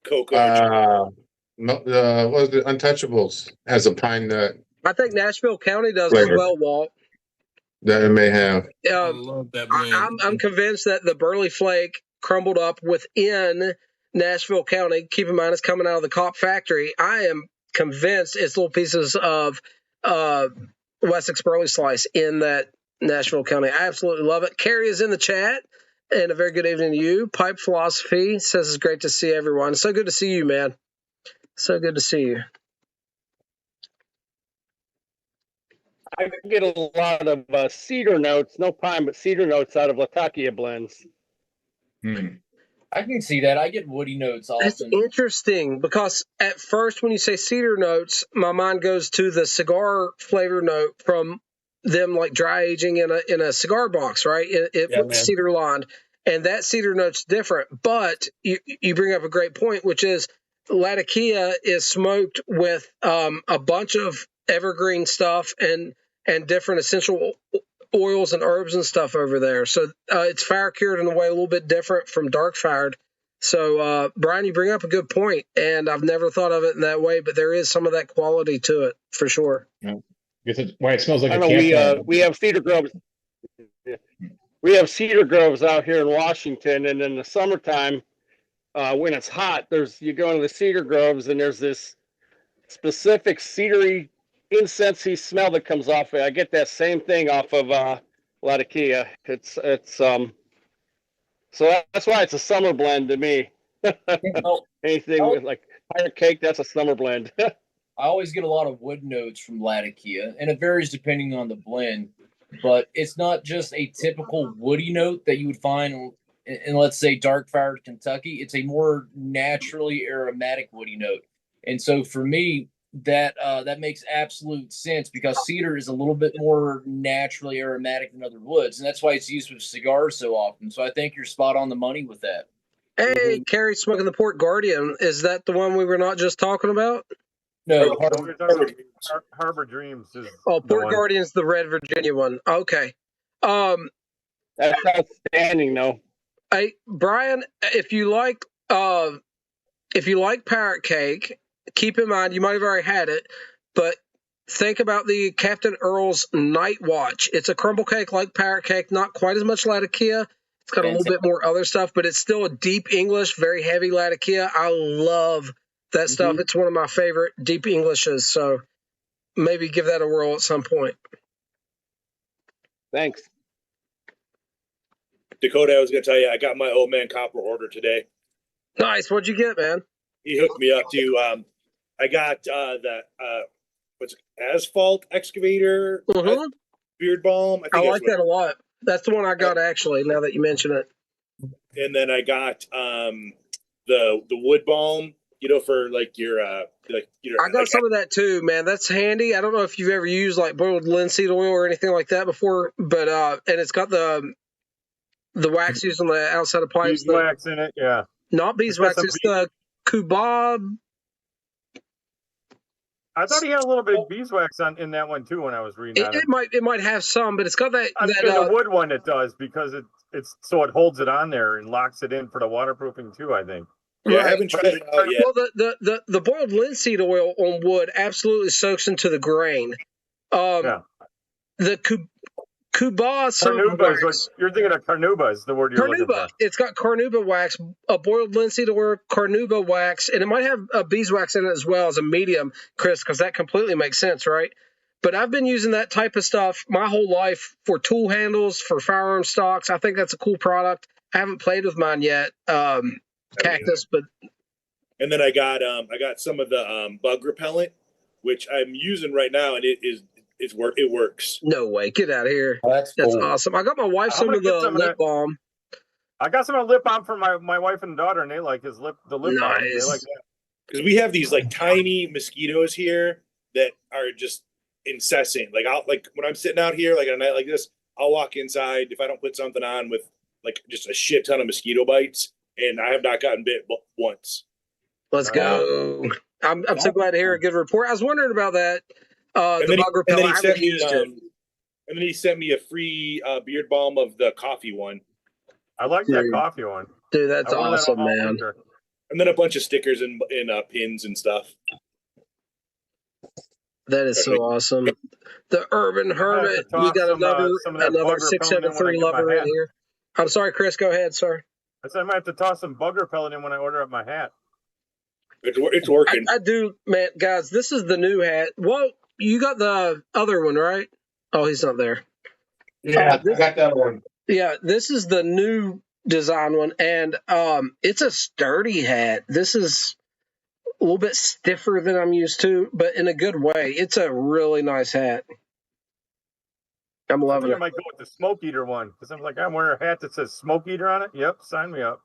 J: cocoa.
D: What was it? Untouchables has a pine nut.
B: I think Nashville County does as well, Walt.
D: That it may have.
L: I love that blend.
B: I'm convinced that the Burley Flake crumbled up within Nashville County. Keep in mind, it's coming out of the Copp factory. I am convinced it's little pieces of Wessex Burley Slice in that Nashville County. I absolutely love it. Carrie is in the chat, and a very good evening to you. Pipe Philosophy says it's great to see everyone. So good to see you, man. So good to see you.
F: I get a lot of cedar notes, no pine, but cedar notes out of Latakia blends.
A: I can see that. I get woody notes
B: That's
A: often.
B: interesting because at first, when you say cedar notes, my mind goes to the cigar flavor note from them, like dry aging in a cigar box, right?
J: Yeah, man.
B: Cedar lined, and that cedar note's different. But you bring up a great point, which is Latakia is smoked with a bunch of evergreen stuff and different essential oils and herbs and stuff over there. So it's fire cured in a way a little bit different from dark fired. So, Brian, you bring up a good point, and I've never thought of it in that way, but there is some of that quality to it for sure.
E: Yeah. Guess that's why it smells like
F: I
E: a
F: know
E: campfire.
F: we have cedar groves. We have cedar groves out here in Washington, and in the summertime, when it's hot, you go into the cedar groves, and there's this specific cedary incensey smell that comes off it. I get that same thing off of Latakia. It's so that's why it's a summer blend to me. Anything with like pirate cake, that's a summer blend.
A: I always get a lot of wood notes from Latakia, and it varies depending on the blend. But it's not just a typical woody note that you would find in let's say, dark fired Kentucky. It's a more naturally aromatic woody note. And so for me, that makes absolute sense because cedar is a little bit more naturally aromatic than other woods, and that's why it's used with cigars so often. So I think you're spot on the money with that.
B: Hey, Carrie smoking the Port Guardian. Is that the one we were not just talking about?
A: No,
C: Harbor Dreams is.
B: Port Guardian's the Red Virginia one. Okay.
F: That's outstanding, though.
B: Hey, Brian, if you like parrot cake, keep in mind you might have already had it, but think about the Captain Earl's Night Watch. It's a crumble cake like parrot cake, not quite as much Latakia. It's got a little bit more other stuff, but it's still a deep English, very heavy Latakia. I love that stuff. It's one of my favorite deep Englishes, so maybe give that a whirl at some point.
F: Thanks.
J: Dakota, I was going to tell you, I got my old man copper order today.
B: Nice. What'd you get, man?
J: He hooked me up to, I got what's asphalt excavator beard balm.
B: I like that a lot. That's the one I got actually. Now that you mention it,
J: and then I got the wood balm. For like your
B: I got some of that too, man. That's handy. I don't know if you've ever used like boiled linseed oil or anything like that before, but and it's got the wax used on the outside of pipes.
C: Beeswax in it, yeah.
B: Not beeswax. It's the Kubab.
C: I thought he had a little bit of beeswax in that one too when I was reading
B: it. It might have some, but it's got that.
C: I'm sure the wood one it does because it's so it holds it on there and locks it in for the waterproofing too. I think.
J: Yeah, I haven't tried it out yet.
B: Well, the boiled linseed oil on wood absolutely soaks into the grain. The
C: Carnauba, you're thinking of Carnauba is the word you're looking for.
B: It's got Carnauba wax, a boiled linseed oil, Carnauba wax, and it might have a beeswax in it as well as a medium, Chris, because that completely makes sense, right? But I've been using that type of stuff my whole life for tool handles, for firearm stocks. I think that's a cool product. I haven't played with mine yet. Cactus, but
J: and then I got some of the bug repellent, which I'm using right now, and it works.
B: No way, get out of here!
N: Oh, that's cool.
B: Awesome. I got my wife some of the lip balm.
C: I got some of the lip balm for my wife and daughter, and they like the lip balm. They like that
J: because we have these like tiny mosquitoes here that are just incessant. Like when I'm sitting out here like on a night like this, I'll walk inside if I don't put something on with like just a shit ton of mosquito bites. And I have not gotten bit once.
B: Let's go. I'm so glad to hear a good report. I was wondering about that. And
J: then he sent me a free beard balm of the coffee one.
C: I like that coffee one.
B: Dude, that's awesome, man.
J: And then a bunch of stickers and pins and stuff.
B: That is so awesome. The Urban Hermit. You got another 673 lover right here. I'm sorry, Chris. Go ahead, sir.
C: I said I might have to toss some bug repellent in when I order up my hat.
J: It's working.
B: I do, man. Guys, this is the new hat. Well, you got the other one, right? Oh, he's not there.
D: Yeah, I got that one.
B: Yeah, this is the new design one, and it's a sturdy hat. This is a little bit stiffer than I'm used to, but in a good way. It's a really nice hat. I'm
C: I
B: loving
C: think I
B: it.
C: might go with the smoke eater one because I'm like, I'm wearing a hat that says smoke eater on it. Yep, sign me up.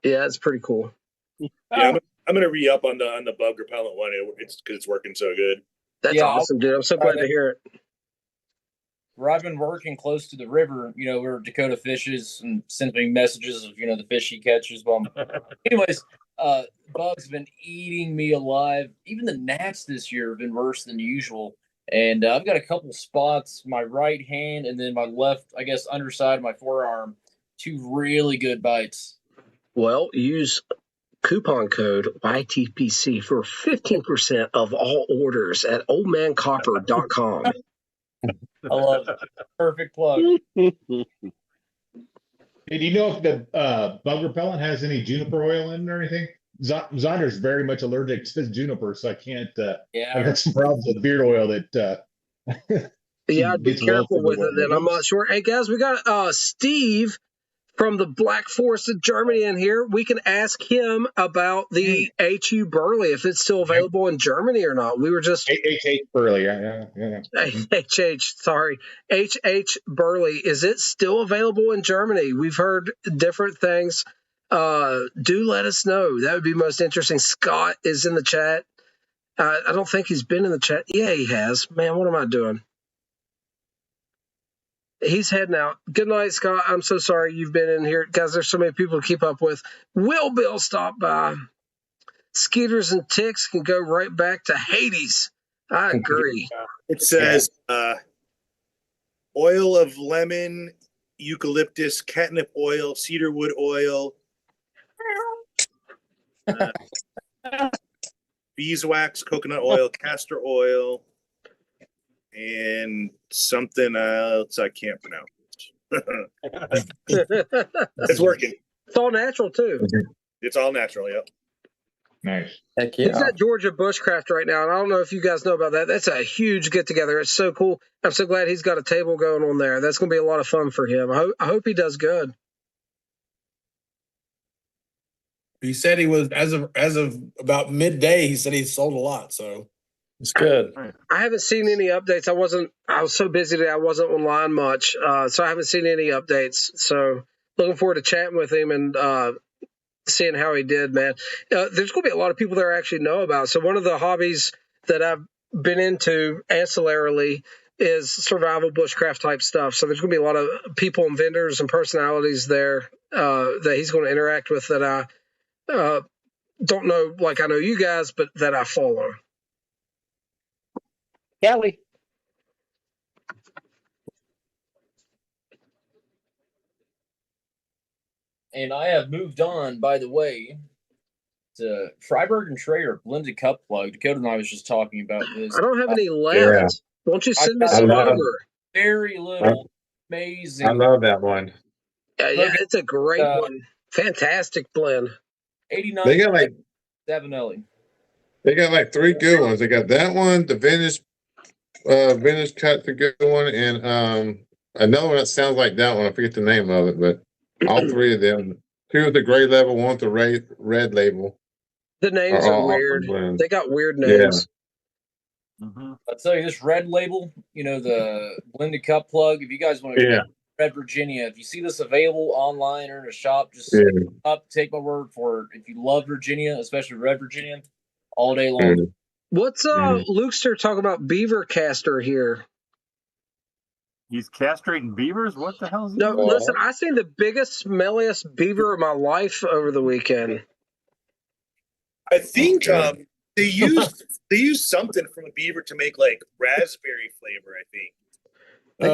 B: Yeah, it's pretty cool.
J: Yeah, I'm gonna re up on the bug repellent one. It's because it's working so good.
B: That's awesome, dude. I'm so glad to hear it.
A: Where I've been working close to the river, where Dakota fishes and sends me messages of, the fish he catches. Well, anyways, bugs have been eating me alive. Even the gnats this year have been worse than usual. And I've got a couple spots, my right hand and then my left, I guess, underside of my forearm, 2 really good bites.
B: Well, use coupon code YTPC for 15% of all orders at oldmancopper.com.
A: I love it. Perfect plug.
E: Hey, do you know if the bug repellent has any juniper oil in it or anything? Zonder's very much allergic to juniper, so I can't. I got some problems with beard oil that.
B: Yeah, I'd be
E: gets well
B: careful with it.
E: everywhere.
B: Then I'm not sure. Hey guys, we got Steve from the Black Forest of Germany in here. We can ask him about the HU Burley, if it's still available in Germany or not. We were just
E: HH Burley, yeah.
B: Sorry, HH Burley. Is it still available in Germany? We've heard different things. Do let us know. That would be most interesting. Scott is in the chat. I don't think he's been in the chat. Yeah, he has. Man, what am I doing? He's heading out. Good night, Scott. I'm so sorry you've been in here. Guys, there's so many people to keep up with. Will Bill stop by? Skeeters and ticks can go right back to Hades. I agree.
J: It says oil of lemon, eucalyptus, catnip oil, cedarwood oil, beeswax, coconut oil, castor oil, and something else I can't pronounce. It's working.
B: It's all natural, too.
J: It's all natural, yep.
E: Nice.
N: Heck
B: He's at Georgia Bushcraft right now, and I don't know if you guys know about that. That's a huge get-together. It's so cool. I'm so glad he's got a table going on there. That's going to be a lot of fun for him. I hope he does good.
L: He said he was as of about midday. He said he sold a lot, so
N: it's good.
B: I haven't seen any updates. I was so busy today. I wasn't online much, so I haven't seen any updates. So looking forward to chatting with him and seeing how he did, man. There's going to be a lot of people there I actually know about. So one of the hobbies that I've been into ancillarily is survival bushcraft type stuff. So there's going to be a lot of people and vendors and personalities there that he's going to interact with that I don't know, like I know you guys, but that I follow.
F: Kelly.
A: And I have moved on, by the way, to Freiberg and Trader blended cup plug. Dakota and I was just talking about this.
B: I don't have any left. Yeah. Won't you send me
A: I
B: some
A: love
B: over?
A: Very little. Amazing.
D: I love that one.
B: Yeah, it's a great one. Fantastic blend.
A: 89.
D: They got like
A: Savinelli.
D: They got like 3 good ones. They got that one, the vintage cut, the good one, and another one that sounds like that one. I forget the name of it, but all 3 of them. 2 with the gray label, 1 with the red label.
B: The names are weird. They got weird names.
A: Yeah. I'll tell you, this red label, the blended cup plug, if you guys want to Red Virginia, if you see this available online or in a shop, just take my word for it. If you love Virginia, especially Red Virginia, all day long.
B: What's Lukester talking about beaver caster here?
C: He's castrating beavers? What the hell is he
B: No,
C: doing?
B: listen, I seen the biggest, smelliest beaver of my life over the weekend.
J: I think they use something from a beaver to make like raspberry flavor, I think.
B: I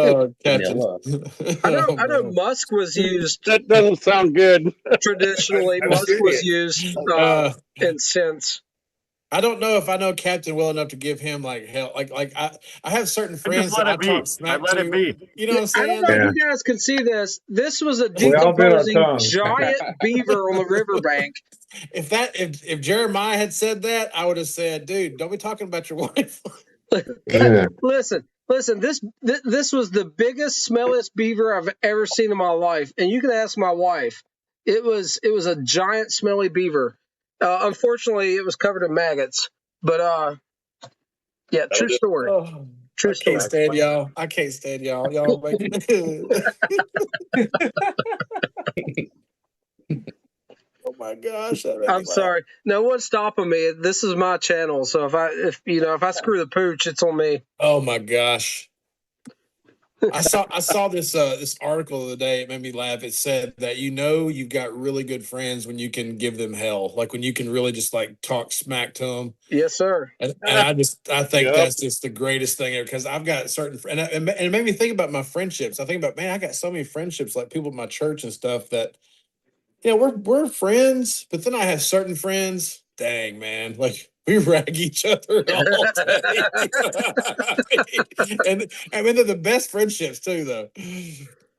B: know musk was used.
F: That doesn't sound good.
B: Traditionally, musk was used in scents.
L: I don't know if I know Captain well enough to give him like hell. Like I have certain friends that I talk smack to. You know what I'm saying?
B: I don't know if you guys can see this. This was a decomposing giant beaver on the riverbank.
L: If Jeremiah had said that, I would have said, "Dude, don't be talking about your wife."
B: Listen. This was the biggest, smelliest beaver I've ever seen in my life, and you can ask my wife. It was a giant, smelly beaver. Unfortunately, it was covered in maggots. But yeah, true story. True
L: I
B: story.
L: can't stand y'all. I can't stand y'all. Y'all making Oh my gosh, that made me
B: I'm
L: laugh.
B: sorry. No one's stopping me. This is my channel, so if I screw the pooch, it's on me.
L: Oh my gosh. I saw this article the other day. It made me laugh. It said that you've got really good friends when you can give them hell, like when you can really just like talk smack to them.
B: Yes, sir.
L: And I think
C: Yep.
L: that's just the greatest thing ever, because I've got certain and it made me think about my friendships. I think about, man, I got so many friendships, like people at my church and stuff, that we're friends, but then I have certain friends. Dang, man, like we rag each other all day. And I mean, they're the best friendships too, though.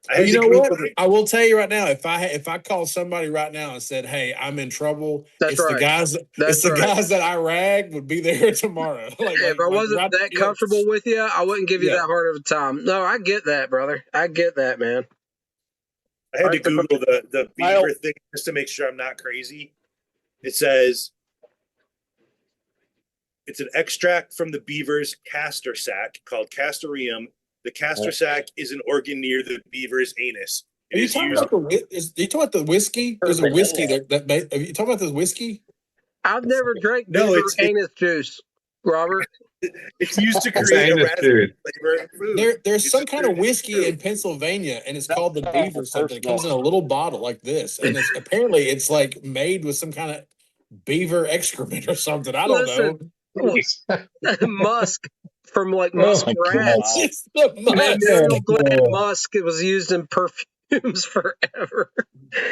L: But you know what? I will tell you right now, if I call somebody right now and said, "Hey, I'm in trouble,"
B: That's right.
L: guys that I rag would be there tomorrow.
B: If I wasn't that comfortable with you, I wouldn't give you that hard of a time. No, I get that, brother. I get that, man.
J: I had to Google the beaver thing just to make sure I'm not crazy. It says it's an extract from the beaver's castor sac called castoreum. The castor sac is an organ near the beaver's anus.
L: Are you talking about the whiskey? There's a whiskey that are you talking about this whiskey?
B: I've never drank beaver anus juice, Robert.
J: It's used to create a raspberry flavor in food.
L: There's some kind of whiskey in Pennsylvania, and it's called the Beaver something. It comes in a little bottle like this, and apparently it's like made with some kind of beaver excrement or something. I don't know.
B: Musk from like musk rats. Manuel Glenn Musk. It was used in perfumes forever.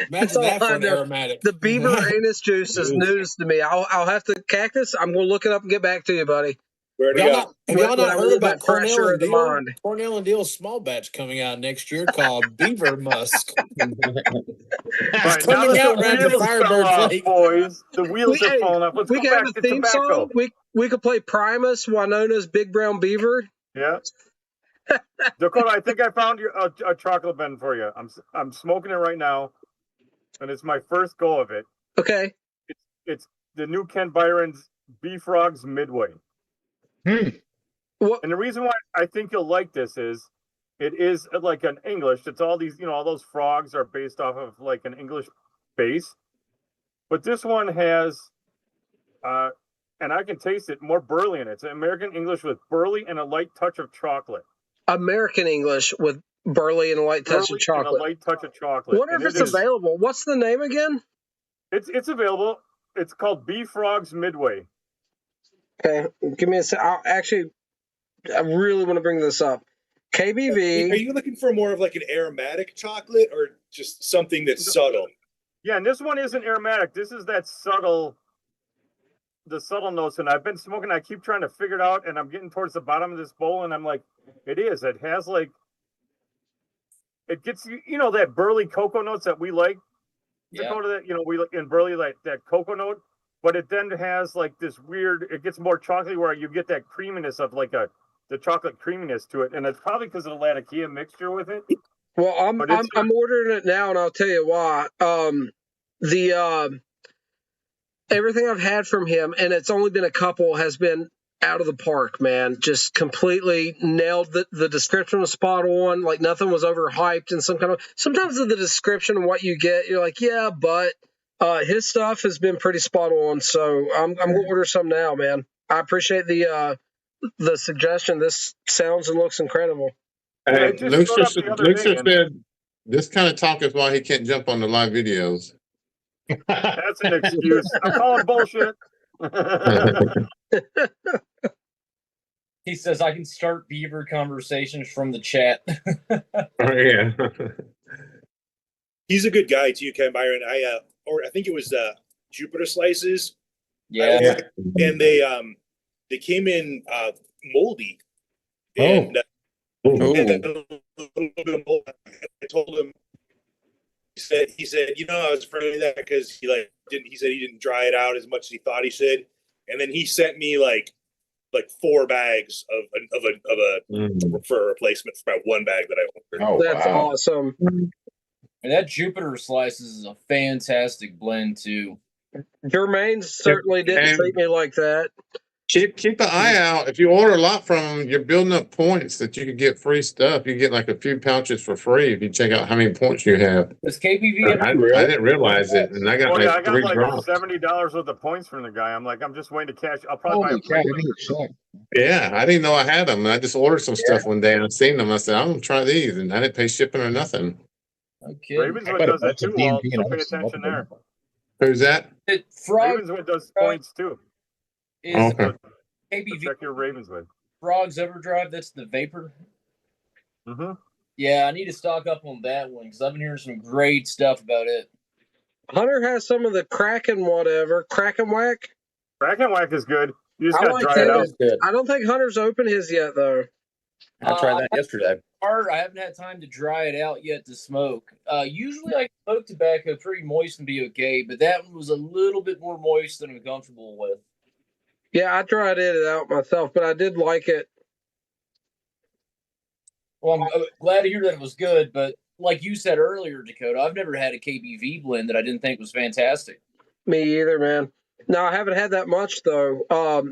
L: Imagine that for an aromatic.
B: The beaver anus juice is news to me. I'll have to Cactus. I'm going to look it up and get back to you, buddy.
L: Have y'all not heard about Cornell and Deal? Cornell and Deal's small batch coming out next year called Beaver Musk. It's coming out around the Firebird Lake.
C: Boys, the wheels are falling off. Let's
B: we
C: go
B: can
C: back
B: have
C: to
B: a theme
C: tobacco.
B: song. We could play Primus, Winona's Big Brown Beaver.
C: Yeah. Dakota, I think I found a chocolate blend for you. I'm smoking it right now, and it's my first go of it.
B: Okay.
C: It's the new Ken Byron's Beef Frogs Midway. And the reason why I think you'll like this is it is like an English. It's all these, all those frogs are based off of like an English base. But this one has, and I can taste it, more burley in it. It's American English with burley and a light touch of chocolate.
B: American English with burley and a light touch of chocolate.
C: And a light touch of chocolate.
B: Wonder if it's available. What's the name again?
C: It's available. It's called Beef Frogs Midway.
B: Okay, give me a sec. I really want to bring this up. KBV.
J: Are you looking for more of like an aromatic chocolate or just something that's subtle?
C: Yeah, and this one isn't aromatic. This is that subtle notes. And I've been smoking. I keep trying to figure it out, and I'm getting towards the bottom of this bowl, and I'm like, it is. It has like, it gets that burley cocoa notes that we like. Dakota, that we like in burley, like that cocoa note. But it then has like this weird, it gets more chocolatey where you get that creaminess of like the chocolate creaminess to it. And it's probably because of the Latakia mixture with it.
B: Well, I'm ordering it now, and I'll tell you why. Everything I've had from him, and it's only been a couple, has been out of the park, man. Just completely nailed the description was spot on. Like nothing was overhyped and sometimes in the description of what you get, you're like, yeah, but his stuff has been pretty spot on. So I'm going to order some now, man. I appreciate the suggestion. This sounds and looks incredible.
D: Hey, Lucius said this kind of talk is why he can't jump on the live videos.
C: That's an excuse. I'm calling bullshit.
A: He says I can start beaver conversations from the chat.
D: Oh yeah.
J: He's a good guy too, Ken Byron. I think it was Jupiter Slices.
A: Yeah.
J: And they came in moldy. And, and a little bit of mold. I told him. He said, I was afraid of that because he said he didn't dry it out as much as he thought he should, and then he sent me like 4 bags of a for a replacement for about 1 bag that I ordered.
B: Oh, that's awesome.
A: And that Jupiter Slices is a fantastic blend too.
B: Jermaine certainly didn't treat me like that.
D: Keep an eye out. If you order a lot from them, you're building up points that you could get free stuff. You get like a few pouches for free if you check out how many points you have.
A: Does KBV
D: I didn't realize it, and I got
C: I
D: like
C: got
D: 3
C: like
D: drops.
C: $70 worth of points from the guy. I'm like, I'm just waiting to cash. I'll probably
E: Holy
C: buy
E: cow!
C: a
D: Yeah, I didn't know I had them. I just ordered some stuff one day and I seen them. I said, I'm gonna try these, and I didn't pay shipping or nothing.
A: Okay.
C: Ravenswood
E: I bought a
C: does it
E: bunch of
C: too, Walt,
E: DMP
C: so
E: and
C: pay
E: I just
C: attention there.
D: Who's that?
C: Ravenswood does points too.
A: Is
D: Okay.
A: KBV
C: Check your Ravenswood.
A: Frogs Overdrive? That's the vapor.
C: Mm-hmm.
A: Yeah, I need to stock up on that one because I've been hearing some great stuff about it.
B: Hunter has some of the Kraken whatever. Kraken Whack.
C: Kraken Whack is good. You just
B: I
C: gotta
B: like
C: dry it out.
B: that. I don't think Hunter's opened his yet though.
N: I tried that yesterday.
A: I haven't had time to dry it out yet to smoke. Usually I smoke tobacco pretty moist and be okay, but that one was a little bit more moist than I'm comfortable with.
B: Yeah, I tried it out myself, but I did like it.
A: Well, I'm glad to hear that it was good, but like you said earlier, Dakota, I've never had a KBV blend that I didn't think was fantastic.
B: Me either, man. No, I haven't had that much though.
C: I'll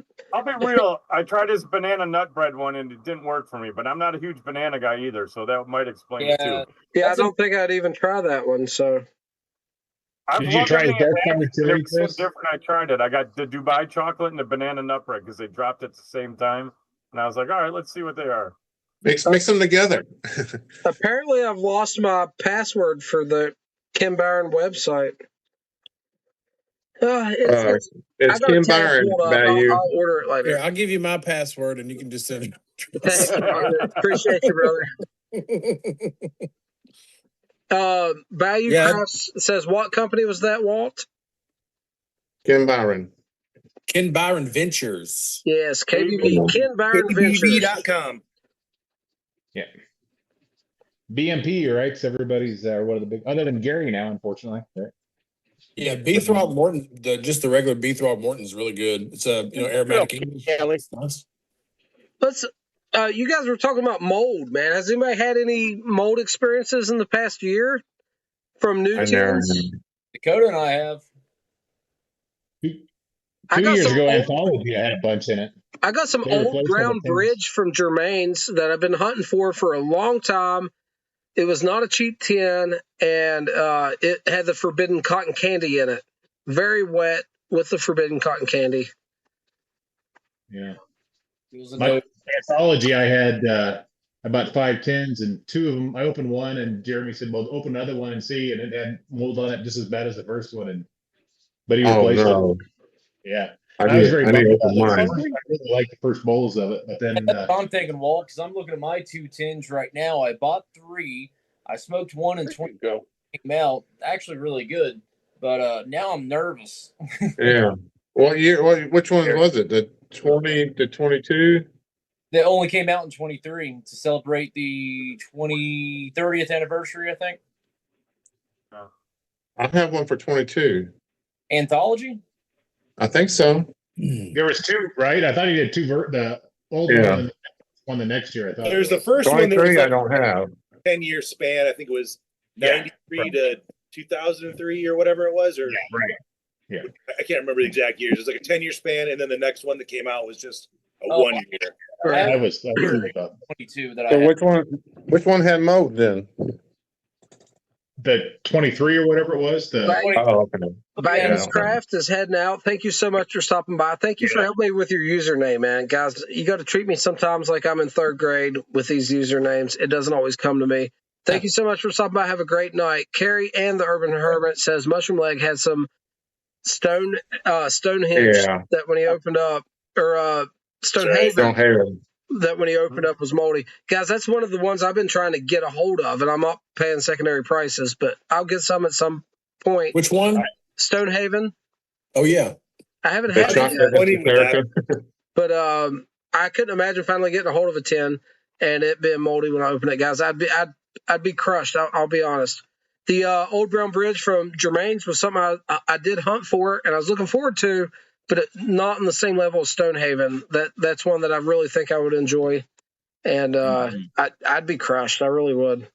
C: be real. I tried his banana nut bread one and it didn't work for me, but I'm not a huge banana guy either, so that might explain it too.
B: Yeah, I don't think I'd even try that one. So
E: Did you try his dark chocolate
C: it
E: chili,
C: was so
E: Chris?
C: different. I tried it. I got the Dubai chocolate and the banana nut bread because they dropped at the same time, and I was like, all right, let's see what they are.
D: Mix them together.
B: apparently, I've lost my password for the Kim Byron website.
D: It's
B: I got a
D: Kim
B: tab
D: Byron
B: pulled up.
D: value.
B: I'll order it later.
L: Here, I'll give you my password and you can just send it.
B: Thank you, brother. Appreciate you, brother. Value
L: Yeah.
B: Crafts says, what company was that, Walt?
D: Kim Byron.
L: Ken Byron Ventures.
B: Yes, KBV. Ken Byron Ventures.
J: KBV.com.
E: Yeah. BMP, right? Because everybody's one of the big, other than Gary now, unfortunately. Right?
L: Yeah, B. Throckmorton, just the regular B. Throckmorton is really good. It's a aromatic English. Nice.
B: Let's. You guys were talking about mold, man. Has anybody had any mold experiences in the past year from new tins?
A: Dakota and I have.
E: 2
B: got
E: years
B: some
E: ago,
B: old-
E: Anthology had a bunch in it.
B: I got some
E: They
B: old
E: replaced all
B: brown
E: the tins.
B: bridge from Germain's that I've been hunting for a long time. It was not a cheap tin, and it had the forbidden cotton candy in it. Very wet with the forbidden cotton candy.
E: Yeah.
A: It was a
E: My
A: no.
E: Anthology, I had about 5 tins, and 2 of them, I opened one, and Jeremy said, well, open another one and see, and it had mold on it just as bad as the first one. But he
D: Oh
E: replaced
D: no.
E: it. Yeah.
D: I
E: And I was
D: didn't
E: very bummed
D: open
E: about it.
D: mine.
E: I really liked the first bowls of it, but then
A: That's what I'm thinking, Walt, because I'm looking at my 2 tins right now. I bought 3. I smoked 1 in 20 came out. Actually really good. But now I'm nervous.
D: Yeah. What year? Which one was it? The 20 to 22?
A: They only came out in 23 to celebrate the 30th anniversary, I think.
D: I have one for 22.
A: Anthology?
D: I think so.
E: there was 2, right? I thought he did 2. The old
D: Yeah.
E: one and one the next year. I thought
J: There's the first one that
D: 23
J: was
D: I don't have.
J: 10-year span. I think it was
E: Yeah,
J: 93 to 2003 or whatever it was. Or
E: right. Yeah.
J: I can't remember the exact years. It was like a 10-year span, and then the next one that came out was just a
A: Oh,
J: 1 year.
E: That was really tough.
A: 22 that I
D: So
A: had.
D: which one had mold then?
E: The 23 or whatever it was. The
D: Oh, okay.
B: Values
D: Yeah.
B: Craft is heading out. Thank you so much for stopping by. Thank you for helping me with your username, man. Guys, you got to treat me sometimes like I'm in 3rd grade with these usernames. It doesn't always come to me. Thank you so much for stopping by. Have a great night. Carrie and the Urban Hermit says Mushroom Leg had some Stonehenge
D: Yeah.
B: that when he opened up, or Stonehaven
D: Stonehaven.
B: that when he opened up was moldy. Guys, that's one of the ones I've been trying to get a hold of, and I'm up paying secondary prices, but I'll get some at some point.
L: Which one?
B: Stonehaven.
L: Oh, yeah.
B: I haven't
D: The
B: had it
D: chocolate
B: yet,
D: and America.
B: but I couldn't imagine finally getting a hold of a tin and it being moldy when I open it, guys. I'd be crushed. I'll be honest. The Old Brown Bridge from Germain's was something I did hunt for and I was looking forward to, but not in the same level as Stonehaven. That's one that I really think I would enjoy, and I'd be crushed. I really would.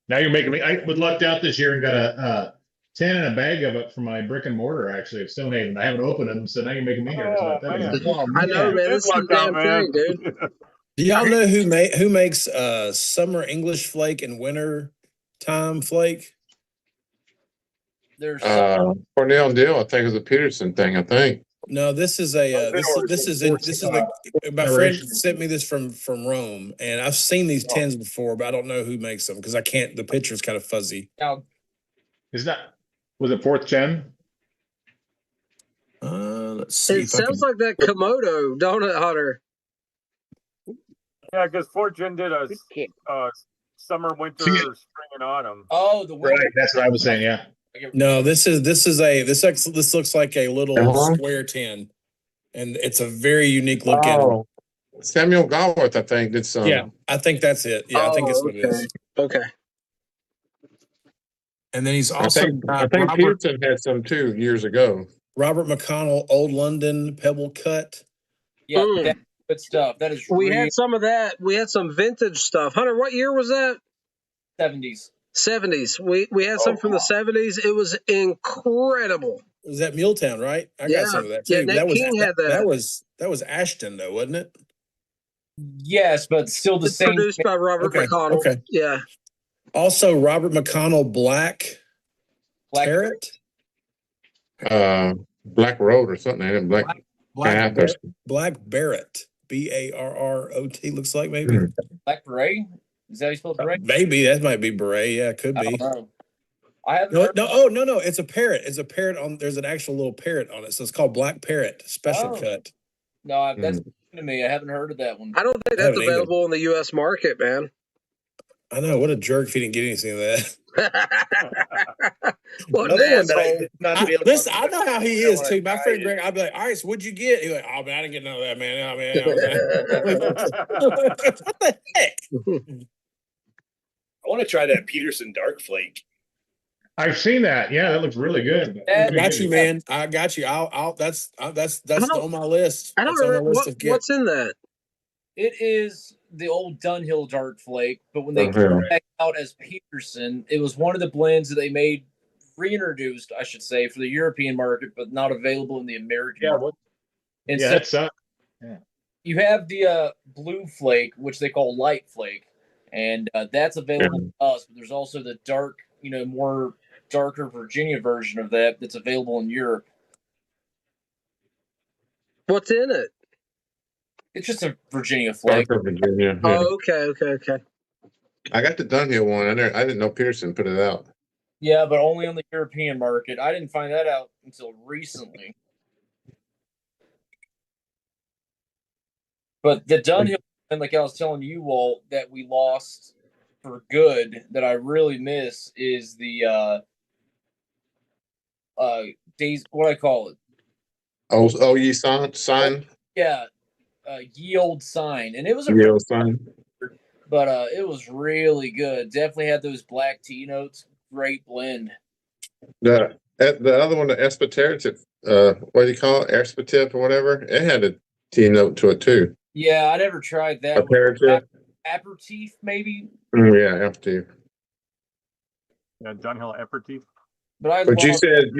E: now you're making me. I was lucked out this year and got a 10 and a bag of it for my brick and mortar, actually, at Stonehaven. I haven't opened them, so now you're making me nervous about that.
B: I know, man. This is a damn thing, dude.
L: Do y'all know who makes summer English flake and winter time flake?
A: There's
D: Cornell and Deal, I think, is a Peterson thing. I think.
L: No, this is a this is my friend sent me this from Rome, and I've seen these tins before, but I don't know who makes them because I can't. The picture's kind of fuzzy.
E: Is that was it 4th gen?
L: Let's see.
B: It sounds like that Komodo, don't it, Hunter?
C: Yeah, because 4th Gen did a summer, winter, spring, and autumn.
A: Oh, the winter.
E: Right, that's what I was saying. Yeah.
L: No, this looks like a little square tin, and it's a very unique looking.
D: Oh, Samuel Galworth, I think, did some.
L: Yeah, I think that's it. Yeah, I think it's what it is.
B: Okay.
L: And then he's also
D: I think Peterson had some too years ago.
L: Robert McConnell, Old London Pebble Cut.
A: Yeah, that's good stuff. That is.
B: We had some of that. We had some vintage stuff. Hunter, what year was that?
A: 70s.
B: 70s. We had some from the 70s. It was incredible.
L: It was at Muletown, right? I got some of that too.
B: Yeah, Nat King had that.
L: That was Ashton though, wasn't it?
A: Yes, but still the same.
B: Produced by Robert McConnell.
L: Okay.
B: Yeah.
L: Also, Robert McConnell Black Parrot.
D: Black Road or something. I didn't Black
L: Barrett. Barrot looks like maybe.
A: Black Beret? Is that how you spell beret?
L: Maybe that might be beret. Yeah, it could be.
A: I don't know. I have
L: no. It's a parrot. It's a parrot on. There's an actual little parrot on it, so it's called Black Parrot Special Cut.
A: No, that's to me. I haven't heard of that one.
B: I don't think that's available in the U.S. market, man.
L: I know. What a jerk if he didn't get anything of that.
B: What
L: Another
B: an
L: one
B: asshole.
L: listen, I know how he is too. My friend Greg, I'd be like, all right, so what'd you get? He's like, oh man, I didn't get none of that, man.
J: What the heck? I want to try that Peterson Dark Flake.
E: I've seen that. Yeah, that looks really good.
L: I got you, man. I got you. That's on my list.
B: I don't remember what's in that.
A: It is the old Dunhill Dark Flake, but when they came back out as Peterson, it was one of the blends that they made, reintroduced, I should say, for the European market, but not available in the American market. And
E: yeah, that's
A: you have the Blue Flake, which they call Light Flake, and that's available to us. But there's also the dark, more darker Virginia version of that that's available in Europe.
B: What's in it?
A: It's just a Virginia Flake.
D: Virginia. Yeah.
B: Oh, okay.
D: I got the Dunhill one. I didn't know Peterson put it out.
A: Yeah, but only on the European market. I didn't find that out until recently. But the Dunhill, and like I was telling you all, that we lost for good, that I really miss, is the days. What do I call it?
D: Oh, ye sign.
A: Yeah, Ye Old Sign, and it was
D: Ye Old Sign.
A: But it was really good. Definitely had those black tea notes. Great blend.
D: The other one, the Espeteric, what do you call it? Espetif or whatever. It had a tea note to it too.
A: Yeah, I never tried that. Aperitif, maybe.
D: Yeah, aperitif.
C: Yeah, Dunhill Aperitif.
D: But you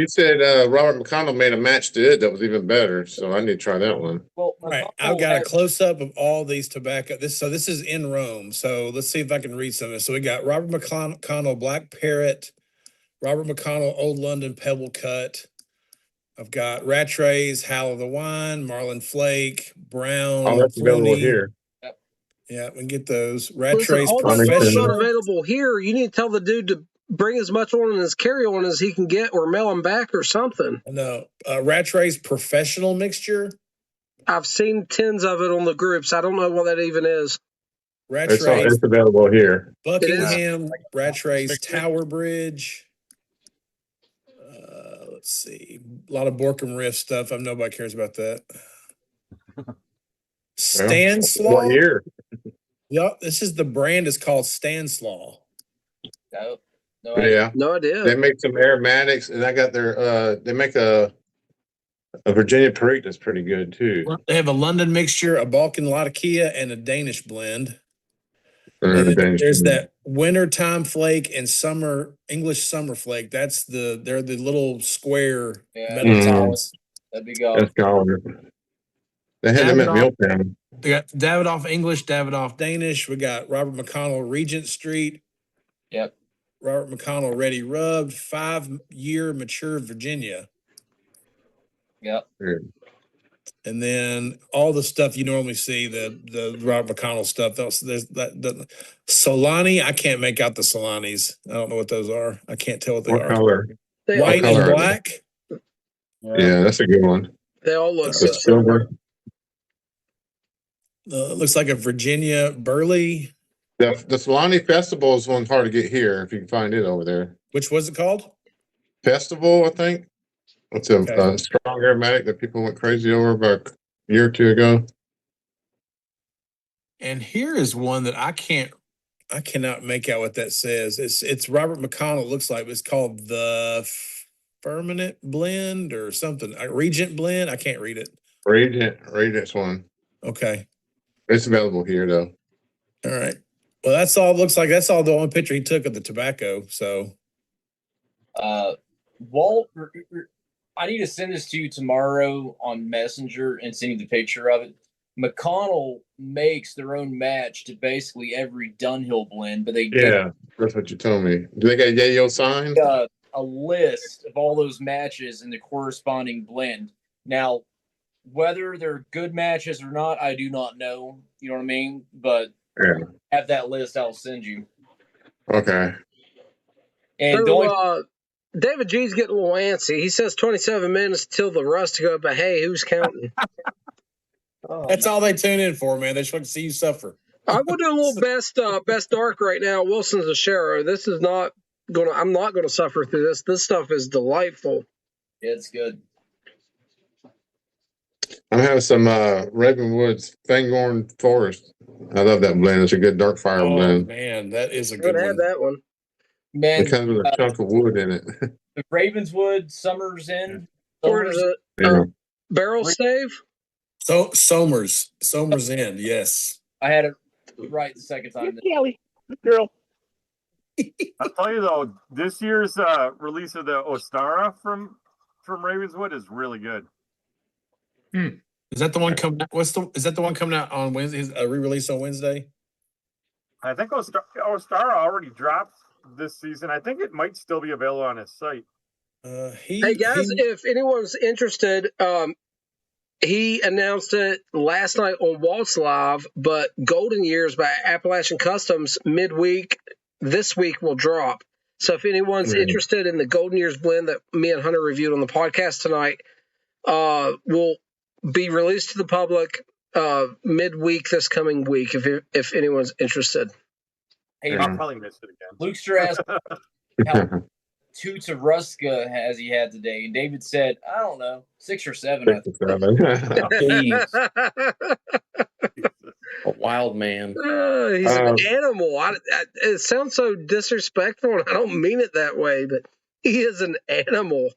D: said Robert McConnell made a match to it that was even better, so I need to try that one.
A: Well,
L: right. I've got a close up of all these tobacco. This is in Rome. So let's see if I can read some of this. So we got Robert McConnell Black Parrot, Robert McConnell Old London Pebble Cut. I've got Rattray's Hal of the Wine, Marlin Flake, Brown.
D: Oh, that's available here.
L: Yeah, we can get those. Rattray's
B: All that stuff's not available here. You need to tell the dude to bring as much on in his carry-on as he can get, or mail him back or something.
L: No, Rattray's Professional Mixture.
B: I've seen tins of it on the groups. I don't know what that even is.
D: Rattray's, it's available here.
L: Buckingham, Rattray's Tower Bridge. Let's see, a lot of Borkham Riff stuff. Nobody cares about that. Stanislaw.
D: What year?
L: Yep, the brand is called Stanislaw.
B: No idea.
D: They make some aromatics, and I got their. They make a Virginia Perique that's pretty good too.
L: They have a London mixture, a Balkan Latakia, and a Danish blend. And then there's that wintertime flake and English summer flake. They're the little square metal tops.
A: That'd be go.
D: That's Gallagher. They had them at Milltown.
L: We got Davidoff English, Davidoff Danish. We got Robert McConnell Regent Street.
A: Yep.
L: Robert McConnell Ready Rubbed, 5-year mature Virginia.
A: Yep.
L: And then all the stuff you normally see, the Robert McConnell stuff. There's the Solani. I can't make out the Solanis. I don't know what those are. I can't tell what they are.
D: Color?
L: White and black.
D: Yeah, that's a good one.
B: They all look
D: the silver.
L: Looks like a Virginia Burley.
D: The Solani Festival is one hard to get here if you can find it over there.
L: Which was it called?
D: Festival, I think. It's a strong aromatic that people went crazy over about a year or two ago.
L: And here is one that I cannot make out what that says. It's Robert McConnell. Looks like it's called the Firmament Blend or something. Regent Blend. I can't read it.
D: Regent's one.
L: Okay.
D: It's available here though.
L: All right. Well, that's all. Looks like that's all the only picture he took of the tobacco. So,
A: Walt, I need to send this to you tomorrow on Messenger and send you the picture of it. McConnell makes their own match to basically every Dunhill blend, but they
D: that's what you told me. Do they got Yayo sign?
A: A list of all those matches and the corresponding blend. Now, whether they're good matches or not, I do not know. You know what I mean? But have that list, I'll send you.
D: Okay.
A: And
B: so, David G's getting a little antsy. He says 27 minutes till the rust go, but hey, who's counting?
L: That's all they tune in for, man. They just want to see you suffer.
B: I'm gonna do a little best dark right now. Wilson's a Shero. This is not gonna. I'm not gonna suffer through this. This stuff is delightful.
A: Yeah, it's good.
D: I'm having some Ravenwood's Fangorn Forest. I love that blend. It's a good dark fire blend.
L: Man, that is a good one.
B: Have that one.
A: Man,
D: it comes with a chunk of wood in it.
A: The Ravenswood Summers Inn.
B: Or is it barrel stave?
L: So Somers Inn, yes.
A: I had it right the second time.
F: Kelly, girl.
C: I'll tell you though, this year's release of the Ostara from Ravenswood is really good.
L: Is that the one coming? Is that the one coming out on Wednesday? Is a re-release on Wednesday?
C: I think Ostara already dropped this season. I think it might still be available on his site.
B: Hey guys, if anyone's interested, he announced it last night on Walt's Live, but Golden Years by Appalachian Customs midweek this week will drop. So if anyone's interested in the Golden Years blend that me and Hunter reviewed on the podcast tonight, will be released to the public midweek this coming week if anyone's interested.
A: Hey,
C: I'll probably miss it again.
A: Lukester asked how toots of Ruska has he had today, and David said, I don't know, 6 or 7. I think.
N: A wild man.
B: He's an animal. It sounds so disrespectful, and I don't mean it that way, but he is an animal.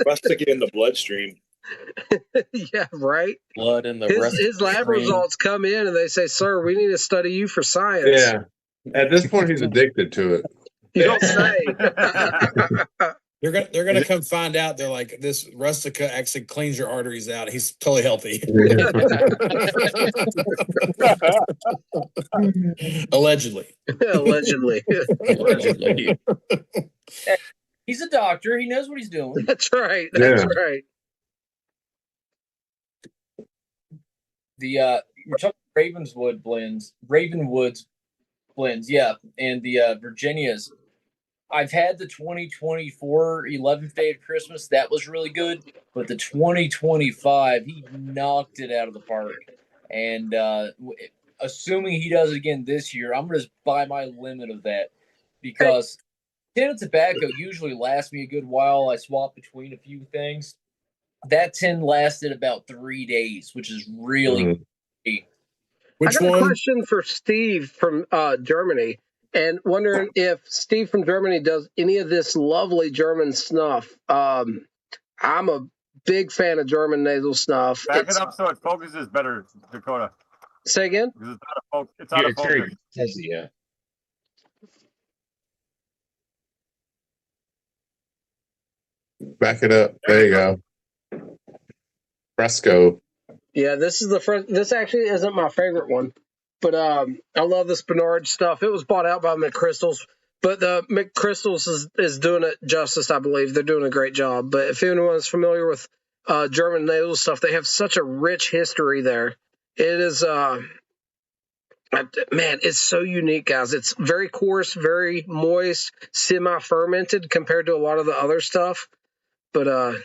J: Rustic in the bloodstream.
B: Yeah, right.
N: Blood in the
B: his lab results come in, and they say, "Sir, we need to study you for science."
D: Yeah. At this point, he's addicted to it.
B: You don't say.
L: They're gonna come find out. They're like, this Rustica actually cleans your arteries out. He's totally healthy. Allegedly.
B: Allegedly.
A: He's a doctor. He knows what he's doing.
B: That's right. That's right.
A: We're talking Ravenwood's blends, yeah, and the Virginias. I've had the 2024 11th Day of Christmas. That was really good. But the 2025, he knocked it out of the park. And assuming he does it again this year, I'm going to buy my limit of that. Because tin of tobacco usually lasts me a good while. I swap between a few things. That tin lasted about 3 days, which is really good.
B: I got a question for Steve from Germany. And wondering if Steve from Germany does any of this lovely German snuff. I'm a big fan of German nasal snuff.
C: Back it up so it focuses better, Dakota.
B: Say again?
C: It's out of focus.
E: Yeah.
D: Back it up. There you go. Fresco.
B: Yeah, this is the first. This actually isn't my favorite one, but I love this Bernard stuff. It was bought out by McChrystals, but the McChrystals is doing it justice. I believe they're doing a gre's job. But if anyone's familiar with German naval stuff, they have such a rich history there. It is man, it's so unique, guys. It's very coarse, very moist, semi-fermented compared to a lot of the other stuff. But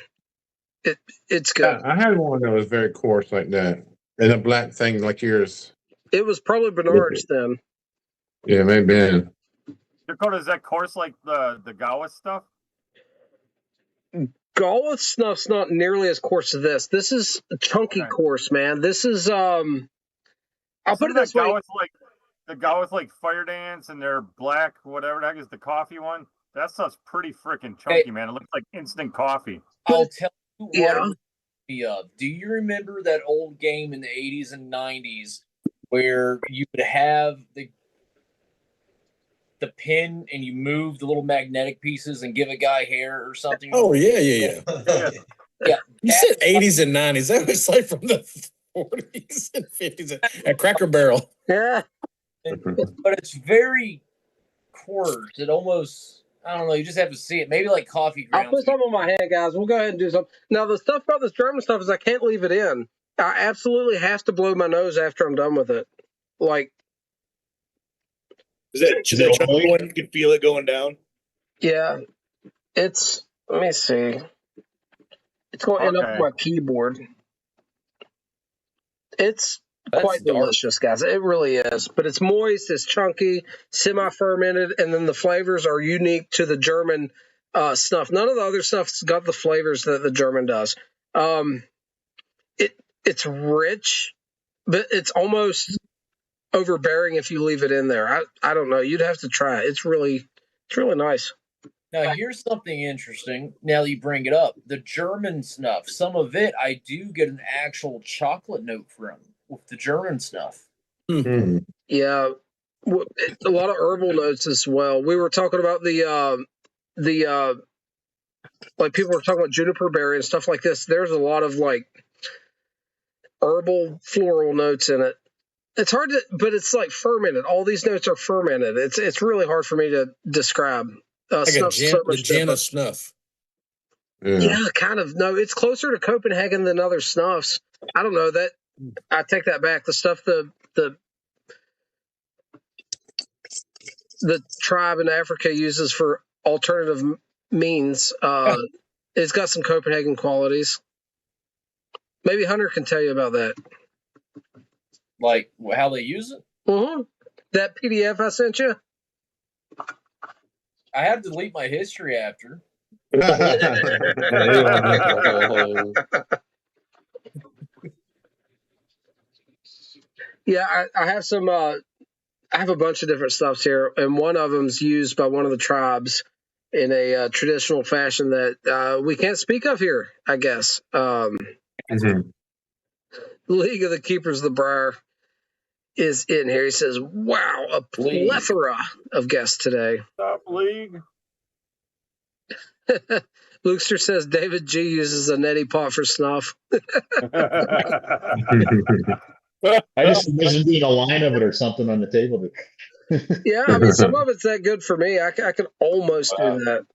B: it's good.
D: I had one that was very coarse like that, and a black thing like yours.
B: It was probably Bernard's then.
D: Yeah, maybe.
C: Dakota, is that coarse like the Gawa stuff?
B: Galwa snuff's not nearly as coarse as this. This is chunky coarse, man. This is I'll put it this way.
C: The Gawa's like Fire Dance, and they're black, whatever the heck is the coffee one. That stuff's pretty freaking chunky, man. It looks like instant coffee.
A: I'll tell you what. Do you remember that old game in the 80s and 90s where you would have the pin and you move the little magnetic pieces and give a guy hair or something?
L: Oh yeah.
A: Yeah.
L: You said 80s and 90s. That was like from the 40s and 50s at Cracker Barrel.
B: Yeah.
A: But it's very coarse. It almost, I don't know, you just have to see it. Maybe like coffee grounds.
B: I'll put some on my hand, guys. We'll go ahead and do something. Now, the stuff about this German stuff is I can't leave it in. I absolutely have to blow my nose after I'm done with it. Like,
J: is that chunky one? You can feel it going down.
B: Yeah, it's. Let me see. It's going to end up on my keyboard. It's quite delicious, guys. It really is. But it's moist, it's chunky, semi-fermented, and then the flavors are unique to the German snuff. None of the other stuff's got the flavors that the German does. It's rich, but it's almost overbearing if you leave it in there. I don't know. You'd have to try it. It's really nice.
A: Now, here's something interesting. Now that you bring it up, the German snuff, some of it, I do get an actual chocolate note from with the German stuff.
B: Mm-hmm. Yeah, a lot of herbal notes as well. We were talking about the like people were talking about juniper berry and stuff like this. There's a lot of like herbal floral notes in it. It's hard to, but it's like fermented. All these notes are fermented. It's really hard for me to describe.
L: Like a gin of snuff.
B: Yeah, kind of. No, it's closer to Copenhagen than other snuffs. I don't know that. I take that back. The stuff the tribe in Africa uses for alternative means, it's got some Copenhagen qualities. Maybe Hunter can tell you about that.
A: Like how they use it?
B: Mm-hmm. That PDF I sent you?
A: I had to delete my history after.
B: Yeah, I have some. I have a bunch of different stuffs here, and one of them's used by one of the tribes in a traditional fashion that we can't speak of here, I guess. League of the Keepers of the Briar is in here. He says, wow, a plethora of guests today.
C: Stop, League.
B: Lukester says David G uses a neti pot for snuff.
E: I just envisioned doing a line of it or something on the table.
B: Yeah, I mean, some of it's that good for me. I can almost do that.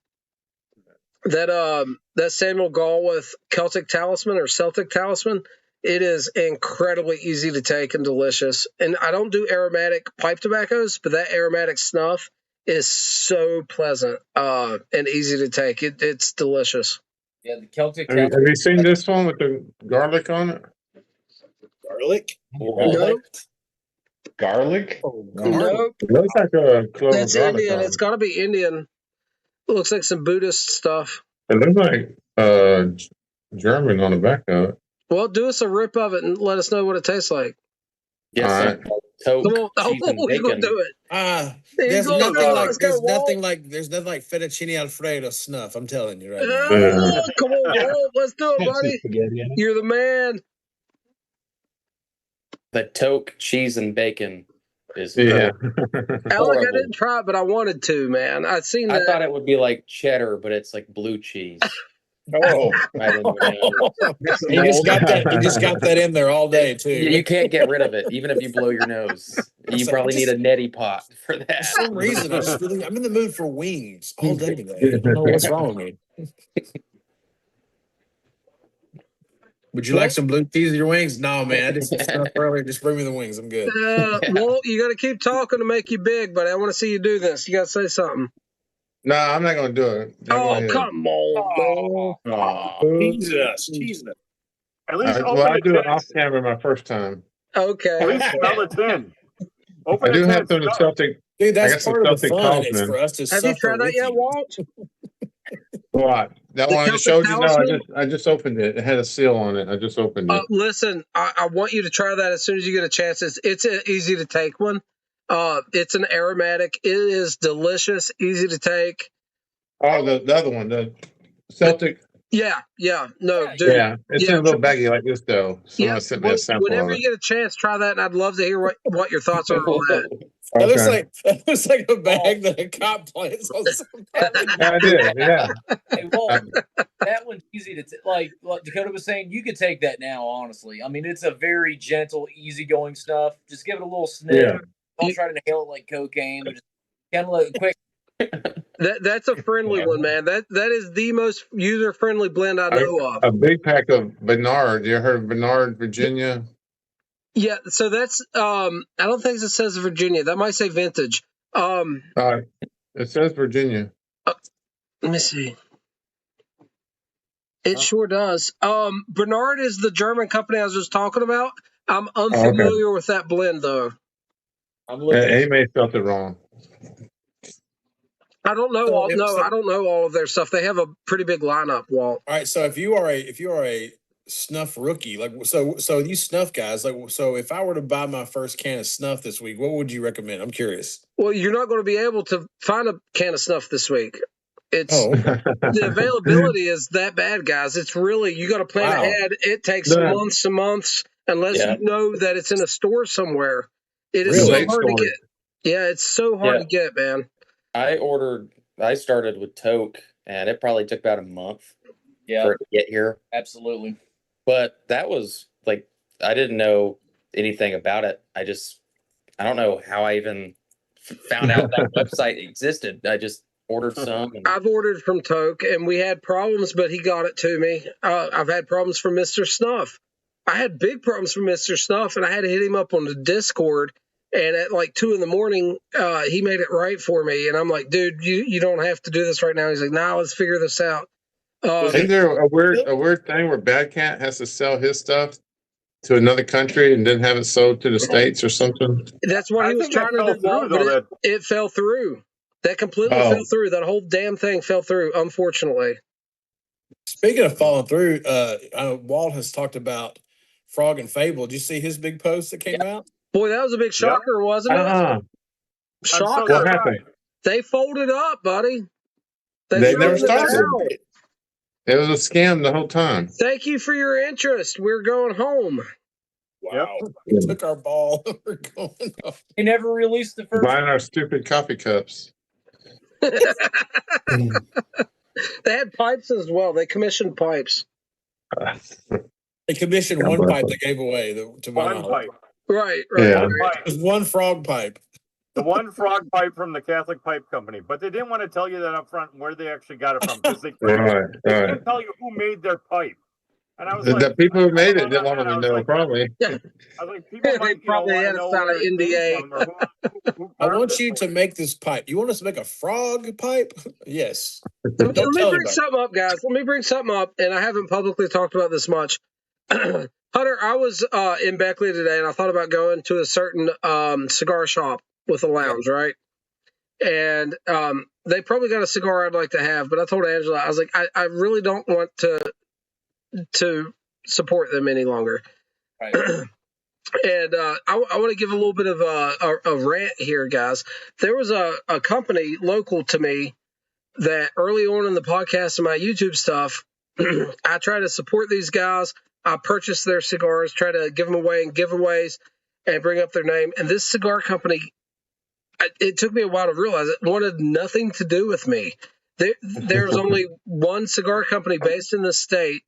B: That Samuel Galwith Celtic Talisman or Celtic Talisman, it is incredibly easy to take and delicious. And I don't do aromatic pipe tobaccos, but that aromatic snuff is so pleasant and easy to take. It's delicious.
A: Yeah, the Celtic.
D: Have you seen this one with the garlic on it?
J: Garlic?
B: Nope.
E: Garlic?
B: Nope.
D: It looks like a clove
B: That's
D: of garlic.
B: Indian. It's got to be Indian. It looks like some Buddhist stuff.
D: It looks like German on the back of it.
B: Well, do us a rip of it and let us know what it tastes like.
N: Yes,
B: Come on, we're gonna do it.
L: There's nothing like fettuccine Alfredo snuff. I'm telling you right now.
B: Come on, Walt, let's do it, buddy. You're the man.
N: The Toke cheese and bacon is
D: Yeah.
B: Alec, I
N: horrible.
B: didn't try it, but I wanted to, man. I'd seen
N: I
B: that.
N: thought it would be like cheddar, but it's like blue cheese.
E: Oh,
N: Right in your nose.
L: He just got that. He just got that in there all day too.
N: You can't get rid of it, even if you blow your nose. You
L: So
N: probably need
L: just-
N: a neti pot for
L: For
N: that.
L: some reason, I'm in the mood for wings all day today. I don't know what's wrong with me. Would you like some blue cheese in your wings? No, man. I did some stuff earlier. Just bring me the wings. I'm good.
B: Walt, you got to keep talking to make you big, but I want to see you do this. You got to say something.
D: No, I'm not gonna do it. Y'all go
B: Oh,
D: ahead.
B: come on, man.
J: Teasing us.
C: At least
D: Well,
C: open
D: I
C: it
D: do it
C: tin.
D: off camera my first time.
B: Okay.
C: At least smell it in. Open
D: I
C: it
D: do
C: tin,
D: have some of the
C: smell it.
D: Celtic.
L: Dude,
D: I got
L: that's
D: some
L: part of the
D: Celtic
L: fun. It's
D: talisman.
L: for us to
B: Have you
L: suffer
B: tried that
L: with
B: yet,
L: you.
B: Walt?
D: What? That
B: The
D: one I just
B: Celtic
D: showed you? No,
B: talisman?
D: I just opened it. It had a seal on it. I just opened it.
B: Listen, I want you to try that as soon as you get a chance. It's an easy to take one. It's an aromatic. It is delicious, easy to take.
D: Oh, the other one, the Celtic.
B: Yeah. No, dude.
D: Yeah, it's in a little baggie like this though. Someone sent me a sample
B: Whenever
D: of
B: you get a chance, try that, and I'd love to hear what your thoughts are on that.
L: That looks
D: Okay.
L: like a bag that a cop plants on somebody.
D: I did. Yeah.
A: Hey, Walt, that one's easy to like Dakota was saying. You could take that now, honestly. I mean, it's a very gentle, easygoing stuff. Just give it a little sniff.
D: Yeah.
A: Don't try to inhale it like cocaine. But just kind of let quick.
B: That's a friendly one, man. That is the most user friendly blend I know of.
D: A big pack of Bernard. You heard of Bernard, Virginia?
B: Yeah, so that's I don't think it says Virginia. That might say vintage.
D: It says Virginia.
B: Let me see. It sure does. Bernard is the German company I was just talking about. I'm unfamiliar with that blend though.
D: He may have spelled it wrong.
B: I don't know all. No, I don't know all of their stuff. They have a pretty big lineup, Walt.
L: All right, so if you are a snuff rookie, like so you snuff guys, like so if I were to buy my first can of snuff this week, what would you recommend? I'm curious.
B: Well, you're not going to be able to find a can of snuff this week. It's
L: Oh,
B: the availability is that bad, guys. It's really you got to plan
L: Wow.
B: ahead. It takes months and months unless
N: Yeah.
B: you know that it's in a store somewhere. It is
L: Really?
B: so hard to get. Yeah, it's so hard to get, man.
N: I started with Toke, and it probably took about a month
A: Yeah,
N: for it to get here.
A: absolutely.
N: But that was like, I didn't know anything about it. I don't know how I even found out that website existed. I just ordered some. And
B: I've ordered from Toke, and we had problems, but he got it to me. I've had problems from Mr. Snuff. I had big problems from Mr. Snuff, and I had to hit him up on the Discord. And at like 2 a.m, he made it right for me. And I'm like, dude, you don't have to do this right now. He's like, nah, let's figure this out.
D: Isn't there a weird thing where Bad Cat has to sell his stuff to another country and then have it sold to the States or something?
B: That's what he was trying to do, but it fell through. That completely fell through. That whole damn thing fell through, unfortunately.
L: speaking of falling through, Walt has talked about Frog and Fable. Did you see his big post that came out?
B: Boy, that was a big shocker, wasn't it? Shocker.
D: What happened?
B: They folded up, buddy.
D: They
B: threw
D: never
B: in the
D: started.
B: towel.
D: It was a scam the whole time.
B: Thank you for your interest. We're going home.
L: Wow. We took our ball. We're going home.
A: He never released the first.
D: Buying our stupid coffee cups.
B: They had pipes as well. They commissioned pipes.
L: They commissioned one pipe they gave away to my
C: One pipe.
B: Right.
D: Yeah.
L: It was one frog pipe.
C: The one frog pipe from the Catholic Pipe Company, but they didn't want to tell you that up front where they actually got it from because they couldn't tell you who made their pipe. And I was
D: The
C: like,
D: people who made it didn't want them to know, probably.
C: I was like, people might
B: probably
C: want
B: had
C: to
B: to
C: know
B: sign
C: where
B: an
C: it came
B: NDA.
C: from or who
L: I want you to make this pipe. You want us to make a frog pipe? Yes.
B: Let me
L: tell
B: bring
L: anybody.
B: something up, guys. Let me bring something up, and I haven't publicly talked about this much. Hunter, I was in Beckley today, and I thought about going to a certain cigar shop with a lounge, right? And they probably got a cigar I'd like to have, but I told Angela, I was like, I really don't want to support them any longer.
A: Right.
B: And I want to give a little bit of a rant here, guys. There was a company local to me that early on in the podcast and my YouTube stuff, I try to support these guys. I purchase their cigars, try to give them away in giveaways. and bring up their name. And this cigar company, it took me a while to realize it wanted nothing to do with me. There's only one cigar company based in the state,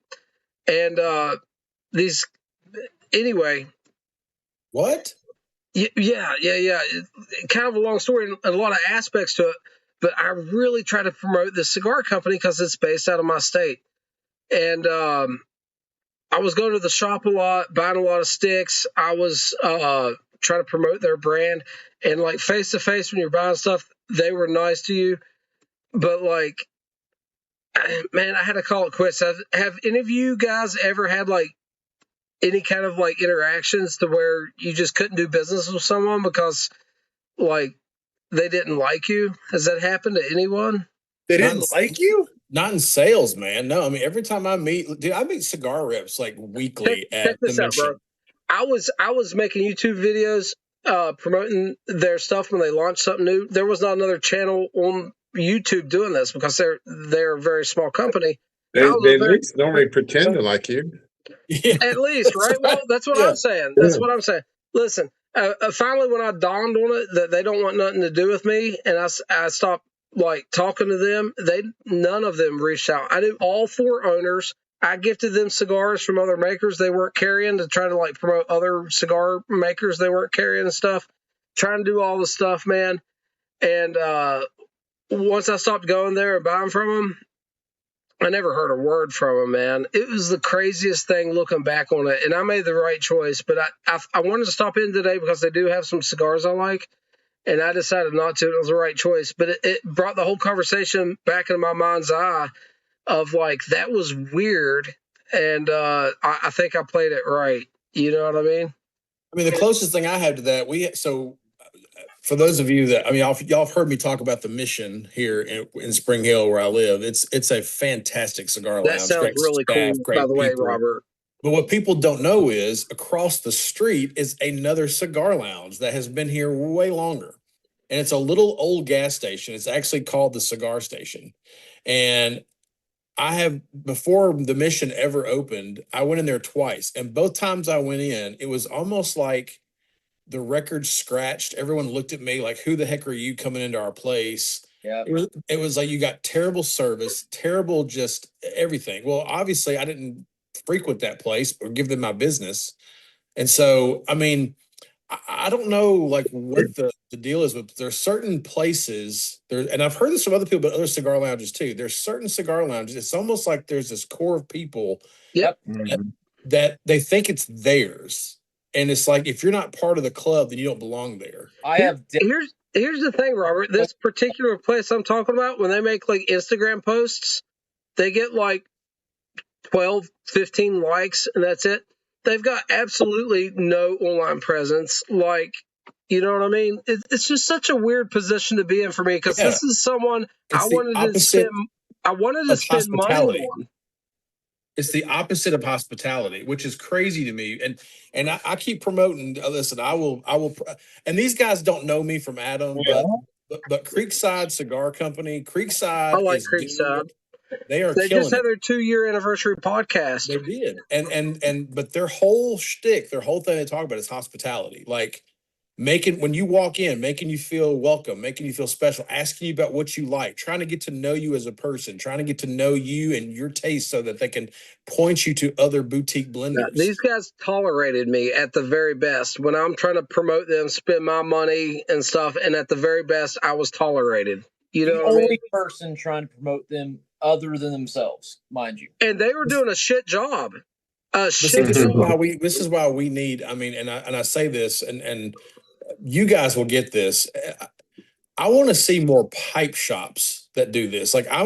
B: and anyway.
L: What?
B: Yeah. Kind of a long story and a lot of aspects to it, but I really try to promote this cigar company because it's based out of my state. And I was going to the shop a lot, buying a lot of sticks. I was trying to promote their brand, and like face to face when you're buying stuff, they were nice to you. But like, man, I had to call it quits. Have any of you guys ever had like any kind of like interactions to where you just couldn't do business with someone because like they didn't like you? Has that happened to anyone?
J: They didn't like you?
L: Not in sales, man. No, I mean, every time I meet cigar reps like weekly at the Mission.
B: I was making YouTube videos promoting their stuff when they launched something new. There was not another channel on YouTube doing this because they're a very small company.
D: They at least normally pretend to like you.
B: Yeah. At least, right? Well, that's what I'm saying. That's what I'm saying. Listen, finally, when I dawned on it that they don't want nothing to do with me, and I stopped like talking to them, none of them reached out. I knew all 4 owners. I gifted them cigars from other makers they weren't carrying to try to like promote other cigar makers they weren't carrying and stuff. Trying to do all the stuff, man. And once I stopped going there and buying from them, I never heard a word from them, man. It was the craziest thing looking back on it, and I made the right choice. But I wanted to stop in today because they do have some cigars I like, and I decided not to. It was the right choice. But it brought the whole conversation back into my mind's eye of like, that was weird, and I think I played it right. You know what I mean?
L: I mean, the closest thing I have to that, for those of you that, I mean, y'all have heard me talk about the Mission here in Spring Hill where I live. It's a fantastic cigar lounge.
B: That sounds really cool, by the way, Robert.
L: But what people don't know is across the street is another cigar lounge that has been here way longer. And it's a little old gas station. It's actually called the Cigar Station. And before the Mission ever opened, I went in there twice. And both times I went in, it was almost like the record scratched. Everyone looked at me like, who the heck are you coming into our place?
A: Yeah.
L: It was like you got terrible service, terrible just everything. Well, obviously I didn't frequent that place or give them my business. And so, I mean, I don't know like what the deal is, but there's certain places there, and I've heard this from other people, but other cigar lounges too. There's certain cigar lounges. It's almost like there's this core of people that they think it's theirs. And it's like, if you're not part of the club, then you don't belong there.
B: Here's the thing, Robert. This particular place I'm talking about, when they make like Instagram posts, they get like 12, 15 likes, and that's it. They've got absolutely no online presence. Like, you know what I mean? It's just such a weird position to be in for me because this is someone I wanted to spend money on.
L: It's the opposite of hospitality, which is crazy to me. And I keep promoting. Listen, I will. And these guys don't know me from Adam, but Creekside Cigar Company. Creekside.
B: I like Creekside.
L: They
B: just had their 2-year anniversary podcast.
L: They did, but their whole shtick, their whole thing they talk about is hospitality. Like when you walk in, making you feel welcome, making you feel special, asking you about what you like, trying to get to know you as a person, trying to get to know you and your taste so that they can point you to other boutique blenders.
B: Now, these guys tolerated me at the very best when I'm trying to promote them, spend my money and stuff. And at the very best, I was tolerated. You know,
A: the only person trying to promote them other than themselves, mind you.
B: And they were doing a shit job.
L: This is why we need, I mean, and I say this, and you guys will get this. I want to see more pipe shops that do this. Like I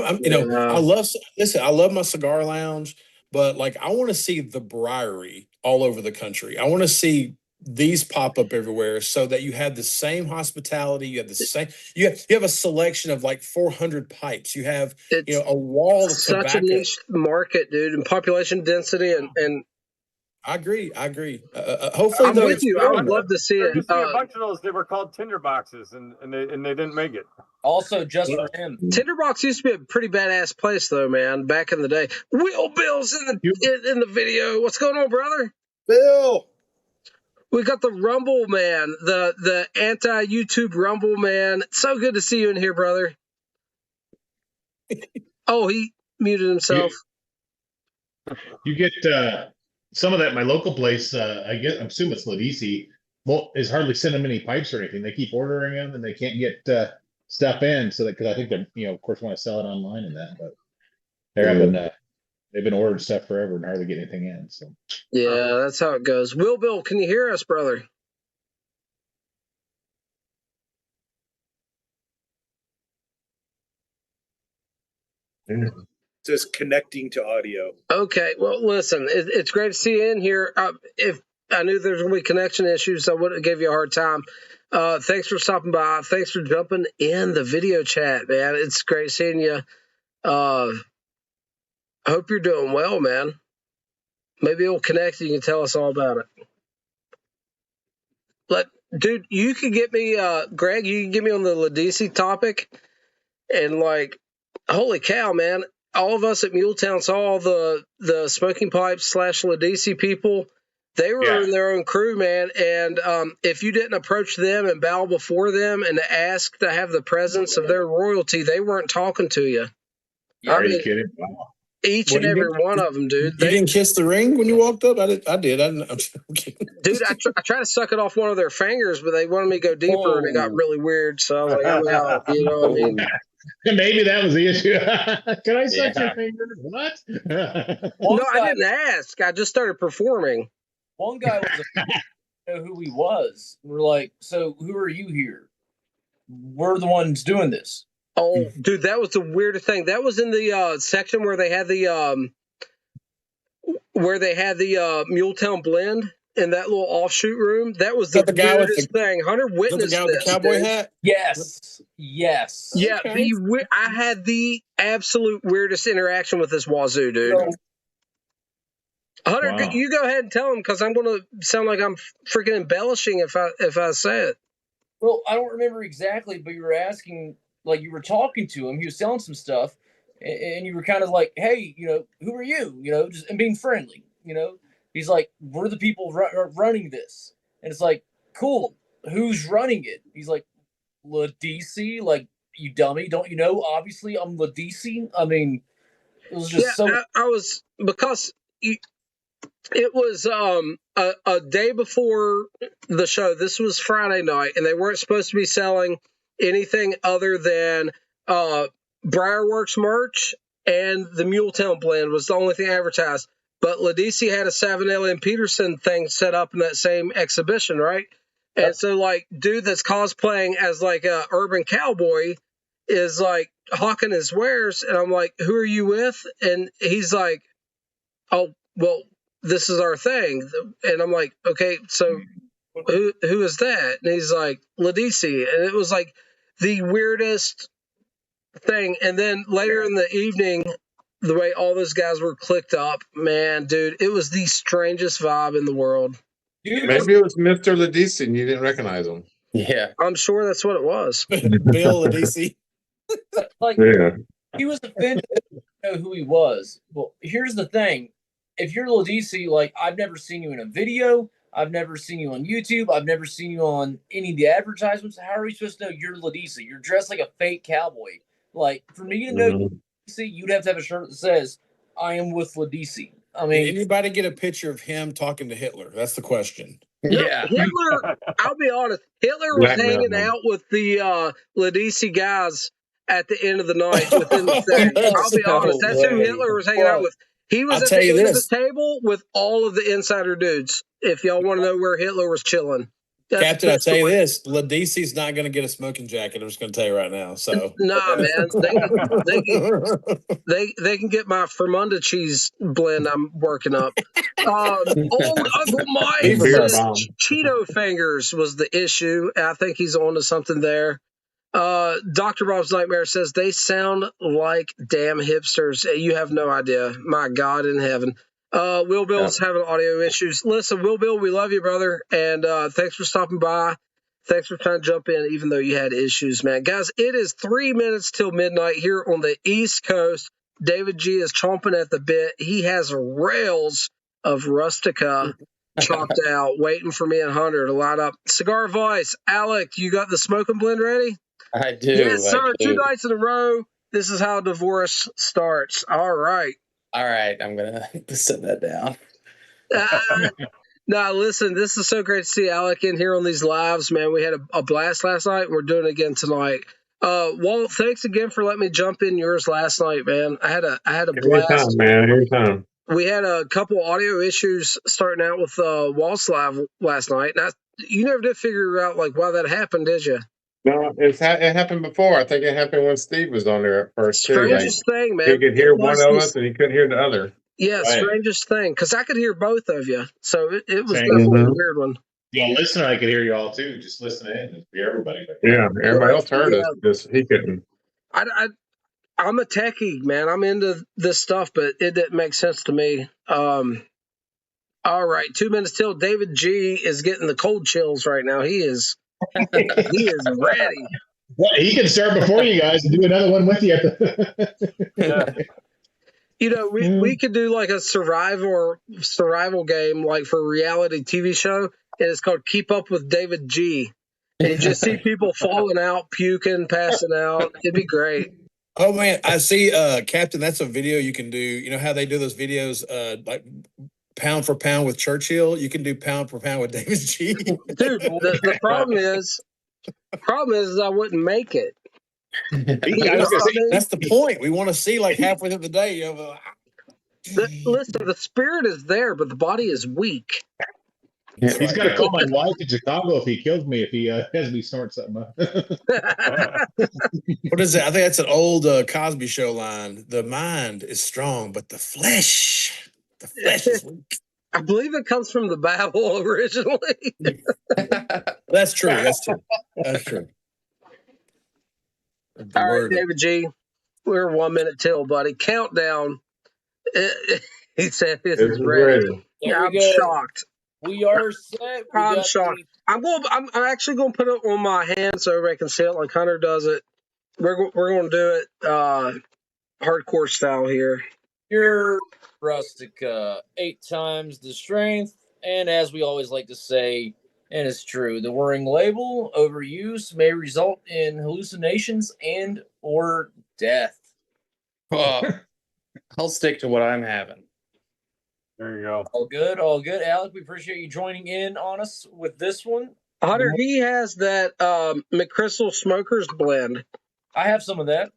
L: love my cigar lounge, but like I want to see the Briary all over the country. I want to see these pop up everywhere so that you have the same hospitality. You have the same. You have a selection of like 400 pipes. You have a wall of tobacco.
B: Such a niche market, dude, and population density and.
L: I agree. Hopefully,
B: I'm with you. I would love to see it.
C: You see a bunch of those. They were called tinderboxes, and they didn't make it.
A: Also, just for him,
B: Tinderbox used to be a pretty badass place, though, man. Back in the day, Will Bill's in the video. What's going on, brother?
J: Bill.
B: We got the Rumble Man, the anti-YouTube Rumble Man. So good to see you in here, brother. Oh, he muted himself.
E: You get some of that. My local place, I guess I'm assuming it's Ladisi. Well, is hardly sending them any pipes or anything. They keep ordering them, and they can't get stuff in. So because I think they're of course, want to sell it online and that, but they're having they've been ordering stuff forever and hardly get anything in. So
B: yeah, that's how it goes. Will Bill, can you hear us, brother?
J: It says connecting to audio.
B: Okay, well, listen, it's great to see you in here. If I knew there was going to be connection issues, I would have gave you a hard time. Thanks for stopping by. Thanks for jumping in the video chat, man. It's great seeing you. I hope you're doing well, man. Maybe it'll connect and you can tell us all about it. Dude, you could get me, Greg, you can get me on the Ladisi topic. And, like, holy cow, man. All of us at Muletown saw the smoking pipes / Ladisi people. They were in their own crew, man. And if you didn't approach them and bow before them and ask to have the presence of their royalty, they weren't talking to you.
E: Are you kidding? Wow.
B: Each and every one of them, dude.
L: You didn't kiss the ring when you walked up? I did.
B: Dude, I tried to suck it off one of their fingers, but they wanted me to go deeper, and it got really weird. So I was like, I'm out. You know what I mean?
E: Maybe that was the issue. Can I suck your fingers? What?
B: No, I didn't ask. I just started performing.
A: One guy was know who he was. We're like, so who are you here? We're the ones doing this.
B: Oh, dude, that was the weirdest thing. That was in the section where they had the Muletown blend in that little offshoot room. That was the weirdest thing. Hunter witnessed
L: the guy with the cowboy hat.
A: Yes.
B: Yeah,
L: Okay.
B: I had the absolute weirdest interaction with this wazoo, dude. Hunter,
E: Wow.
B: you go ahead and tell him because I'm going to sound like I'm freaking embellishing if I say it.
A: Well, I don't remember exactly, but you were asking, like you were talking to him. He was selling some stuff, and you were kind of like, "Hey, who are you?" Just and being friendly. He's like, "We're the people running this," and it's like, "Cool. Who's running it?" He's like, "Ladisi." Like, you dummy, don't you know? Obviously, I'm Ladisi. I mean, it was just so.
B: I was because. It was a day before the show. This was Friday night, and they weren't supposed to be selling anything other than Briarworks merch, and the Muletown blend was the only thing advertised. But Ladisi had a Savinelli and Peterson thing set up in that same exhibition, right? And so, like, dude that's cosplaying as like a urban cowboy is like hawking his wares, and I'm like, "Who are you with?" And he's like, "Oh, well, this is our thing." And I'm like, "Okay, so who is that?" And he's like, "Ladisi." And it was like the weirdest thing. And then later in the evening, the way all those guys were clicked up, man, dude, it was the strangest vibe in the world.
D: Maybe it was Mr. Ladisi and you didn't recognize him.
N: Yeah.
B: I'm sure that's what it was.
L: Bill Ladisi.
A: Like,
D: Yeah.
A: he was offended to know who he was. Well, here's the thing. If you're Ladisi, like, I've never seen you in a video. I've never seen you on YouTube. I've never seen you on any of the advertisements. How are we supposed to know you're Ladisi? You're dressed like a fake cowboy. Like, for me to know Ladisi, you'd have to have a shirt that says, "I am with Ladisi." I mean,
L: Did anybody get a picture of him talking to Hitler? That's the question.
N: Yeah.
B: Hitler, I'll be honest, Hitler was hanging out with the Ladisi guys at the end of the night within the thing. I'll be honest, that's who Hitler was hanging out with. He was at the end of the table with all of the insider dudes, if y'all want to know where Hitler was chilling.
L: Captain, I tell you this, Ladisi's not going to get a smoking jacket. I'm just going to tell you right now. So
B: nah, man, they can get my Fermunda cheese blend I'm working up. Old Uncle Mike says Cheeto fingers was the issue. I think he's onto something there. Dr. Bob's Nightmare says they sound like damn hipsters. You have no idea. My God in heaven. Will Bill's having audio issues. Listen, Will Bill, we love you, brother. And thanks for stopping by. Thanks for trying to jump in, even though you had issues, man. Guys, it is 3 minutes till midnight here on the East Coast. David G is chomping at the bit. He has rails of Rustica. chopped out, waiting for me and Hunter to light up. Cigar Voice, Alec, you got the smoking blend ready?
N: I do.
B: Yes, sir.
N: I do.
B: 2 nights in a row. This is how divorce starts. All right.
N: All right, I'm gonna set that down.
B: Now, listen, this is so great to see Alec in here on these lives, man. We had a blast last night. We're doing it again tonight. Walt, thanks again for letting me jump in yours last night, man. I had a blast.
D: Anytime, man. Anytime.
B: We had a couple audio issues starting out with Walt's live last night. And you never did figure out like why that happened, did you?
D: No, it happened before. I think it happened when Steve was on there at first too.
B: Strangest thing, man.
D: He could hear one of us and he couldn't hear the other.
B: Yeah,
E: Right.
B: strangest thing, because I could hear both of you, so it was
E: Same.
B: definitely a weird one.
E: Yeah, listener, I could hear you all too. Just listen in and hear everybody.
D: Yeah, everybody else heard us. Just he couldn't.
B: I'm a techie, man. I'm into this stuff, but it didn't make sense to me. All right, 2 minutes till. David G is getting the cold chills right now. He is ready.
E: Well, he can start before you guys and do another one with you.
B: You know, we could do like a survival game, like for a reality TV show, and it's called Keep Up with David G. And you just see people falling out, puking, passing out. It'd be great.
L: Oh man, I see, Captain. That's a video you can do. You know how they do those videos, like pound for pound with Churchill. You can do pound for pound with David G.
B: Dude, the problem is I wouldn't make it.
L: That's the point. We want to see like halfway through the day. You know,
B: listen, the spirit is there, but the body is weak.
E: He's got to call my wife in Chicago if he kills me, if he has me snort something up.
L: what is it? I think that's an old Cosby Show line. The mind is strong, but the flesh is weak.
B: I believe it comes from the Bible originally.
L: That's true. That's true.
B: All right, David G. We're 1 minute till, buddy. Countdown. He said this is ready.
A: There
B: I'm
A: we go.
B: shocked.
A: We are set.
B: I'm shocked. I'm actually going to put it on my hand so everybody can see it like Hunter does it. We're going to do it hardcore style here.
A: Your Rustica 8 times the strength, and as we always like to say, and it's true, the warning label overuse may result in hallucinations and or death.
N: I'll stick to what I'm having.
C: There you go.
A: All good, all good. Alec, we appreciate you joining in on us with this one.
B: Hunter, he has that McChrystal Smokers blend.
A: I have some of that.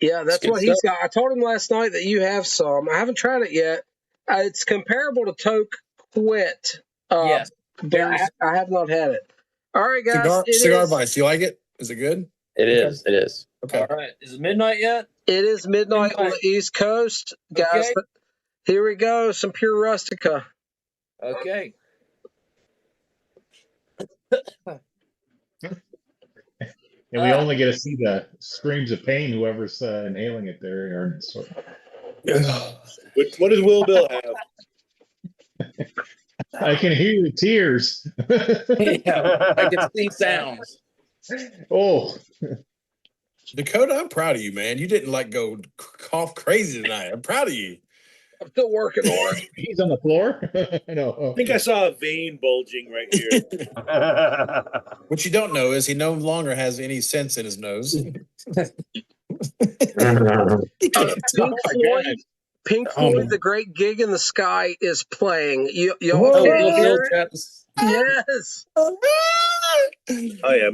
B: Yeah, that's what he's got. I told him last night that you have some. I haven't tried it yet. It's comparable to Toke Quit.
A: Yes.
B: But I have not had it. All right, guys.
L: Cigar Vice. You like it? Is it good?
N: It is. It is.
L: Okay.
A: All right. Is it midnight yet?
B: It is midnight on the East Coast. Guys,
A: Okay.
B: Here we go. Some pure Rustica.
A: Okay.
E: And we only get to see the screams of pain, whoever's inhaling it there. Or
J: What does Will Bill have?
E: I can hear your tears.
N: Yeah, I can see sounds.
E: Oh,
L: Dakota, I'm proud of you, man. You didn't like go cough crazy tonight. I'm proud of you.
B: I'm still working on it.
E: he's on the floor. No,
J: I think I saw a vein bulging right here.
L: What you don't know is he no longer has any sense in his nose.
B: Pink Floyd, The Great Gig in the Sky is playing. Y'all
N: Whoa,
B: can't hear it?
N: Yes.
B: Yes.
J: Oh yeah,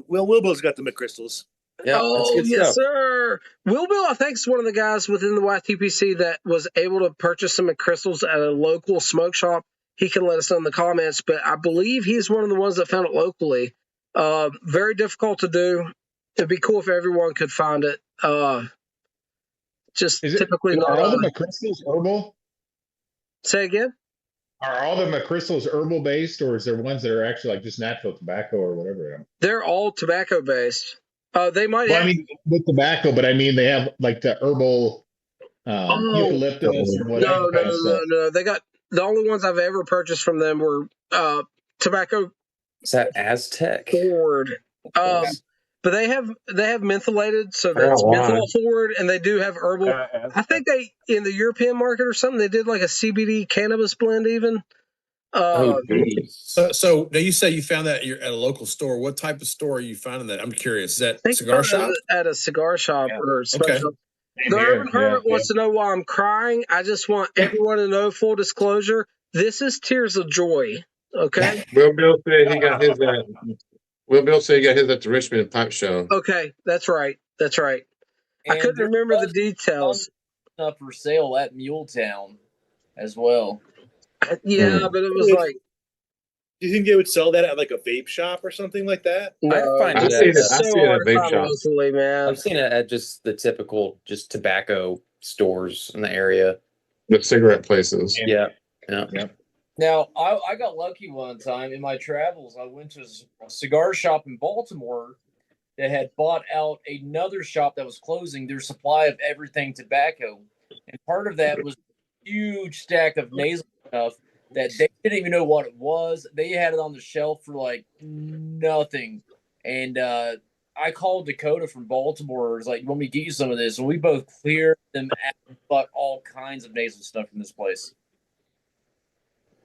J: Will Bill's got the McChrystals.
N: Yeah,
B: Oh, yes, sir. Will Bill, I think, is one of the guys within the YTPC that was able to purchase some McChrystals at a local smoke shop. He can let us know in the comments, but I believe he's one of the ones that found it locally. Very difficult to do. It'd be cool if everyone could find it. Just typically not.
E: Are all the McChrystals herbal?
B: Say again?
E: Are all the McChrystals herbal based, or is there ones that are actually like just natural tobacco or whatever?
B: They're all tobacco based. They might
E: Well,
B: have.
E: I mean, with tobacco, but I mean, they have like the herbal eucalyptus or whatever.
B: No. They got the only ones I've ever purchased from them were tobacco.
N: Is that Aztec?
B: Forward. But they have mentholated, so that's menthol forward, and they do have herbal. I think they in the European market or something they did like a CBD cannabis blend even.
L: So now you say you found that you're at a local store. What type of store are you finding that? I'm curious. Is that
B: think
L: cigar shop?
B: At a cigar shop or smoke
L: Okay.
B: shop. The Urban Hermit wants to know why I'm crying. I just want everyone to know, full disclosure, this is tears of joy. Okay.
D: Will Bill said he got his at. Will Bill said he got his at the Richmond Pipe Show.
B: Okay, that's right. That's right. I
A: And
B: couldn't
A: there
B: remember the
A: was
B: details.
A: Up for sale at Muletown as well.
B: Yeah, but it was like.
J: Do you think they would sell that at like a vape shop or something like that?
B: No,
N: I find
D: I've
N: it
D: seen
N: at,
D: it. I've seen it at vape shops.
B: locally, man.
N: I've seen it at just the typical just tobacco stores in the area.
D: The cigarette places.
N: Yeah.
A: Now, I got lucky one time in my travels. I went to a cigar shop in Baltimore that had bought out another shop that was closing their supply of everything tobacco. And part of that was a huge stack of nasal stuff that they didn't even know what it was. They had it on the shelf for like nothing. And I called Dakota from Baltimore. It's like, you want me to get you some of this? And we both cleared them out, but all kinds of nasal stuff from this place.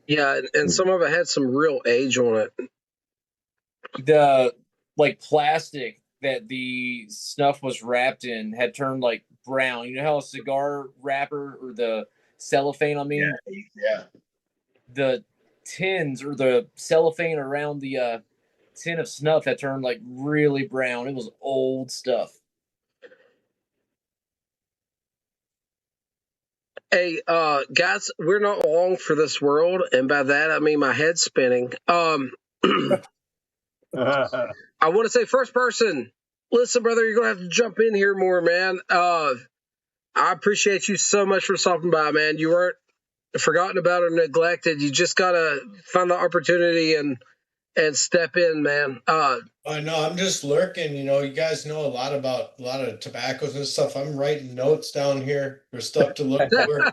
B: Yeah, and some of it had some real age on it.
A: The like plastic that the snuff was wrapped in had turned like brown. You know how a cigar wrapper or the cellophane,
E: Yeah.
A: the tins or the cellophane around the tin of snuff had turned like really brown. It was old stuff.
B: Hey, guys, we're not long for this world, and by that I mean my head's spinning. I want to say first person. Listen, brother, you're gonna have to jump in here more, man. I appreciate you so much for stopping by, man. You weren't forgotten about or neglected. You just gotta find the opportunity and step in, man.
G: I know I'm just lurking. You guys know a lot of tobaccos and stuff. I'm writing notes down here for stuff to look for.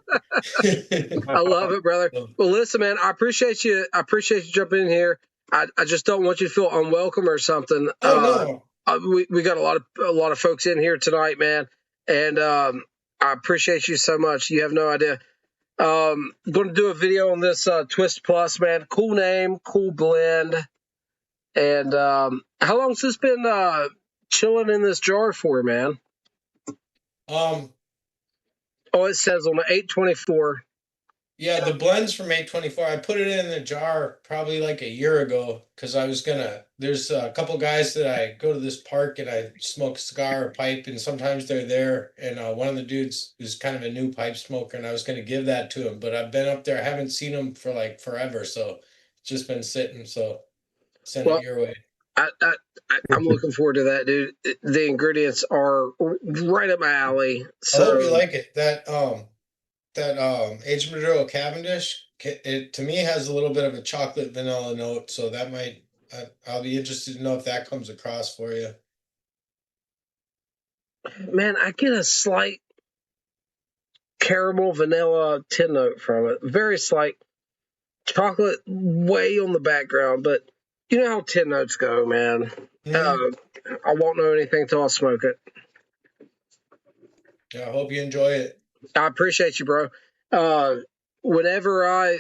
B: I love it, brother. Well, listen, man, I appreciate you. I appreciate you jumping in here. I just don't want you to feel unwelcome or something.
G: Oh no.
B: We got a lot of folks in here tonight, man, and I appreciate you so much. You have no idea. Going to do a video on this Twist Plus, man. Cool name, cool blend. And how long's this been chilling in this jar for, man? Oh, it says on the 824.
G: Yeah, the blend's from 824. I put it in the jar probably like a year ago because I was there's a couple guys that I go to this park and I smoke a cigar or pipe, and sometimes they're there. And one of the dudes who's kind of a new pipe smoker, and I was going to give that to him, but I've been up there. I haven't seen him for like forever, so it's just been sitting. So send it your way.
B: I'm looking forward to that, dude. The ingredients are right up my alley. So
G: I hope you like it. That aged Maduro Cavendish, it to me has a little bit of a chocolate vanilla note, so that might I'll be interested to know if that comes across for you.
B: Man, I get a slight caramel vanilla tin note from it. Very slight. Chocolate way on the background, but you know how tin notes go, man. I won't know anything till I smoke it.
G: Yeah, I hope you enjoy it.
B: I appreciate you, bro. Whenever I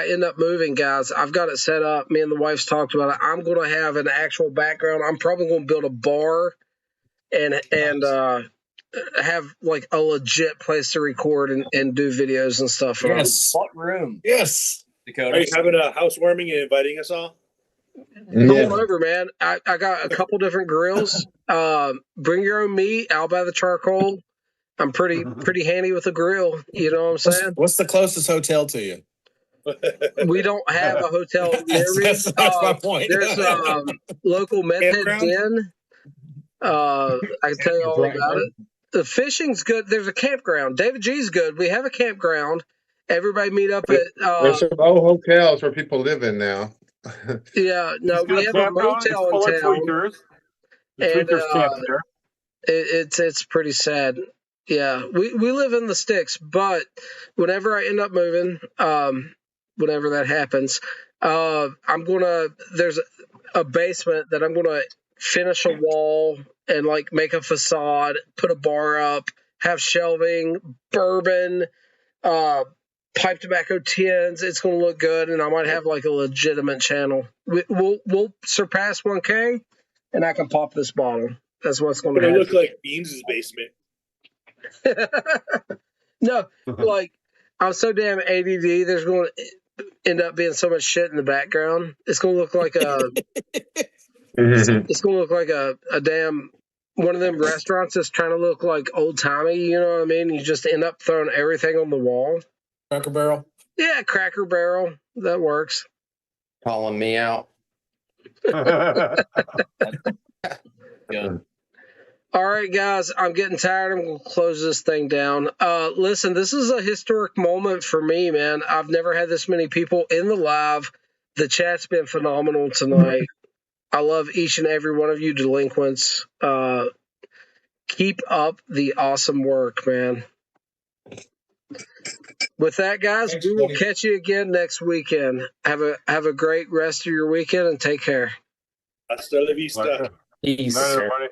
B: end up moving, guys, I've got it set up. Me and the wife's talked about it. I'm going to have an actual background. I'm probably going to build a bar and have like a legit place to record and do videos and stuff from.
J: Yes.
A: What room?
J: Yes.
A: Dakota.
J: Are you having a housewarming and inviting us all?
B: Come over, man. I got a couple different grills. Bring your own meat. I'll buy the charcoal. I'm pretty handy with a grill. You know what I'm saying?
L: What's the closest hotel to you?
B: We don't have a hotel near me.
L: That's my point.
B: There's a local meth head den. I can tell you all about it. The fishing's good. There's a campground. David G's good. We have a campground. Everybody meet up at.
D: There's some old hotels where people live in now.
B: Yeah, no, we have a motel in town. And it's pretty sad. Yeah, we live in the sticks, but whenever I end up moving, whenever that happens, there's a basement that I'm gonna finish a wall and like make a facade, put a bar up, have shelving, bourbon, pipe tobacco tins. It's going to look good, and I might have like a legitimate channel. We'll surpass 1K, and I can pop this bottle. That's what's going to
J: It'll
B: happen.
J: look like Beans' basement.
B: No, like I'm so damn ADD. There's going to end up being so much shit in the background. It's going to look like it's going to look like a damn one of them restaurants that's trying to look like old timey. You know what I mean? You just end up throwing everything on the wall.
L: Cracker Barrel.
B: Yeah, Cracker Barrel. That works.
N: Calling me out.
A: Yeah.
B: All right, guys, I'm getting tired. I'm going to close this thing down. Listen, this is a historic moment for me, man. I've never had this many people in the live. The chat's been phenomenal tonight. I love each and every one of you delinquents. Keep up the awesome work, man. With that, guys, we will catch you again next weekend. Have a great rest of your weekend and take care.
J: Hasta la vista.
N: Peace.
C: Night, everybody.